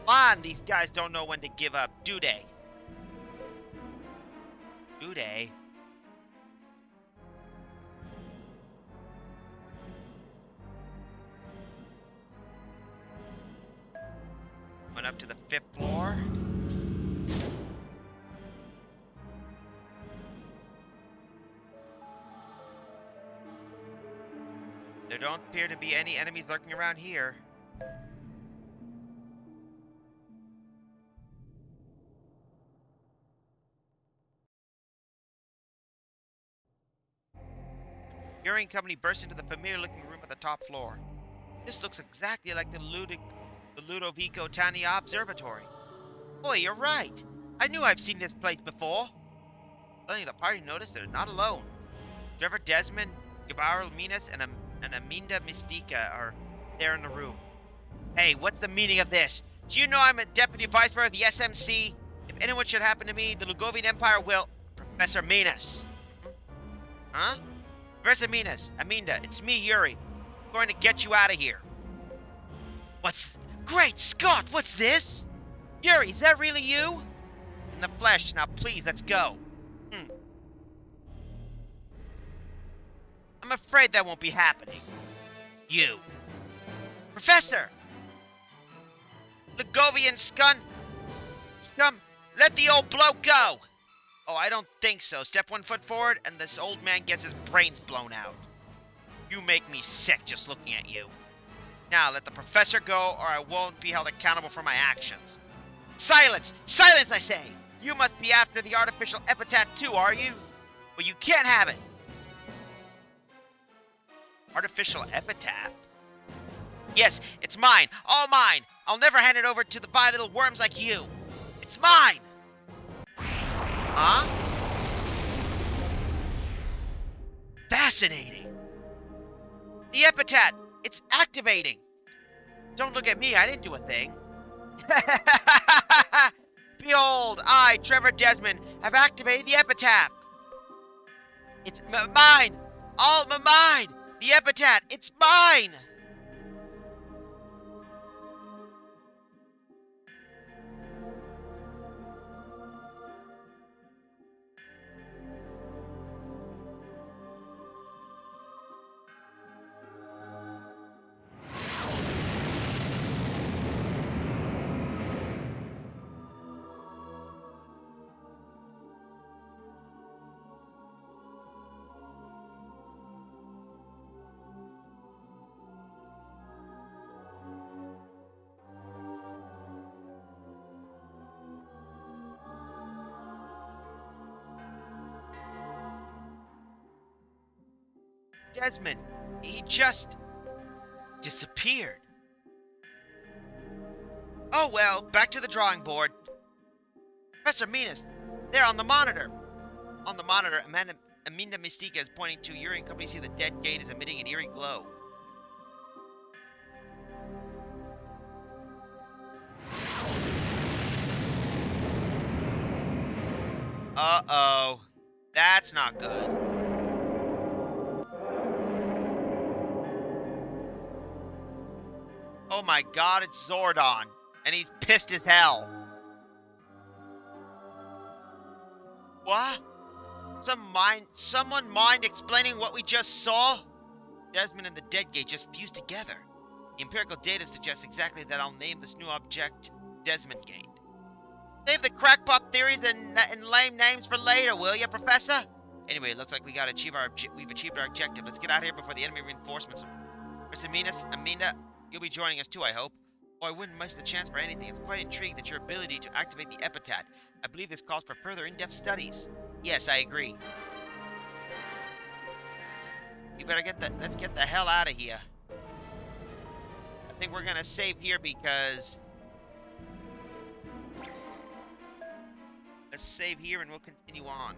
A: Come on, these guys don't know when to give up, do they? Do they? Went up to the 5th floor. There don't appear to be any enemies lurking around here. Yuri and company burst into the familiar-looking room at the top floor. This looks exactly like the Ludovico Tani Observatory. Boy, you're right. I knew I've seen this place before. Suddenly the party noticed they're not alone. Trevor Desmond, Gabriel Minas, and Aminda Mystica are there in the room. Hey, what's the meaning of this? Do you know I'm a deputy viceroy of the SMC? If anyone should happen to me, the Lugovian Empire will... Professor Minas. Huh? Professor Minas, Aminda, it's me, Yuri. I'm going to get you out of here. What's... Great Scott, what's this? Yuri, is that really you? In the flesh, now please, let's go. I'm afraid that won't be happening. You. Professor! Lugovian scum, let the old bloke go! Oh, I don't think so. Step 1 foot forward, and this old man gets his brains blown out. You make me sick just looking at you. Now, let the professor go, or I won't be held accountable for my actions. Silence! Silence, I say! You must be after the artificial epitaph too, are you? Well, you can't have it! Artificial epitaph? Yes, it's mine! All mine! I'll never hand it over to the vile little worms like you! It's mine! Huh? Fascinating! The epitaph! It's activating! Don't look at me, I didn't do a thing. Behold, I, Trevor Desmond, have activated the epitaph! It's mine! All mine! The epitaph! It's mine! Desmond, he just disappeared. Oh well, back to the drawing board. Professor Minas, there on the monitor. On the monitor, Aminda Mystica is pointing to Yuri and company. See the dead gate is emitting an eerie glow. Uh-oh. That's not good. Oh my god, it's Zordon. And he's pissed as hell. What? Someone mind explaining what we just saw? Desmond and the dead gate just fused together. The empirical data suggests exactly that. I'll name this new object Desmond Gate. Save the crackpot theories and lame names for later, will ya, Professor? Anyway, it looks like we've achieved our objective. Let's get out of here before the enemy reinforcements. Mr. Minas, Aminda, you'll be joining us too, I hope. Oh, I wouldn't miss the chance for anything. It's quite intriguing that your ability to activate the epitaph. I believe this calls for further in-depth studies. Yes, I agree. You better let's get the hell out of here. I think we're gonna save here because... Let's save here and we'll continue on.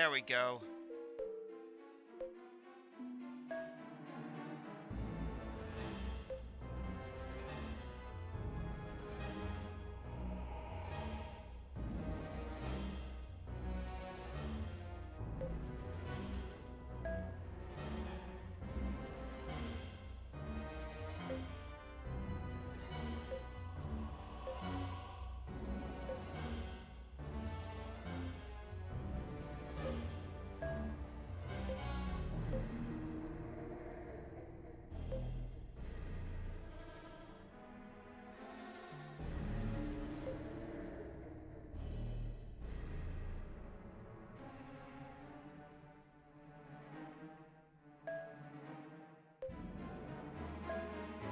A: There we go.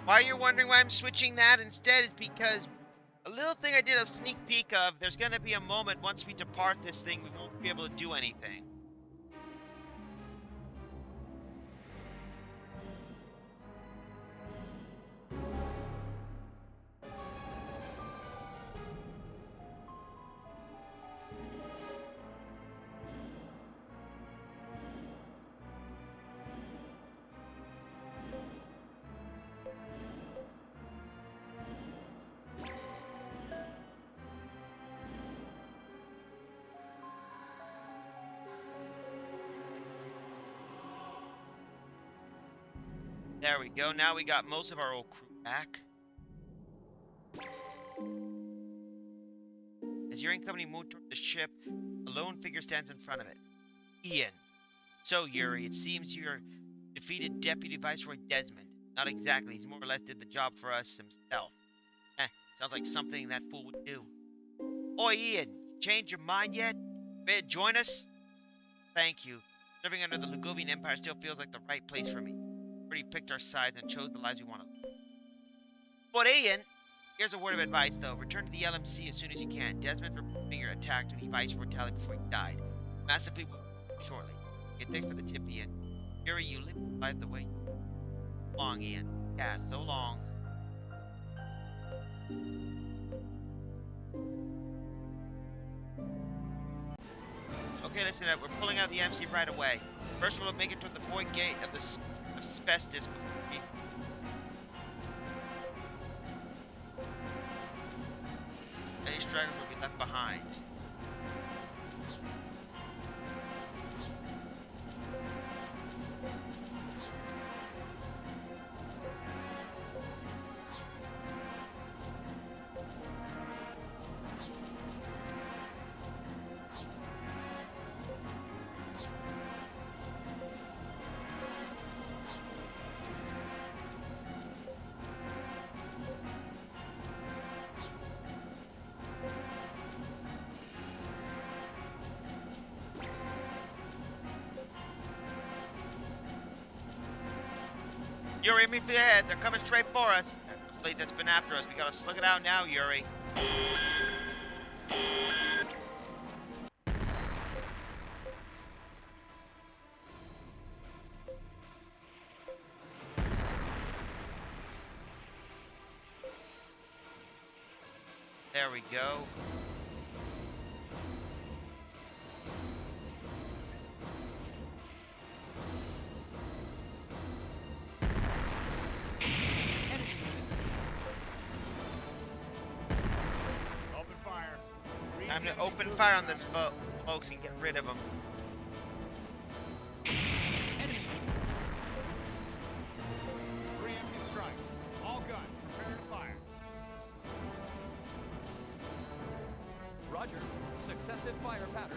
A: Why you're wondering why I'm switching that instead is because a little thing I did a sneak peek of, there's going to be a moment once we depart this thing, we won't be able to do anything. There we go. Now we got most of our old crew back. As your incoming moves toward the ship, a lone figure stands in front of it. Ian. So, Yuri, it seems you're defeated Deputy Viceroy Desmond. Not exactly. He's more or less did the job for us himself. Sounds like something that fool would do. Oi, Ian. You changed your mind yet? Ready to join us? Thank you. Serving under the Lugovian Empire still feels like the right place for me. We already picked our sides and chose the lives we want to live. But Ian, here's a word of advice though. Return to the LMC as soon as you can. Desmond's reporting your attack to the Viceroy Tally before he died. Massively will shortly. Okay, thanks for the tip, Ian. Yuri, you live life the way you want. So long, Ian. Yeah, so long. Okay, listen up. We're pulling out the MC right away. First, we'll make it to the void gate of the asbestos before we... Any stragglers will be left behind. Yuri, me for the head. They're coming straight for us. The fleet that's been after us. We gotta slug it out now, Yuri. There we go.
C: Open fire.
A: Time to open fire on this folks and get rid of them.
B: Enemy.
C: Preemptive strike. All guns, prepare to fire.
B: Roger. Successive fire pattern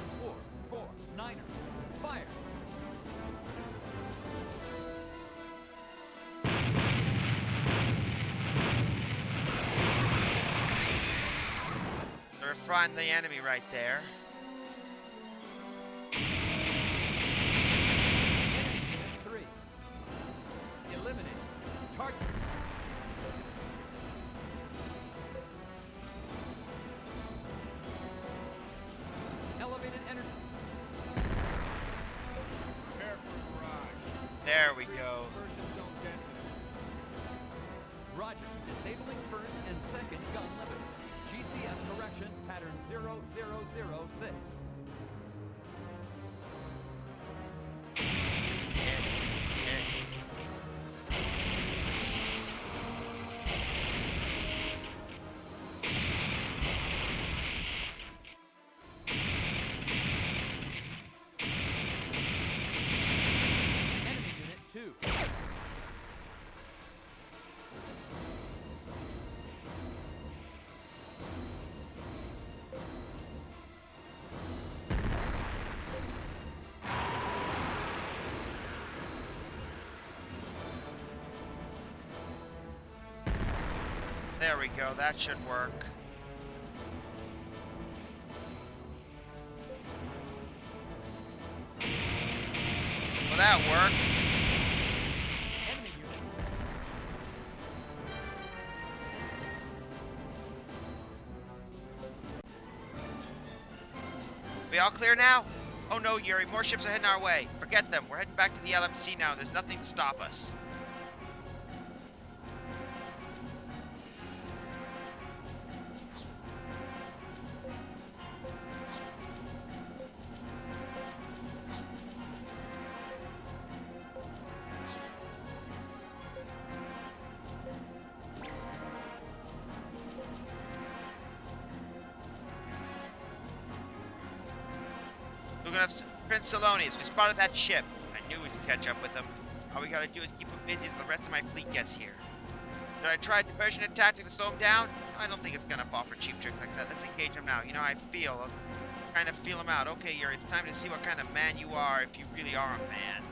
B: 4-4-9er. Fire.
A: They're frying the enemy right there.
B: Enemy unit 3. Eliminate. Target. Elevated energy.
C: Prepare for a barrage.
A: There we
C: Increase
A: go.
C: dispersion zone density.
B: Roger. Disabling first and second gun limiters. GCS correction pattern 0006.
A: there we go. That should work. Well, that worked.
B: Enemy unit.
A: We all clear now? Oh no, Yuri, more ships are heading our way. Forget them. We're heading back to the LMC now. There's nothing to stop us. We're gonna have Prince Salonius. We spotted that ship. I knew we'd catch up with them. All we gotta do is keep them busy until the rest of my fleet gets here. Should I try diversion and tactic to slow him down? No, I don't think it's gonna fall for cheap tricks like that. Let's engage him now. You know, I kind of feel him out. Okay, Yuri, it's time to see what kind of man you are, if you really are a man.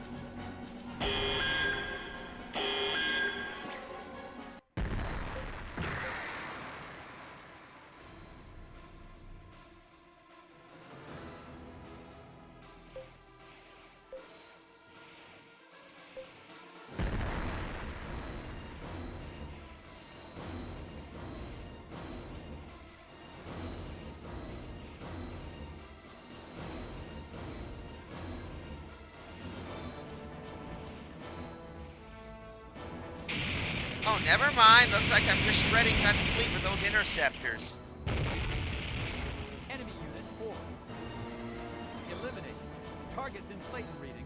A: Oh, never mind. Looks like I'm just shredding that fleet with those interceptors.
B: Enemy unit 4. Eliminate. Targets in Clayton reading.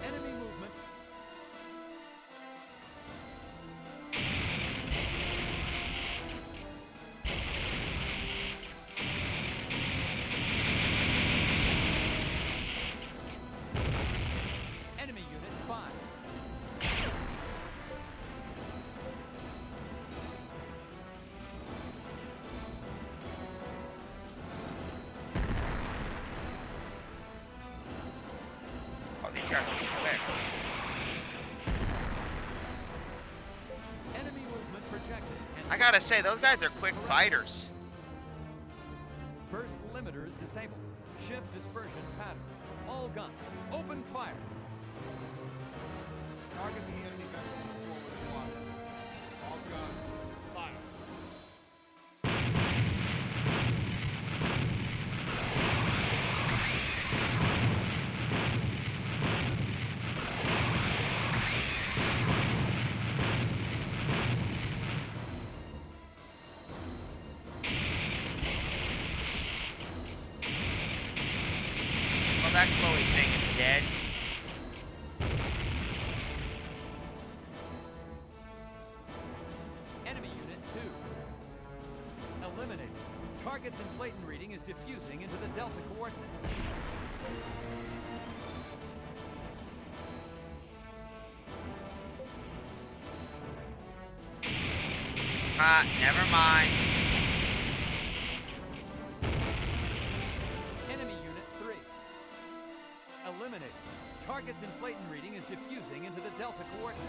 B: Enemy movement. Enemy unit 5.
A: Oh, these guys are quick.
B: Enemy movement projected. And
A: I gotta say, those guys are quick fighters.
B: burst limiters disabled. Shift dispersion pattern. All guns. Open fire.
C: Target the enemy vessel in the forward quadrant. All guns, fire.
A: Well, that glowy thing is dead.
B: Enemy unit 2. Eliminate. Targets in Clayton reading is diffusing into the Delta coordinate.
A: Ah, never mind.
B: Enemy unit 3. Eliminate. Targets in Clayton reading is diffusing into the Delta coordinate.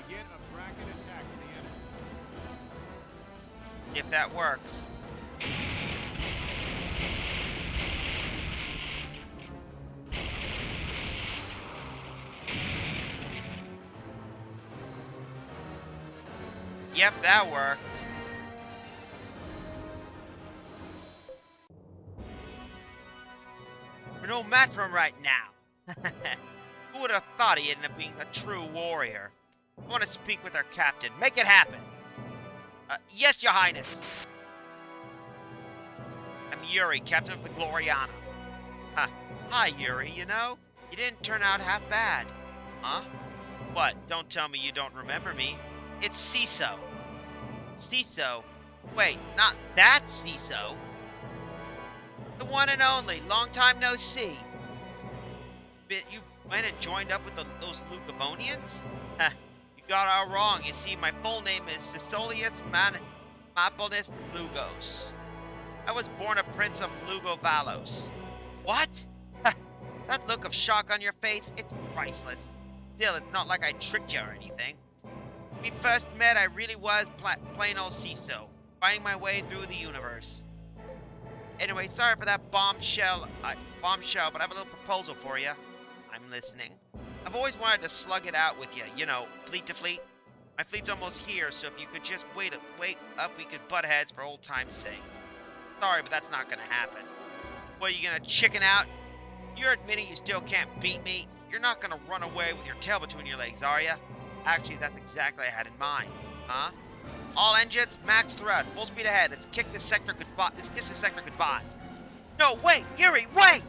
C: Begin a bracket attack to the enemy.
A: If that works. Yep, that worked. We're no match for him right now. Who would have thought he'd end up being a true warrior? I want to speak with our captain. Make it happen. Yes, Your Highness. I'm Yuri, captain of the Gloriana. Huh. Hi, Yuri. You know, you didn't turn out half bad. Huh? What? Don't tell me you don't remember me. It's CISO. CISO? Wait, not that CISO. The one and only. Long time no see. You went and joined up with those Lugavonians? Heh, you got it all wrong. You see, my full name is Sisolius Mapolis Lugos. I was born a prince of Lugovalos. What? That look of shock on your face, it's priceless. Still, it's not like I tricked you or anything. When we first met, I really was plain old CISO, finding my way through the universe. Anyway, sorry for that bombshell, but I have a little proposal for you. I'm listening. I've always wanted to slug it out with you, you know, fleet to fleet. My fleet's almost here, so if you could just wait up, we could butt heads for old time's sake. Sorry, but that's not gonna happen. What, are you gonna chicken out? You're admitting you still can't beat me? You're not gonna run away with your tail between your legs, are ya? Actually, that's exactly what I had in mind. Huh? All engines, max thrust, full speed ahead. Let's kiss this sector goodbye. No, wait, Yuri, wait!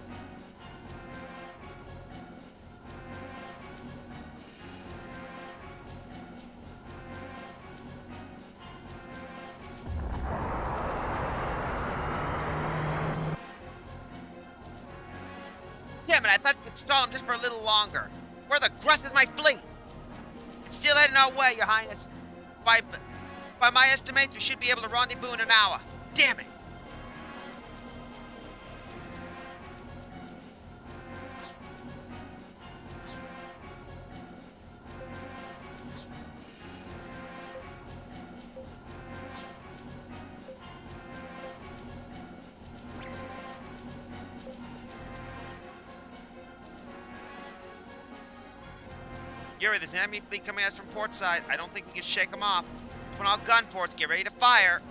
A: Damn it, I thought you could stall him just for a little longer. Where the grust is my fleet? It's still heading our way, Your Highness. By my estimates, we should be able to rendezvous in an hour. Damn it! Yuri, there's an enemy fleet coming at us from port side. I don't think we can shake them off. Put all gun ports, get ready to fire.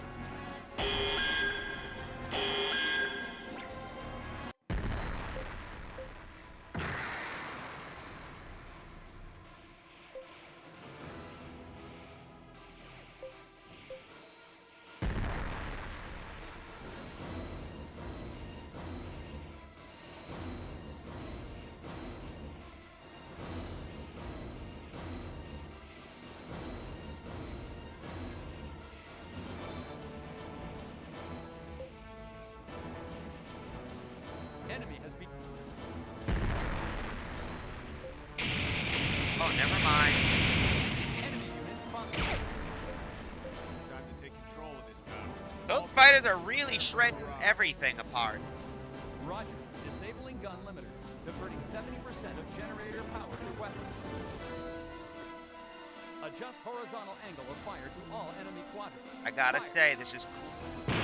B: Enemy has been...
A: Oh, never mind.
B: Enemy unit fired.
C: Time to take control of this battle.
A: Those fighters are really shredding everything apart.
B: Roger. Disabling gun limiters. Diverting 70% of generator power to weapons. Adjust horizontal angle of fire to all enemy quadrants.
A: I gotta
B: Fire.
A: say, this is cool.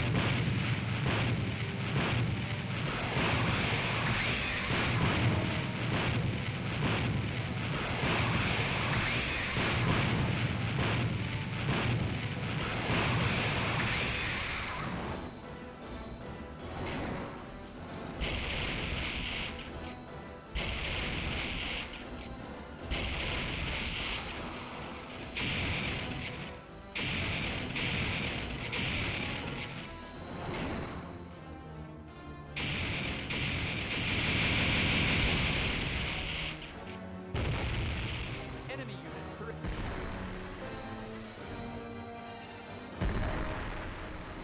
B: Enemy unit correct.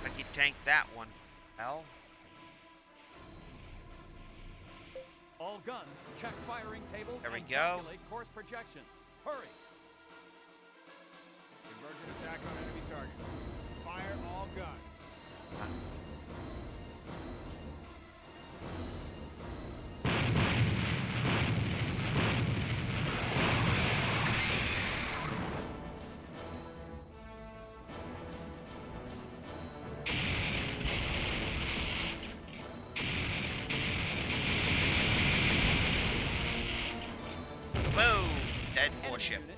A: Like he tanked that one. Hell.
B: All guns, check firing tables
A: There we
B: and
A: go.
B: calculate course projections. Hurry!
C: Convergent attack on enemy target. Fire all guns.
A: Boom! Dead
B: Enemy
A: warship.
B: unit.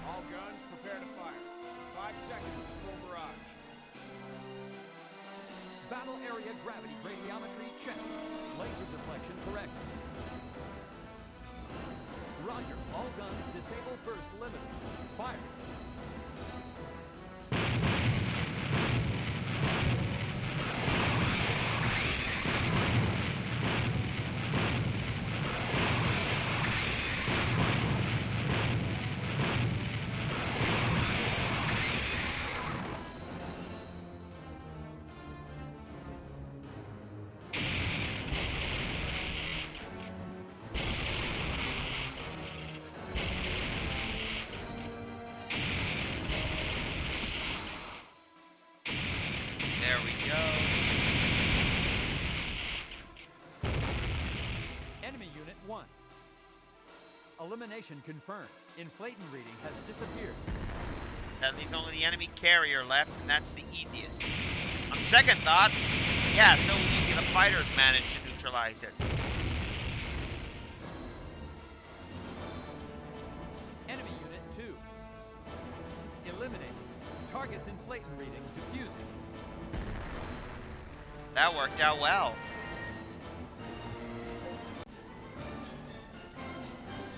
C: All guns, prepare to fire. 5 seconds to full barrage.
B: Battle area gravity radiometry check. Laser deflection correct. Roger. All guns, disable burst limited. Fire.
A: There we go.
B: Enemy Unit 1. Elimination confirmed. Inflaton reading has disappeared.
A: That leaves only the enemy carrier left, and that's the easiest. On second thought, yeah, so easy the fighters managed to neutralize it.
B: Enemy Unit 2. Eliminated. Target's inflaton reading diffusing.
A: That worked out well.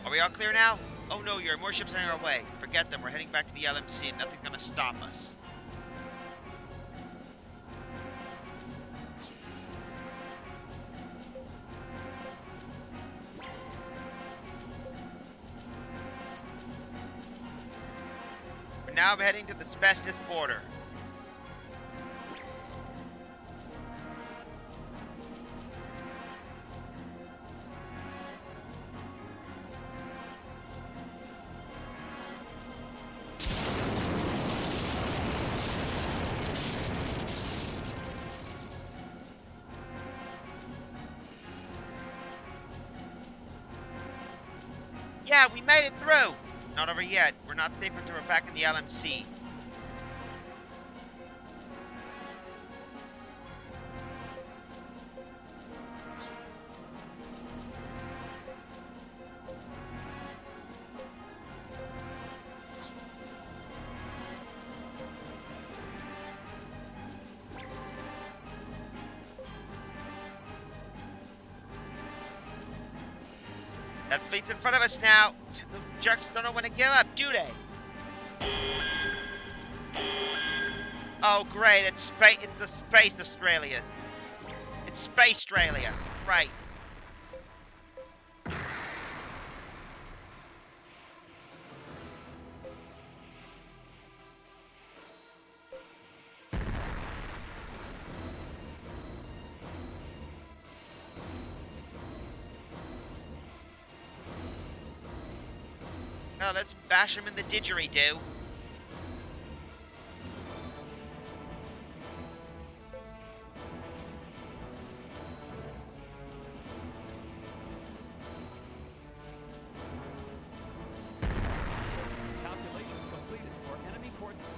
A: Are we all clear now? Oh no, your more ships are on our way. Forget them, we're heading back to the LMC and nothing's gonna stop us. We're now heading to the Asbestos border. Yeah, we made it through! Not over yet. We're not safe until we're back in the LMC. That fleet's in front of us now. The jerks don't know when to give up, do they? Oh, great. It's space. It's the Space Australia. It's Space Australia. Right. Now let's bash him in the didgeridoo.
B: Calculations completed for enemy coordinates.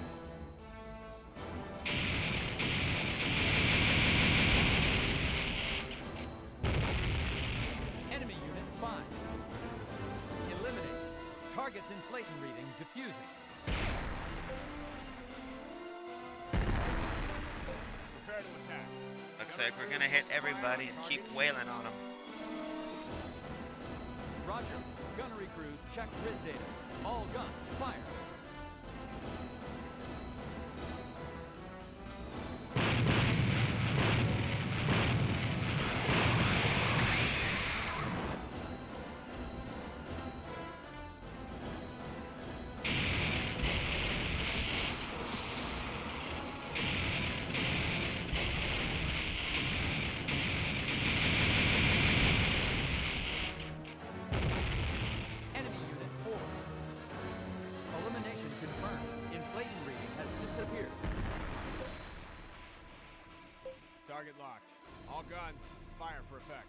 B: Enemy Unit 5. Eliminated. Target's inflaton reading diffusing.
C: Prepare to attack.
A: Looks like we're gonna hit everybody and keep wailing on them.
B: Roger. Gunnery crews check grid data. All guns fire. Enemy Unit 4. Elimination confirmed. Inflaton reading has disappeared.
C: Target locked. All guns, fire for effect.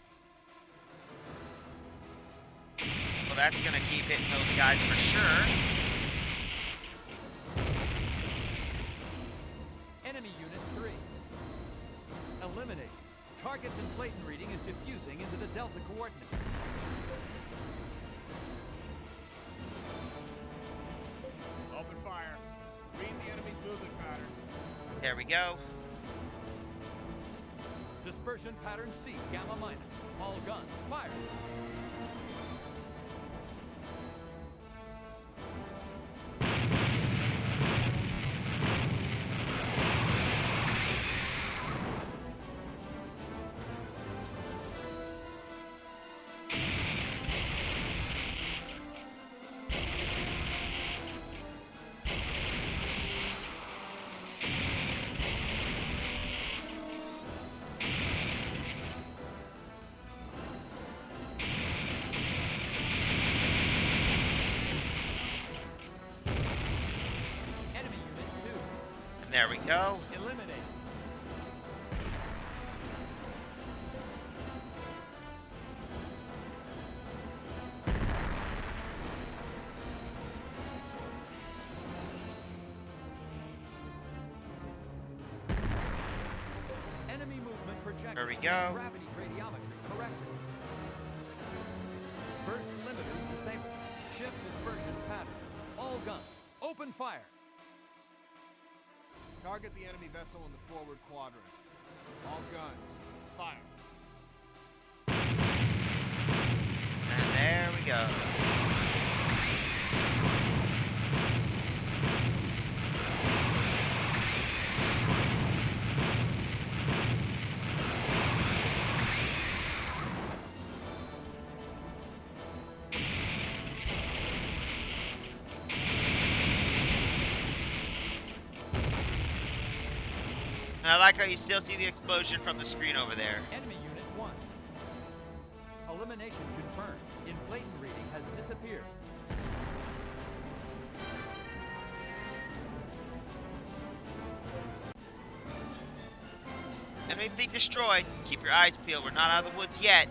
A: Well, that's gonna keep hitting those guys for sure.
B: Enemy Unit 3. Eliminated. Target's inflaton reading is diffusing into the Delta coordinate.
C: Open fire. Read the enemy's movement pattern.
A: There we go.
B: Dispersion pattern C, gamma minus. All guns fire.
A: There we go.
B: Eliminate. Enemy movement projected.
A: There we go.
B: Gravity radiometry corrected. Burst limiters disabled. Shift dispersion pattern. All guns, open fire.
C: Target the enemy vessel in the forward quadrant. All guns, fire.
A: And there we go. And I like how you still see the explosion from the screen over there.
B: Enemy unit 1. Elimination confirmed. Inflaton reading has disappeared.
A: Enemy fleet destroyed. Keep your eyes peeled. We're not out of the woods yet.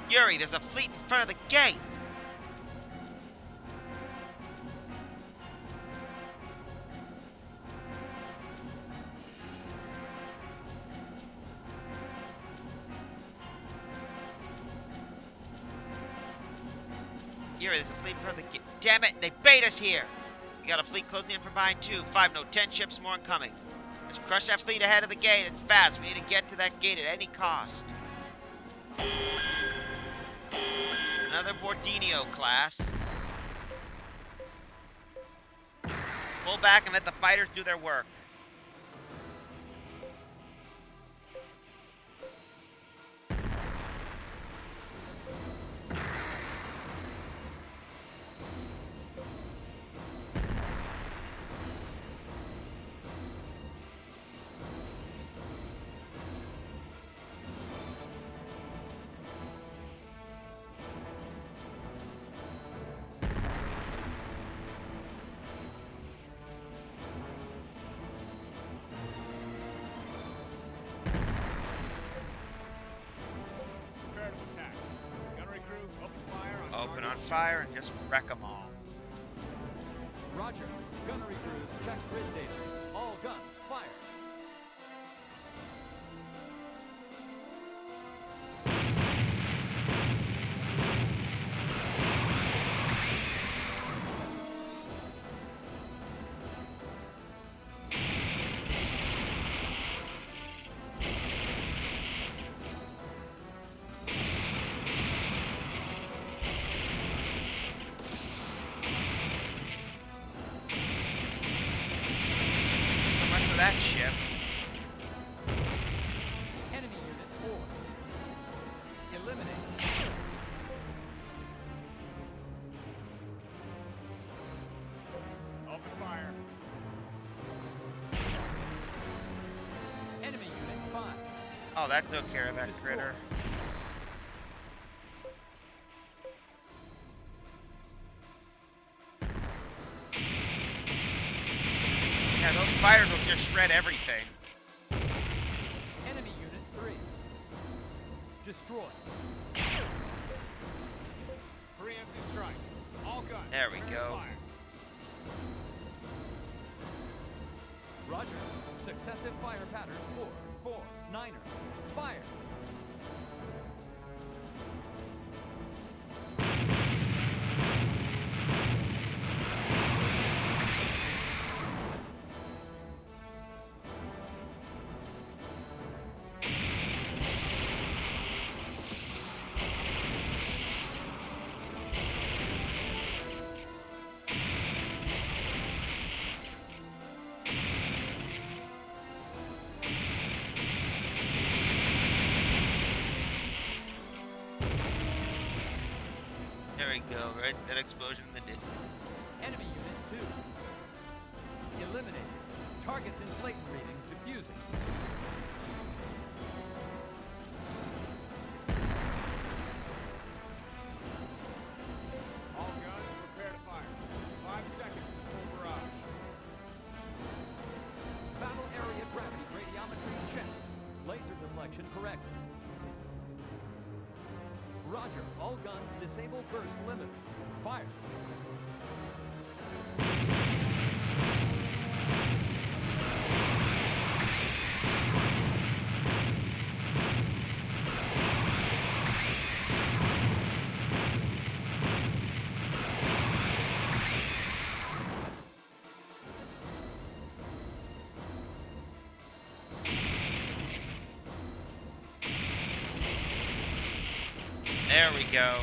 A: Yuri, there's a fleet in front of the gate. Yuri, there's a fleet in front of the gate. Damn it, they bait us here. We got a fleet closing in from behind too. 5, no, 10 ships more incoming. Let's crush that fleet ahead of the gate. It's fast. We need to get to that gate at any cost. Another Bordinio class. Pull back and let the fighters do their work.
C: Prepare to attack. Gunnery crew, open fire on
A: Open on
C: target
A: fire and just wreck them all.
B: Roger. Gunnery crews check grid data. All guns fire.
A: So much for that ship.
B: Enemy unit 4. Eliminate.
C: Open fire.
B: Enemy unit 5.
A: Oh, that took care of that
B: Destroy.
A: critter. Yeah, those fighters will just shred everything.
B: Enemy unit 3. Destroy.
C: Preemptive strike. All guns.
A: There we
C: prepare to
A: go.
C: fire.
B: Roger. Successive fire pattern 4, 4, 9er. Fire.
A: go, right? That explosion in the distance.
B: Enemy Unit 2. Eliminated. Target's inflaton reading diffusing.
C: All guns, prepare to fire. 5 seconds to full barrage.
B: Battle area gravity radiometry checked. Laser deflection corrected. Roger. All guns disable burst limiter. Fire.
A: There we go.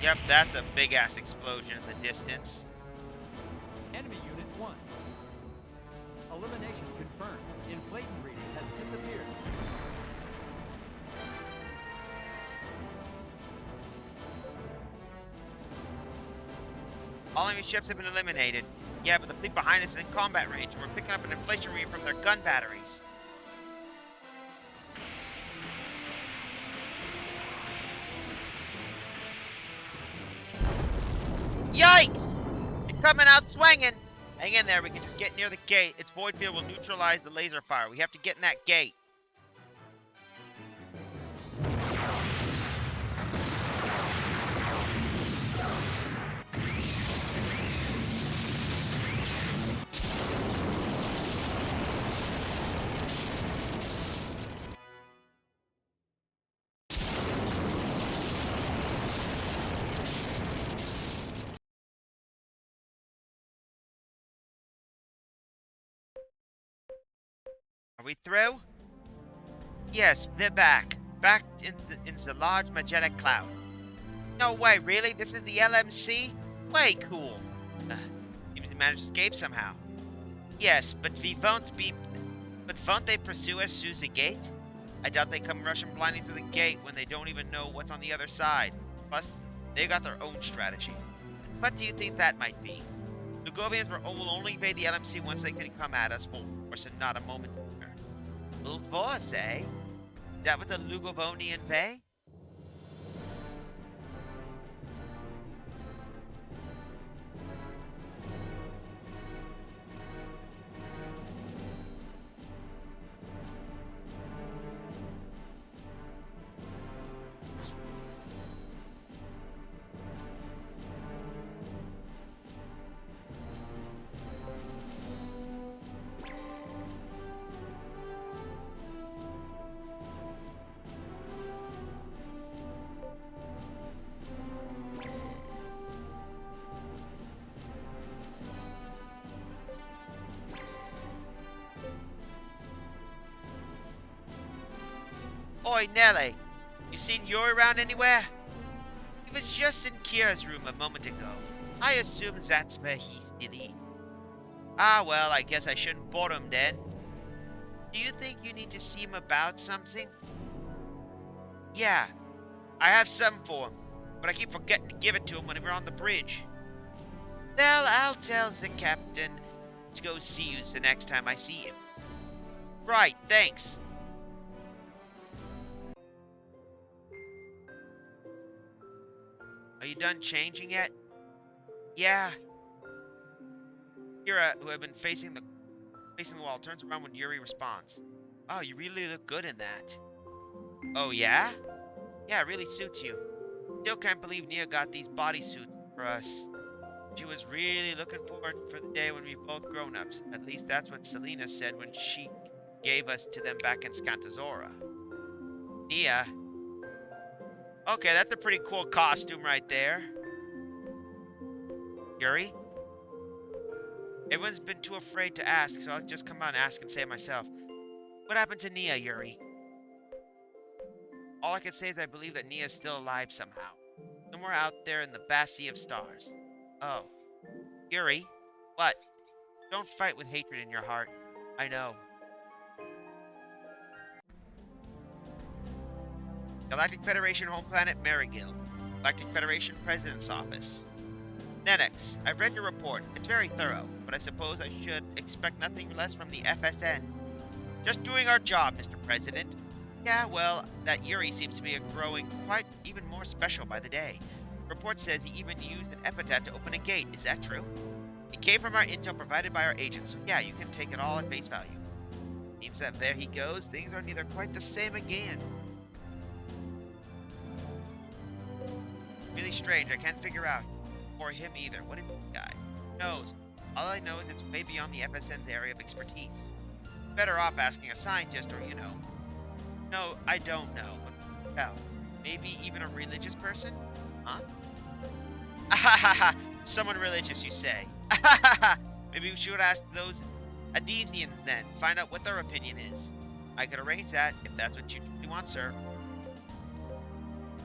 A: Yep, that's a big-ass explosion in the distance.
B: Enemy Unit 1. Elimination confirmed. Inflaton reading has disappeared.
A: All enemy ships have been eliminated. Yeah, but the fleet behind us is in combat range, and we're picking up an inflation reading from their gun batteries. Yikes! It's coming out swinging! Hang in there, we can just get near the gate. Its void field will neutralize the laser fire. We have to get in that gate. Are we through? Yes, we're back. Back in the large Magellan cloud. No way, really? This is the LMC? Way cool. Seems we managed to escape somehow. Yes, but we won't be... But won't they pursue us through the gate? I doubt they come rushing blindly through the gate when they don't even know what's on the other side. Plus, they got their own strategy. What do you think that might be? Lugovians will only invade the LMC once they can come at us full force and not a moment sooner. Full force, eh? Is that what the Lugovonian pay? Oi, Nelly. You seen Yuri around anywhere? He was just in Kira's room a moment ago. I assume that's where he's still is. Ah, well, I guess I shouldn't bother him then. Do you think you need to see him about something? Yeah, I have some for him, but I keep forgetting to give it to him when we're on the bridge. Well, I'll tell the captain to go see you the next time I see him. Right, thanks. Are you done changing yet? Yeah. Kira, who had been facing the wall, turns around when Yuri responds. Oh, you really look good in that. Oh, yeah? Yeah, it really suits you. Still can't believe Nia got these bodysuits for us. She was really looking forward for the day when we both grown-ups. At least that's what Selena said when she gave us to them back in Scantazora. Nia. Okay, that's a pretty cool costume right there. Yuri? Everyone's been too afraid to ask, so I'll just come out and ask and say it myself. What happened to Nia, Yuri? All I can say is I believe that Nia is still alive somehow. Somewhere out there in the vast sea of stars. Oh. Yuri? What? Don't fight with hatred in your heart. I know. Galactic Federation home planet Marigild. Galactic Federation President's Office. Nenex, I've read your report. It's very thorough, but I suppose I should expect nothing less from the FSN. Just doing our job, Mr. President. Yeah, well, that Yuri seems to be growing quite even more special by the day. The report says he even used an epithet to open a gate. Is that true? It came from our intel provided by our agents, so yeah, you can take it all at face value. Seems that there he goes, things are neither quite the same again. Really strange, I can't figure out. Or him either. What is this guy? Who knows? All I know is it's way beyond the FSN's area of expertise. Better off asking a scientist or, you know. No, I don't know. But hell, maybe even a religious person? Huh? Ahahaha! Someone religious, you say? Ahahaha! Maybe we should ask those Adesians then, find out what their opinion is. I could arrange that, if that's what you truly want, sir.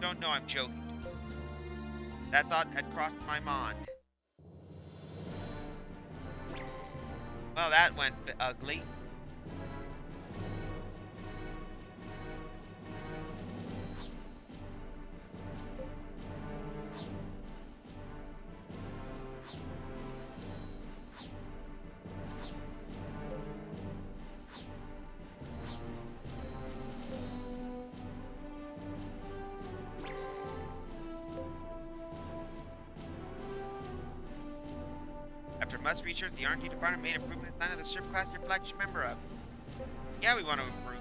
A: Don't know I'm joking. That thought had crossed my mind. Well, that went ugly. After much research, the R&D department made improvements in the ship class your flagship member of. Yeah, we want to improve.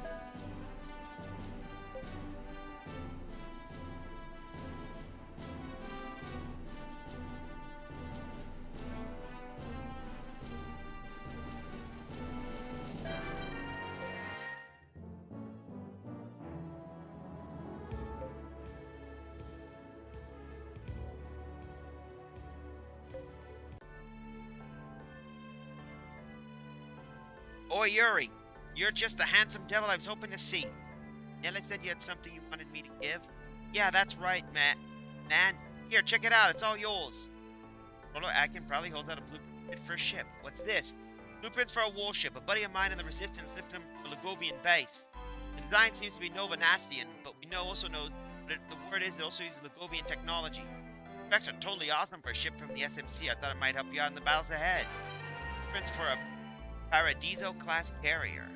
A: Oi, Yuri, you're just the handsome devil I was hoping to see. Nelly said you had something you wanted me to give. Yeah, that's right, Matt. Man, here, check it out. It's all yours. Rolo Atkin probably holds out a blueprint for a ship. What's this? Blueprints for a warship. A buddy of mine in the Resistance lifted him from the Lugovian base. The design seems to be Novanastian, but we also know that the word is it also uses Lugovian technology. Specs are totally awesome for a ship from the SMC. I thought it might help you out in the battles ahead. Blueprints for a Paradiso-class carrier.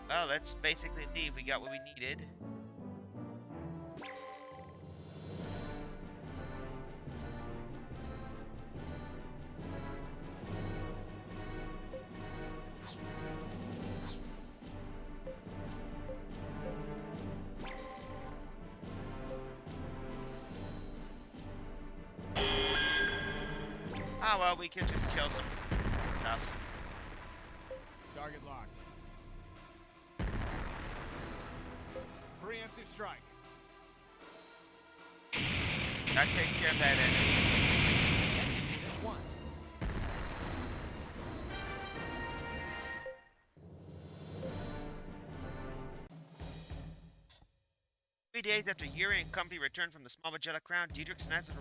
A: Well, let's basically leave. We got what we needed. Oh, well, we could just kill some stuff.
C: Target locked. Preemptive strike.
A: That takes care of that enemy.
B: Unit 1.
A: 3 days after Yuri and company returned from the Small Magella Crown, Diedrich snatched the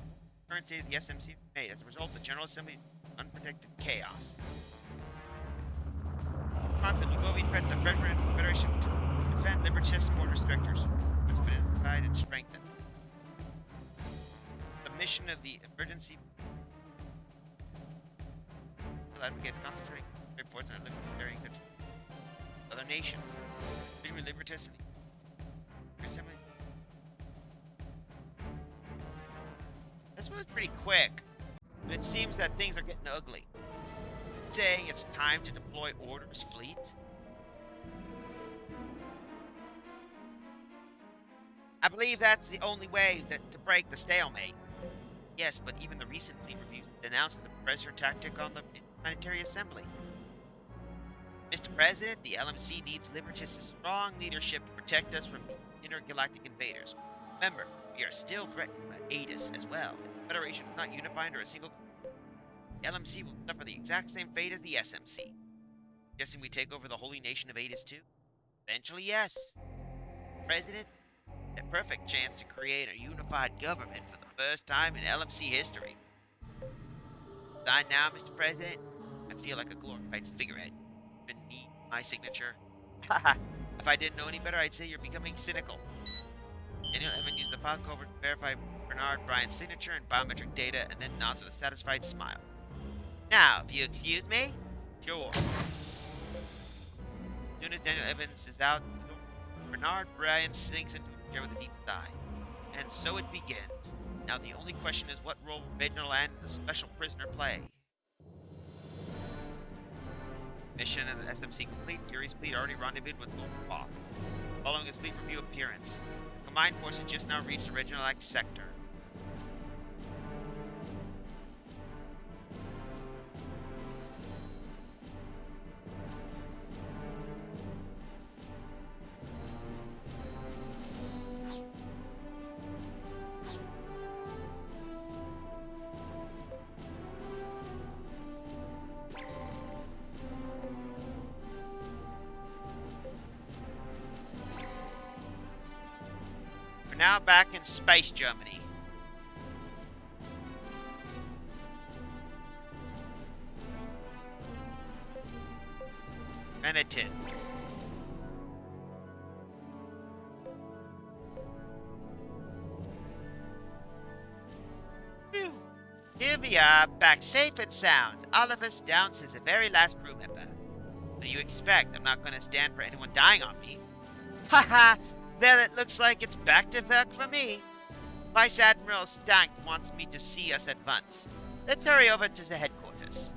A: current state of the SMC made. As a result, the General Assembly unprotected chaos. Constant Lugovian the Federation to defend Libertist border structures has been unified and strengthened. The mission of the emergency will advocate the concentrating force and libertarian control other nations. Between Libertist and the Assembly. This was pretty quick, but it seems that things are getting ugly. Saying it's time to deploy Order's fleet? I believe that's the only way to break the stalemate. Yes, but even the recent fleet reviews announced as a pressure tactic on the Planetary Assembly. Mr. President, the LMC needs Libertist strong leadership to protect us from intergalactic invaders. Remember, we are still threatened by ADIS as well. The Federation is not unified under a single. The LMC will suffer the exact same fate as the SMC. Guessing we take over the holy nation of ADIS too? Eventually, yes. President, A perfect chance to create a unified government for the first time in LMC history. Sign now, Mr. President. I feel like a glorified figurehead. I need my signature. Haha. If I didn't know any better, I'd say you're becoming cynical. Daniel Evan used the file cover to verify Bernard Bryan's signature and biometric data and then nods with a satisfied smile. Now, if you excuse me? Sure. As soon as Daniel Evans is out the door, Bernard Bryan sinks into a chair with a deep sigh. And so it begins. Now the only question is, what role will Reginald and the special prisoner play? Mission of the SMC complete. Yuri's fleet already rendezvoused with Lord Roth. Following his fleet review appearance, combined forces just now reached the Reginald X sector. We're now back in space Germany. Benetton. Phew. Here we are, back safe and sound. All of us down since the very last crew member. What do you expect? I'm not going to stand for anyone dying on me. Haha! Well, it looks like it's back to work for me. Vice Admiral Stank wants me to see us at once. Let's hurry over to the headquarters.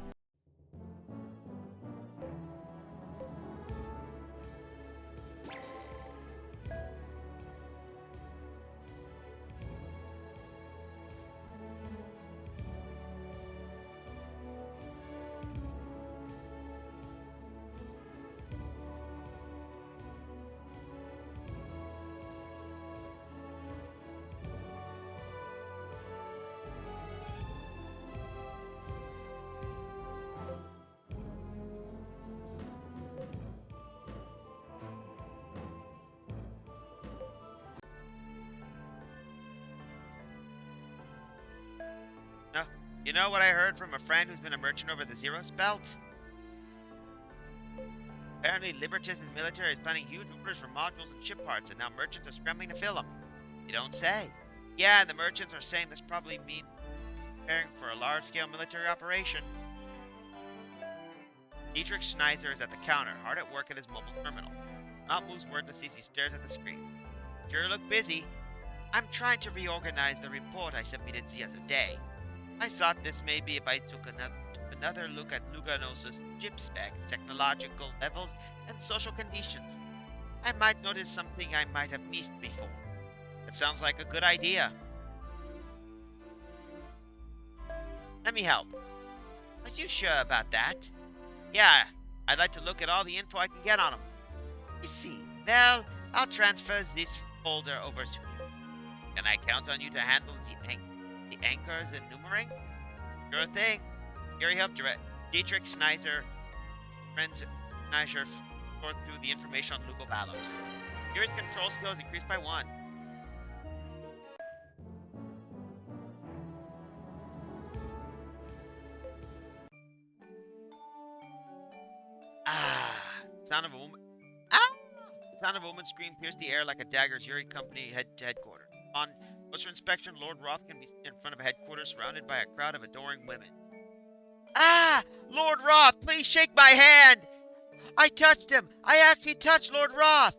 A: No, you know what I heard from a friend who's been a merchant over the Zeros Belt? Apparently, Libertas' military is planning huge orders for modules and ship parts, and now merchants are scrambling to fill them. You don't say. Yeah, and the merchants are saying this probably means preparing for a large-scale military operation. Dietrich Schneider is at the counter, hard at work at his mobile terminal. Mount moves wordlessly as he stares at the screen. Sure look busy. I'm trying to reorganize the report I submitted the other day. I thought this may be if I took another look at Luganos's chip specs, technological levels, and social conditions. I might notice something I might have missed before. That sounds like a good idea. Let me help. Are you sure about that? Yeah, I'd like to look at all the info I can get on them. You see, well, I'll transfer this folder over to you. Can I count on you to handle the anchors and numbering? Sure thing. Gary helped Dietrich Schneider, sort through the information on Lugo Valos. Gary's control skills increased by 1. Sound of a woman. Ah! The sound of a woman's scream pierced the air like a dagger as Yuri Company head to headquarters. On closer inspection, Lord Roth can be seen in front of headquarters surrounded by a crowd of adoring women. Ah! Lord Roth, please shake my hand! I touched him! I actually touched Lord Roth!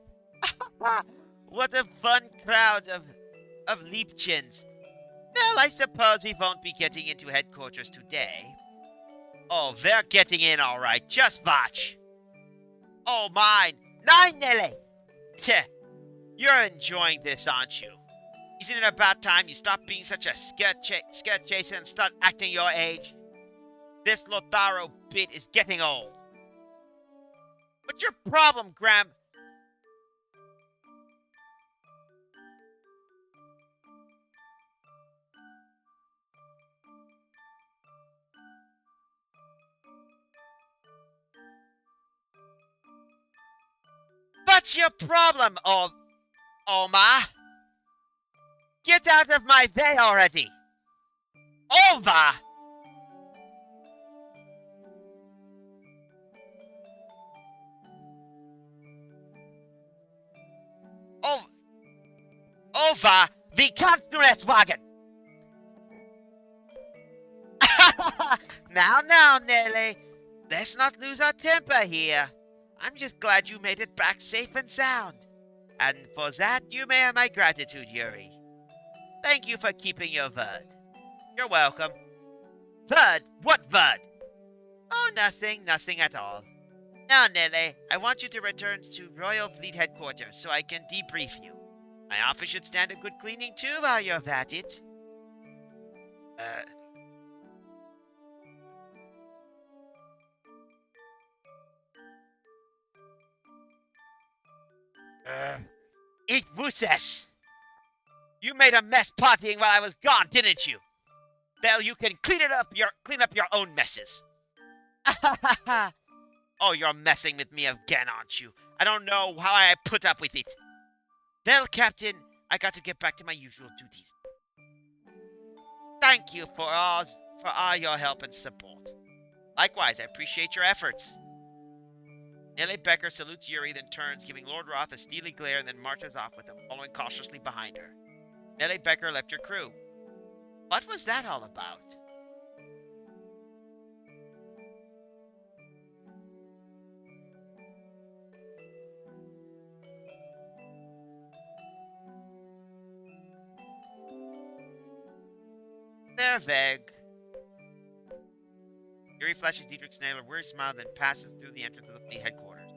A: What a fun crowd of Liebchens. Well, I suppose we won't be getting into headquarters today. Oh, they're getting in all right. Just watch. Oh, mine. Nine, Nelly. Tch, you're enjoying this, aren't you? Isn't it about time you stop being such a skirt chaser and start acting your age? This Lotharo bit is getting old. What's your problem, Graham? What's your problem, Oma? Get out of my way already! Over! Over! Over the Kanzlerswagen! Now, Nelly. Let's not lose our temper here. I'm just glad you made it back safe and sound. And for that, you may have my gratitude, Yuri. Thank you for keeping your word. You're welcome. Word? What word? Oh, nothing at all. Now, Nelly, I want you to return to Royal Fleet Headquarters so I can debrief you. My office should stand a good cleaning too while you're at it. Eat wuses! You made a mess partying while I was gone, didn't you? Well, you can clean up your own messes. Oh, you're messing with me again, aren't you? I don't know how I put up with it. Well, Captain, I got to get back to my usual duties. Thank you for all your help and support. Likewise, I appreciate your efforts. Nellie Becker salutes Yuri, then turns, giving Lord Roth a steely glare, and then marches off with him, following cautiously behind her. Nellie Becker left her crew. What was that all about? They're vague. Yuri flashes Dietrich Snail a weary smile, then passes through the entrance of the fleet headquarters.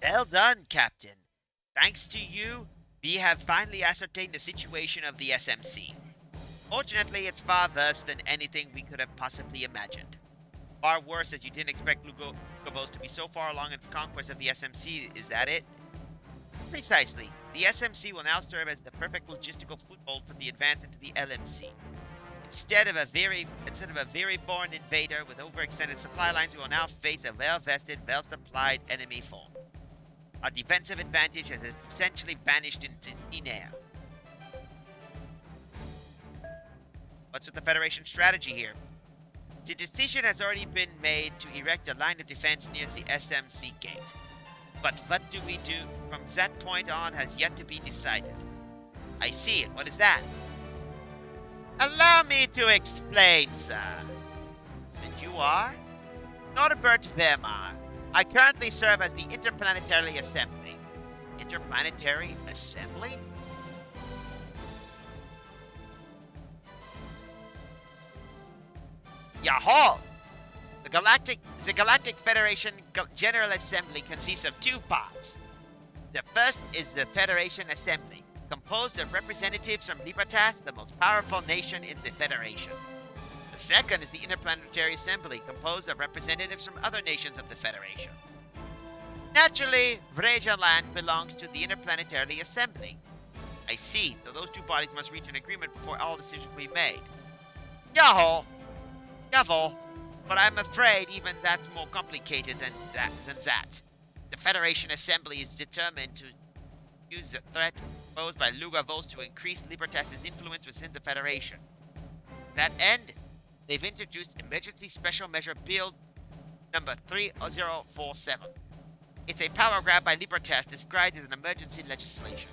A: Well done, Captain. Thanks to you, we have finally ascertained the situation of the SMC. Fortunately, it's far worse than anything we could have possibly imagined. Far worse, as you didn't expect Lugobos to be so far along in its conquest of the SMC, is that it? Precisely. The SMC will now serve as the perfect logistical foothold for the advance into the LMC. Instead of a very foreign invader with overextended supply lines, we will now face a well-vested, well-supplied enemy foe. Our defensive advantage has essentially vanished into thin air. What's with the Federation strategy here? The decision has already been made to erect a line of defense near the SMC gate. But what do we do from that point on has yet to be decided. I see. What is that? Allow me to explain, sir. And you are? Norbert Wehrmar. I currently serve as the Interplanetary Assembly. Interplanetary Assembly? Yahoo! The Galactic Federation General Assembly consists of two parts. The first is the Federation Assembly, composed of representatives from Libertas, the most powerful nation in the Federation. The second is the Interplanetary Assembly, composed of representatives from other nations of the Federation. Naturally, Vrejaland belongs to the Interplanetary Assembly. I see, so those two bodies must reach an agreement before all decisions will be made. Yahoo! Yahoo! But I'm afraid even that's more complicated than that. The Federation Assembly is determined to use the threat posed by Lugavos to increase Libertas' influence within the Federation. To that end, they've introduced Emergency Special Measure Bill number 3047. It's a power grab by Libertas described as an emergency legislation.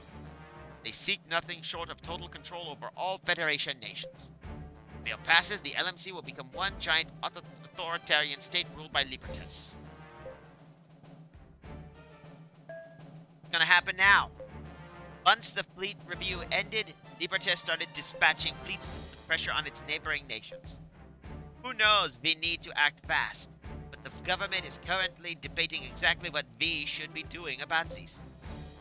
A: They seek nothing short of total control over all Federation nations. If the bill passes, the LMC will become one giant authoritarian state ruled by Libertas. What's gonna happen now? Once the fleet review ended, Libertas started dispatching fleets to put pressure on its neighboring nations. Who knows, we need to act fast, but the government is currently debating exactly what we should be doing about this.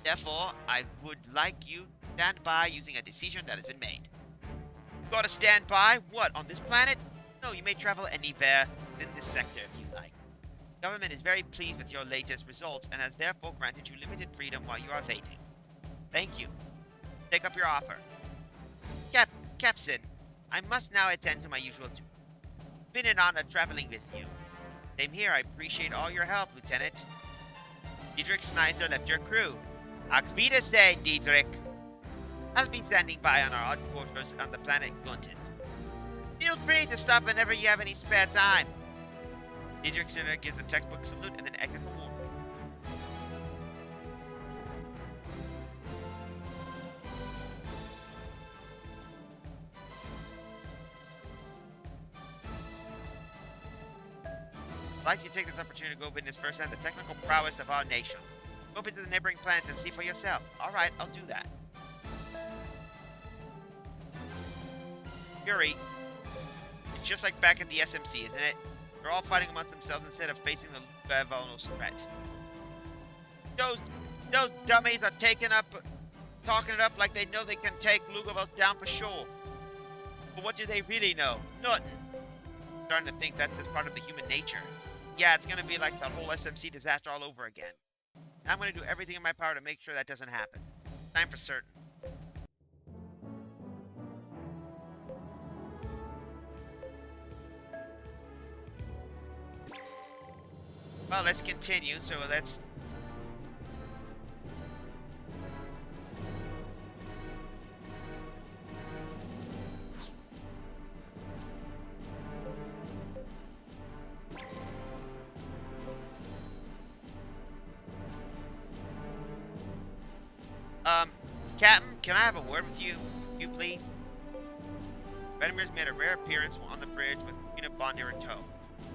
A: Therefore, I would like you to stand by using a decision that has been made. Gotta stand by? What, on this planet? No, you may travel anywhere within this sector if you like. The government is very pleased with your latest results and has therefore granted you limited freedom while you are waiting. Thank you. Take up your offer. Captain, I must now attend to my usual duty. It's been an honor traveling with you. Same here, I appreciate all your help, Lieutenant. Dietrich Snyder left your crew. Auf Wiedersehen, Dietrich. I'll be standing by on our outquarters on the planet Gunton. Feel free to stop whenever you have any spare time. Dietrich Center gives a textbook salute and then exits the war. I'd like you to take this opportunity to go witness firsthand the technical prowess of our nation. Go visit the neighboring planets and see for yourself. Alright, I'll do that. Fury. It's just like back at the SMC, isn't it? They're all fighting amongst themselves instead of facing the Volnos threat. Those dummies are talking it up like they know they can take Lugavos down for sure. But what do they really know? Nothing. I'm starting to think that's just part of the human nature. Yeah, it's gonna be like the whole SMC disaster all over again. I'm gonna do everything in my power to make sure that doesn't happen. Time for certain. Well, let's continue. So let's. Captain, can I have a word with you? You please? Radimir's made a rare appearance on the bridge with Peanut Bondir in tow.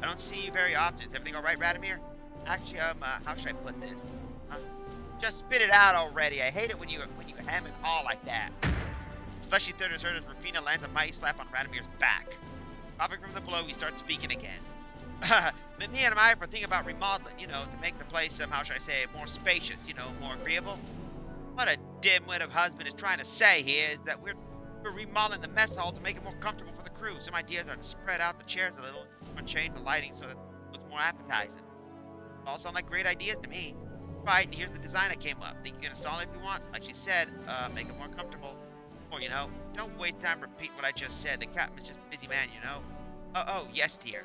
A: I don't see you very often. Is everything alright, Radimir? Actually, how should I put this? Just spit it out already. I hate it when you hem and haw like that. Fleshy third is heard as Rufina lands a mighty slap on Radimir's back. Coughing from the blow, he starts speaking again. But me and I were thinking about remodeling, to make the place, how should I say, more spacious, more agreeable. What a dimwit of husband is trying to say here is that we're remodeling the mess hall to make it more comfortable for the crew. Some ideas are to spread out the chairs a little and change the lighting so that it looks more appetizing. All sound like great ideas to me. Right, and here's the design that came up. Think you can install it if you want? Like she said, make it more comfortable. Or, don't waste time repeating what I just said. The captain is just a busy man, Oh, yes, dear.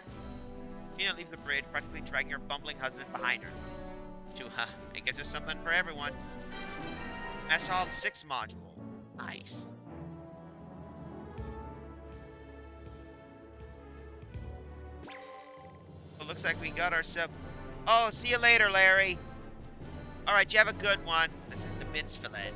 A: Tina leaves the bridge, practically dragging her bumbling husband behind her. I guess there's something for everyone. Mess Hall 6 module. Nice. Well, looks like we got ourselves... Oh, see you later, Larry. Alright, you have a good one. This is the mince fillet.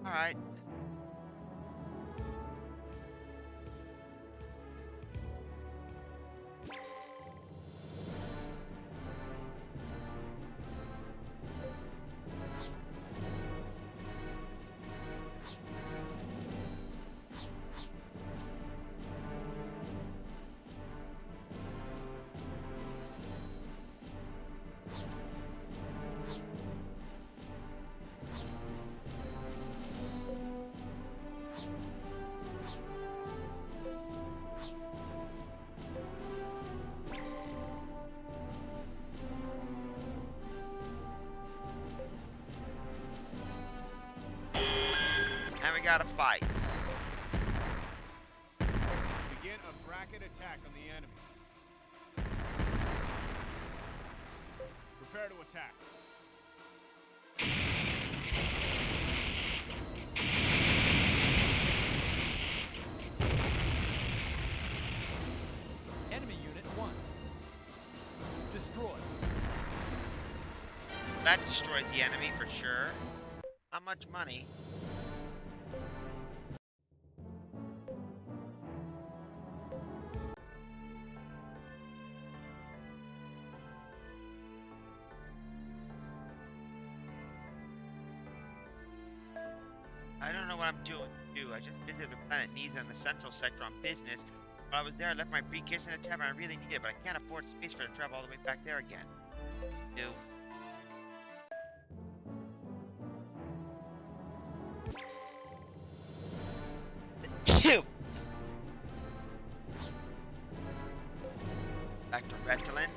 A: Alright. And we gotta fight.
C: Begin a bracket attack on the enemy. Prepare to attack.
B: Enemy unit 1. Destroy.
A: That destroys the enemy for sure. How much money? I don't know what I'm doing. I just visited the planet Niza in the central sector on business. While I was there, I left my briefcase in a tavern. I really need it, but I can't afford space for it to travel all the way back there again. Ritalin.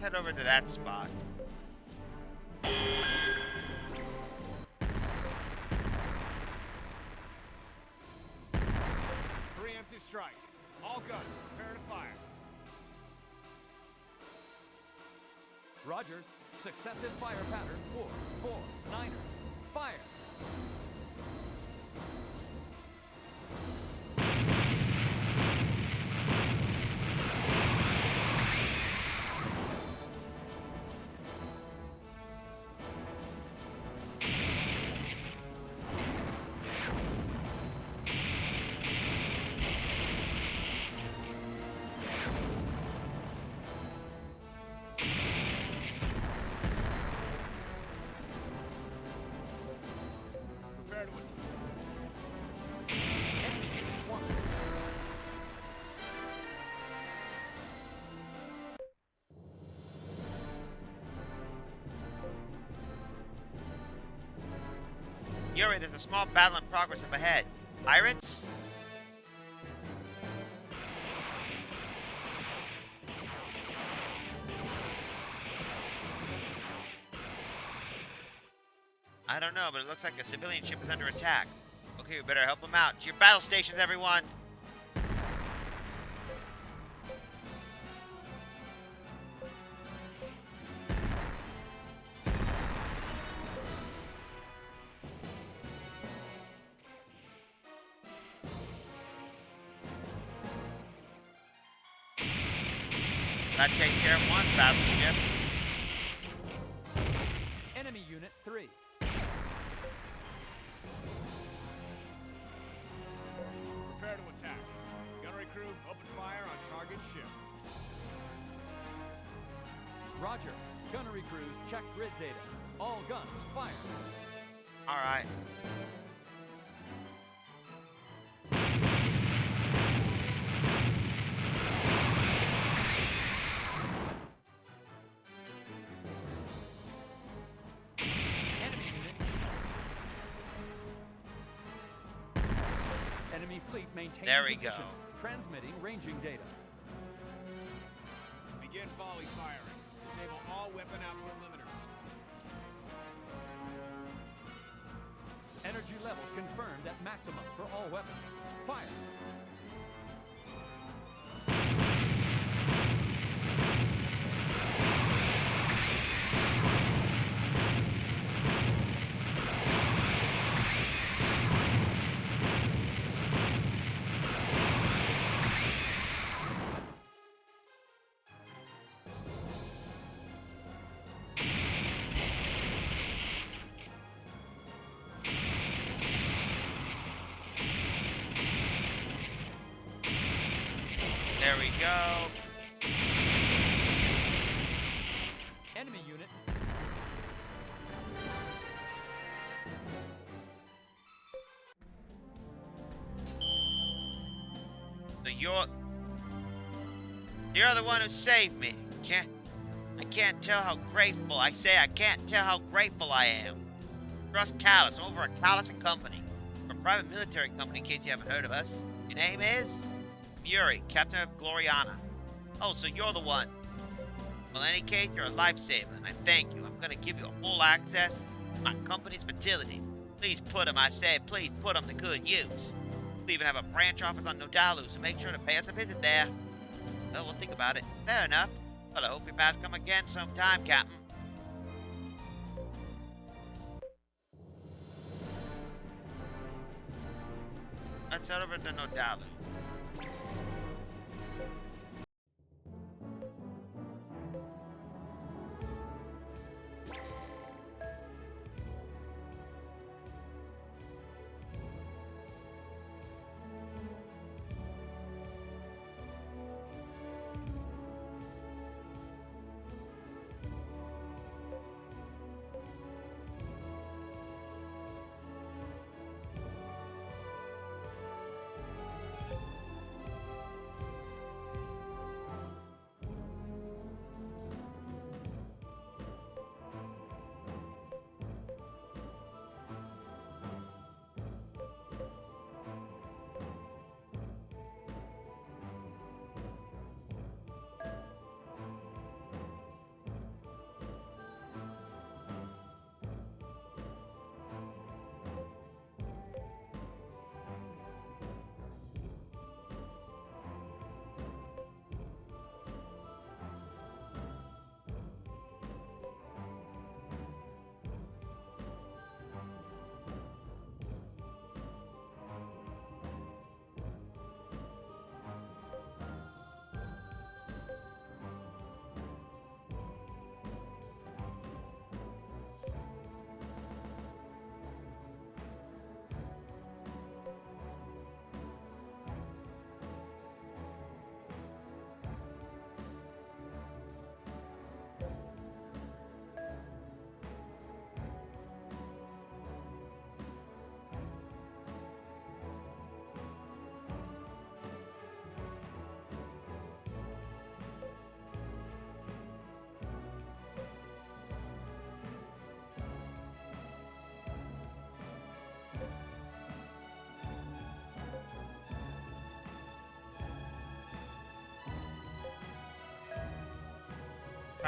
A: Let's head over to that spot.
C: Preemptive strike. All guns, prepare to fire.
B: Roger. Successive fire pattern 4, 4, 9er. Fire.
C: Prepare to attack.
B: Enemy unit 1.
A: Yuri, there's a small battle in progress up ahead. Pirates? I don't know, but it looks like a civilian ship is under attack. Okay, we better help them out. To your battle stations, everyone! That takes care of one battleship.
B: Enemy unit 3.
C: Prepare to attack. Gunnery crew, open fire on target ship.
B: Roger. Gunnery crews check grid data. All guns fire.
A: Alright.
B: Enemy unit. Enemy fleet maintaining
A: There we
B: position.
A: go.
B: Transmitting ranging data.
C: Begin volley firing. Disable all weapon output limiters.
B: Energy levels confirmed at maximum for all weapons. Fire.
A: There we go.
B: Enemy unit.
A: So you're the one who saved me. I can't tell how grateful. I can't tell how grateful I am. Trust Callus, over at Callus and Company. We're a private military company in case you haven't heard of us. Your name is? Yuri, Captain of Gloriana. Oh, so you're the one. Well, in any case, you're a lifesaver, and I thank you. I'm gonna give you a full access to my company's facilities. Please put them, I say, please put them to good use. We'll even have a branch office on Nodalu, so make sure to pay us a visit there. Well, we'll think about it. Fair enough. Well, I hope your paths come again sometime, Captain. Let's head over to Nodalu.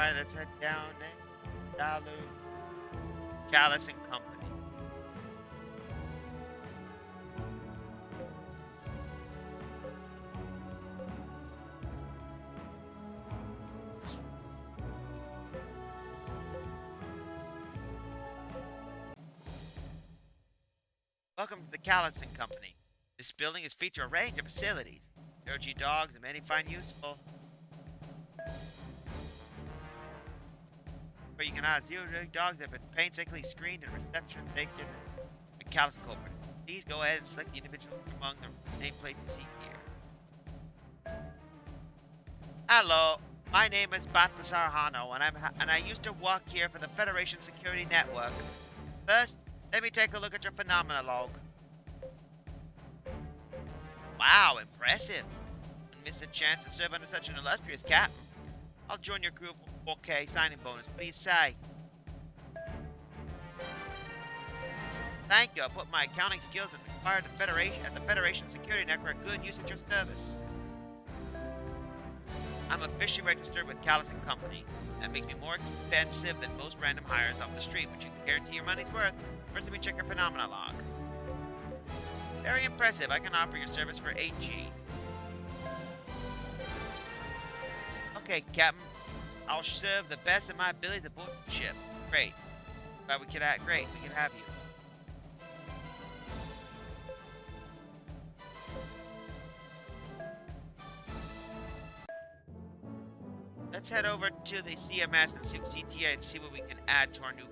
A: Alright, let's head down there. Dalu. Callus and Company. Welcome to the Callus and Company. This building is feature a range of facilities. Yogi dogs and many find useful. Where you can have 0 dogs that have been painstakingly screened and receptions taken and Callus Incorporated. Please go ahead and select the individual among the nameplates to see here. Hello, my name is Balthazar Hano, and I used to work here for the Federation Security Network. First, let me take a look at your phenomena log. Wow, impressive. And miss a chance to serve under such an illustrious captain. I'll join your crew for 4K signing bonus. What do you say? Thank you. I'll put my accounting skills as required at the Federation Security Network good use at your service. I'm officially registered with Callus and Company. That makes me more expensive than most random hires off the street, but you can guarantee your money's worth. First, let me check your phenomena log. Very impressive. I can offer your service for 8G. Okay, Captain. I'll serve the best of my abilities aboard the ship. Great. We can have you. Let's head over to the CMS and CTA and see what we can add to our new.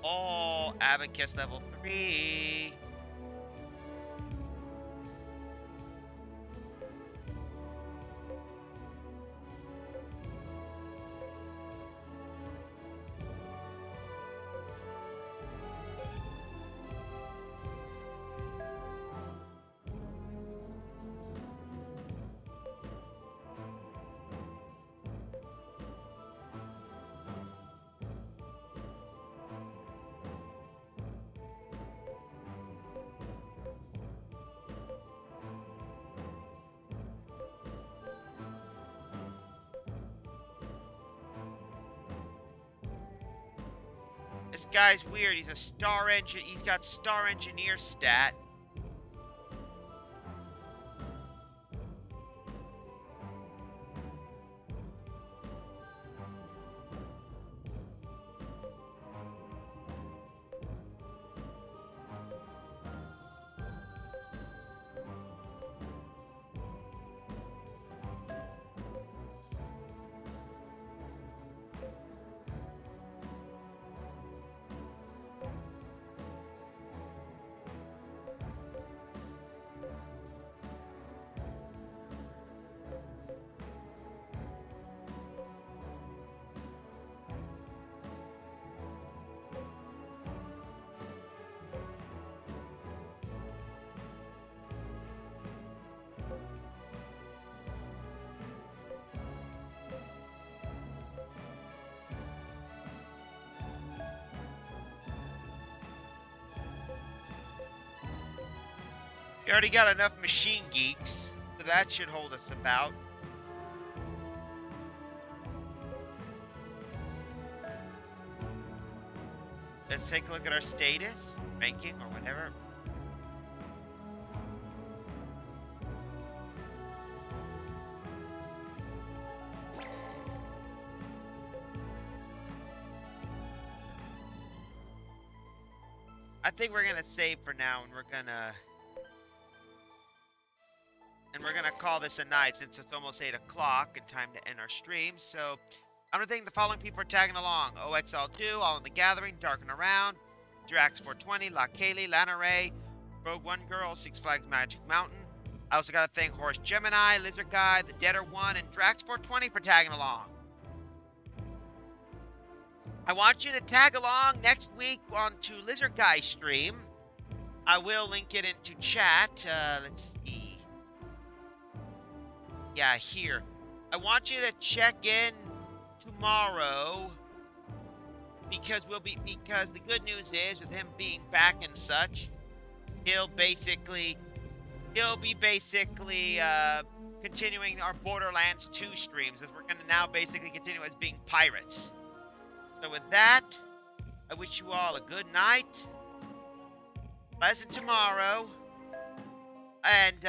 A: Oh, Abacus level 3. This guy's weird. He's got star engineer stat. We already got enough machine geeks, so that should hold us about. Let's take a look at our status, ranking, or whatever. I think we're gonna save for now, and we're gonna call this a night since it's almost 8 o'clock and time to end our stream. So I'm gonna thank the following people for tagging along: OXL2, All in the Gathering, Darken Around, Drax420, La Kaylee, Lana Ray, Rogue One Girl, Six Flags Magic Mountain. I also gotta thank Horse Gemini, Lizard Guy, The Deader One, and Drax420 for tagging along. I want you to tag along next week onto Lizard Guy's stream. I will link it into chat. Let's see. Yeah, here. I want you to check in tomorrow because the good news is with him being back and such, he'll basically he'll be basically continuing our Borderlands 2 streams, as we're going to now basically continue as being pirates. So with that, I wish you all a good night, pleasant tomorrow, and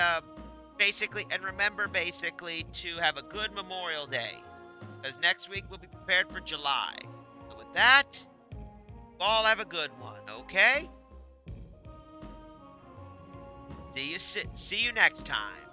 A: remember to have a good Memorial Day, because next week we'll be prepared for July. So with that, you all have a good one, okay? See you next time.